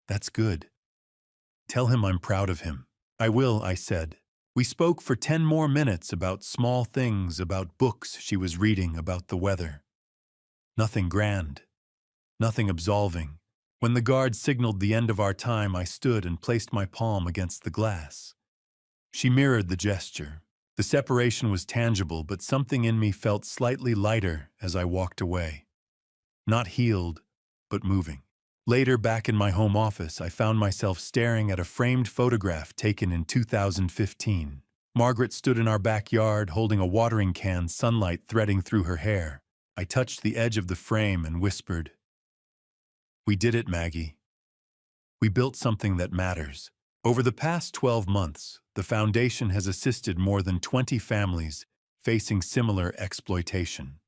"That's good. Tell him I'm proud of him." "I will," I said. We spoke for 10 more minutes about small things, about books she was reading, about the weather. Nothing grand, nothing absolving. When the guard signaled the end of our time, I stood and placed my palm against the glass. She mirrored the gesture. The separation was tangible, but something in me felt slightly lighter as I walked away. Not healed, but moving. Later, back in my home office, I found myself staring at a framed photograph taken in 2015. Margaret stood in our backyard holding a watering can, sunlight threading through her hair. I touched the edge of the frame and whispered, "We did it, Maggie. We built something that matters." Over the past 12 months, the foundation has assisted more than 20 families facing similar exploitation.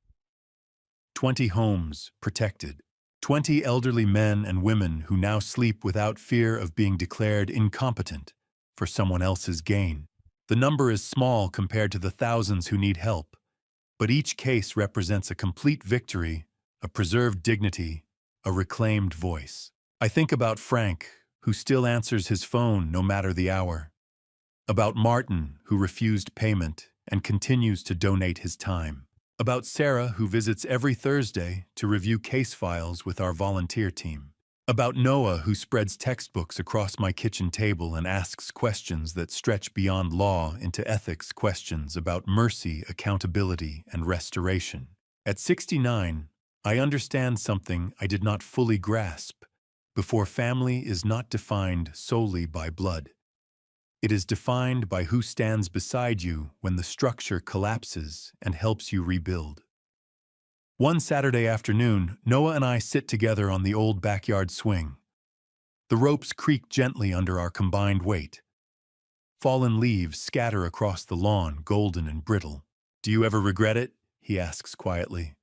20 homes protected. 20 elderly men and women who now sleep without fear of being declared incompetent for someone else's gain. The number is small compared to the thousands who need help, but each case represents a complete victory, a preserved dignity, a reclaimed voice. I think about Frank, who still answers his phone no matter the hour. About Martin, who refused payment and continues to donate his time. About Sarah, who visits every Thursday to review case files with our volunteer team. About Noah, who spreads textbooks across my kitchen table and asks questions that stretch beyond law into ethics, questions about mercy, accountability, and restoration. At 69, I understand something I did not fully grasp. Before, family is not defined solely by blood. It is defined by who stands beside you when the structure collapses and helps you rebuild. One Saturday afternoon, Noah and I sit together on the old backyard swing. The ropes creak gently under our combined weight. Fallen leaves scatter across the lawn, golden and brittle. "Do you ever regret it?" he asks quietly,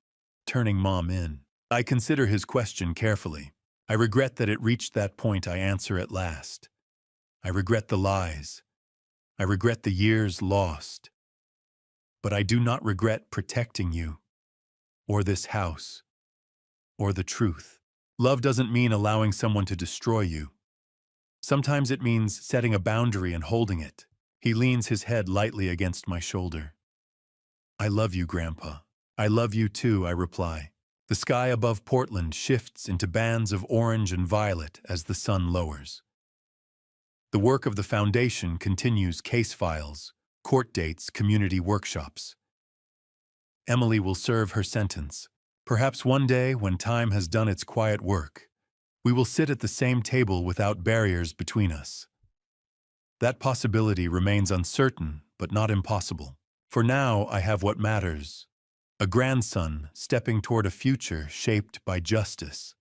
turning Mom in. I consider his question carefully. I regret that it reached that point. I answer at last. I regret the lies. I regret the years lost. But I do not regret protecting you, or this house, or the truth. Love doesn't mean allowing someone to destroy you. Sometimes it means setting a boundary and holding it. He leans his head lightly against my shoulder. "I love you, Grandpa." "I love you too," I reply. The sky above Portland shifts into bands of orange and violet as the sun lowers. The work of the foundation continues: case files, court dates, community workshops. Emily will serve her sentence. Perhaps one day, when time has done its quiet work, we will sit at the same table without barriers between us. That possibility remains uncertain, but not impossible. For now, I have what matters: a grandson stepping toward a future shaped by justice,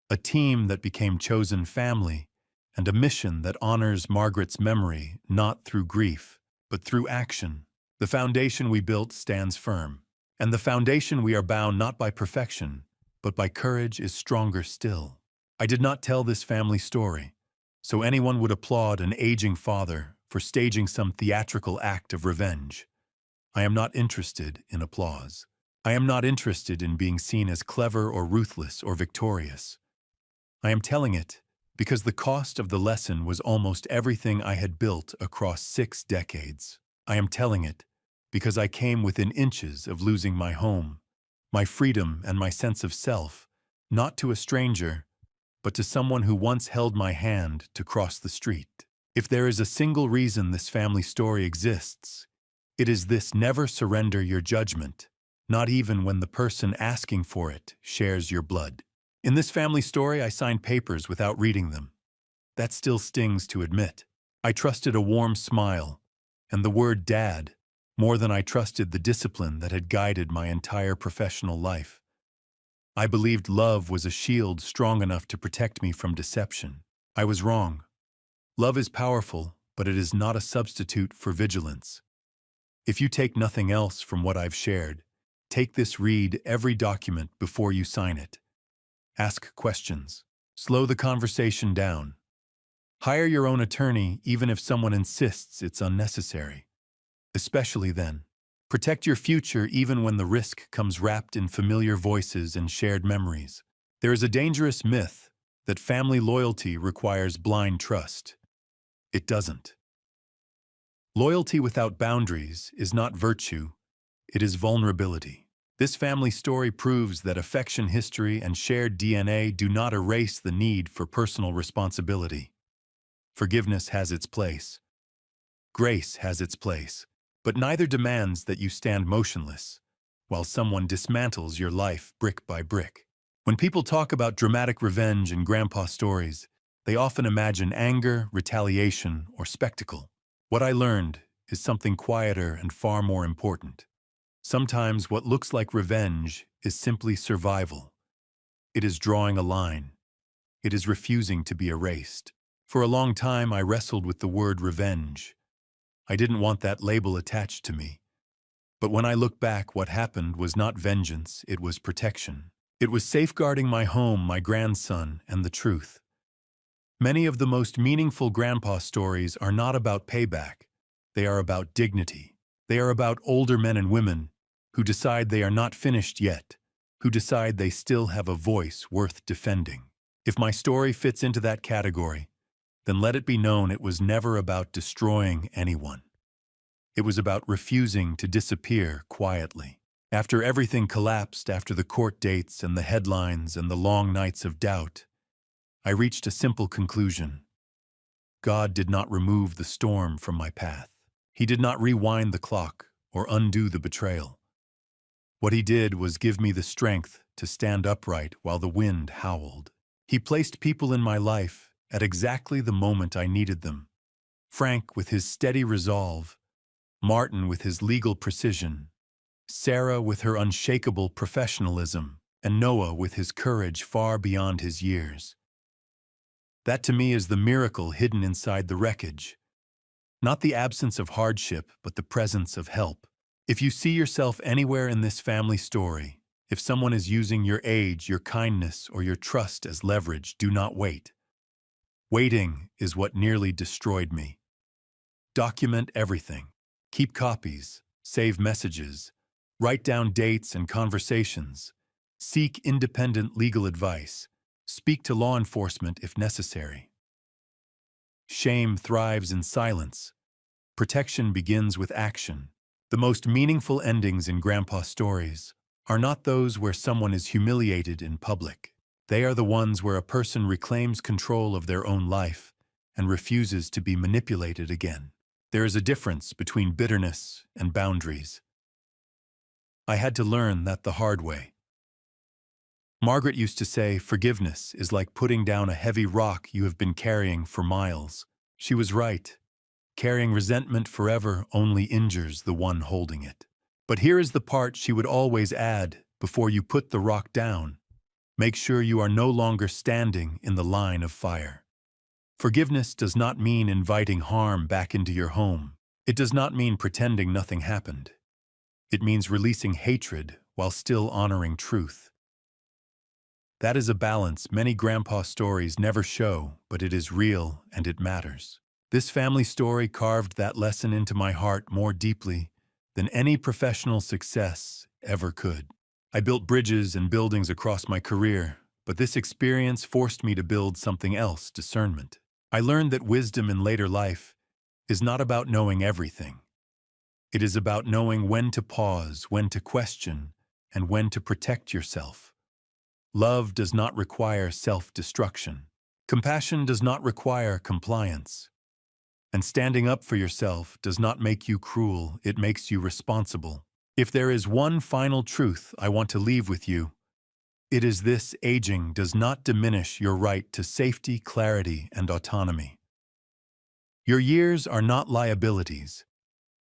a team that became chosen family, and a mission that honors Margaret's memory not through grief, but through action. The foundation we built stands firm, and the foundation we are bound not by perfection, but by courage is stronger still. I did not tell this family story, so anyone would applaud an aging father for staging some theatrical act of revenge. I am not interested in applause. I am not interested in being seen as clever or ruthless or victorious. I am telling it because the cost of the lesson was almost everything I had built across 6 decades. I am telling it because I came within inches of losing my home, my freedom, and my sense of self, not to a stranger, but to someone who once held my hand to cross the street. If there is a single reason this family story exists, it is this: never surrender your judgment, not even when the person asking for it shares your blood. In this family story, I signed papers without reading them. That still stings to admit. I trusted a warm smile and the word "Dad" more than I trusted the discipline that had guided my entire professional life. I believed love was a shield strong enough to protect me from deception. I was wrong. Love is powerful, but it is not a substitute for vigilance. If you take nothing else from what I've shared, take this: read every document before you sign it. Ask questions. Slow the conversation down. Hire your own attorney even if someone insists it's unnecessary. Especially then. Protect your future even when the risk comes wrapped in familiar voices and shared memories. There is a dangerous myth that family loyalty requires blind trust. It doesn't. Loyalty without boundaries is not virtue, it is vulnerability. This family story proves that affection, history, and shared DNA do not erase the need for personal responsibility. Forgiveness has its place. Grace has its place. But neither demands that you stand motionless while someone dismantles your life brick by brick. When people talk about dramatic revenge in grandpa stories, they often imagine anger, retaliation, or spectacle. What I learned is something quieter and far more important. Sometimes what looks like revenge is simply survival. It is drawing a line. It is refusing to be erased. For a long time, I wrestled with the word revenge. I didn't want that label attached to me. But when I look back, what happened was not vengeance, it was protection. It was safeguarding my home, my grandson, and the truth. Many of the most meaningful grandpa stories are not about payback. They are about dignity. They are about older men and women who decide they are not finished yet, who decide they still have a voice worth defending. If my story fits into that category, then let it be known it was never about destroying anyone. It was about refusing to disappear quietly. After everything collapsed, after the court dates and the headlines and the long nights of doubt, I reached a simple conclusion. God did not remove the storm from my path. He did not rewind the clock or undo the betrayal. What he did was give me the strength to stand upright while the wind howled. He placed people in my life at exactly the moment I needed them. Frank with his steady resolve, Martin with his legal precision, Sarah with her unshakable professionalism, and Noah with his courage far beyond his years. That to me is the miracle hidden inside the wreckage. Not the absence of hardship, but the presence of help. If you see yourself anywhere in this family story, if someone is using your age, your kindness, or your trust as leverage, do not wait. Waiting is what nearly destroyed me. Document everything. Keep copies, save messages, write down dates and conversations, seek independent legal advice, speak to law enforcement if necessary. Shame thrives in silence. Protection begins with action. The most meaningful endings in grandpa stories are not those where someone is humiliated in public. They are the ones where a person reclaims control of their own life and refuses to be manipulated again. There is a difference between bitterness and boundaries. I had to learn that the hard way. Margaret used to say, forgiveness is like putting down a heavy rock you have been carrying for miles. She was right. Carrying resentment forever only injures the one holding it. But here is the part she would always add before you put the rock down. Make sure you are no longer standing in the line of fire. Forgiveness does not mean inviting harm back into your home. It does not mean pretending nothing happened. It means releasing hatred while still honoring truth. That is a balance many grandpa stories never show, but it is real and it matters. This family story carved that lesson into my heart more deeply than any professional success ever could. I built bridges and buildings across my career, but this experience forced me to build something else, discernment. I learned that wisdom in later life is not about knowing everything. It is about knowing when to pause, when to question, and when to protect yourself. Love does not require self-destruction. Compassion does not require compliance. And standing up for yourself does not make you cruel, it makes you responsible. If there is one final truth I want to leave with you, it is this: aging does not diminish your right to safety, clarity, and autonomy. Your years are not liabilities.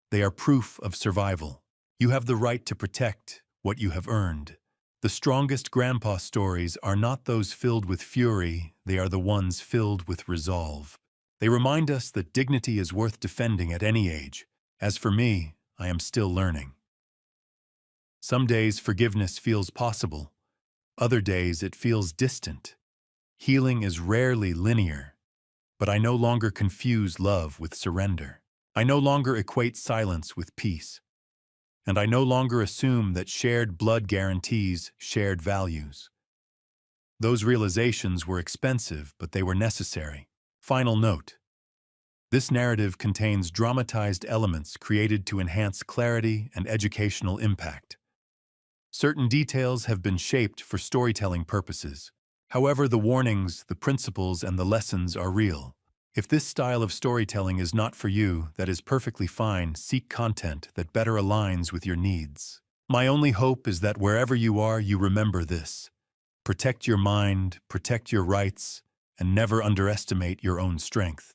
They are proof of survival. You have the right to protect what you have earned. The strongest grandpa stories are not those filled with fury, they are the ones filled with resolve. They remind us that dignity is worth defending at any age. As for me, I am still learning. Some days forgiveness feels possible. Other days it feels distant. Healing is rarely linear, but I no longer confuse love with surrender. I no longer equate silence with peace. And I no longer assume that shared blood guarantees shared values. Those realizations were expensive, but they were necessary. Final note. This narrative contains dramatized elements created to enhance clarity and educational impact. Certain details have been shaped for storytelling purposes. However, the warnings, the principles, and the lessons are real. If this style of storytelling is not for you, that is perfectly fine. Seek content that better aligns with your needs. My only hope is that wherever you are, you remember this. Protect your mind, protect your rights, and never underestimate your own strength.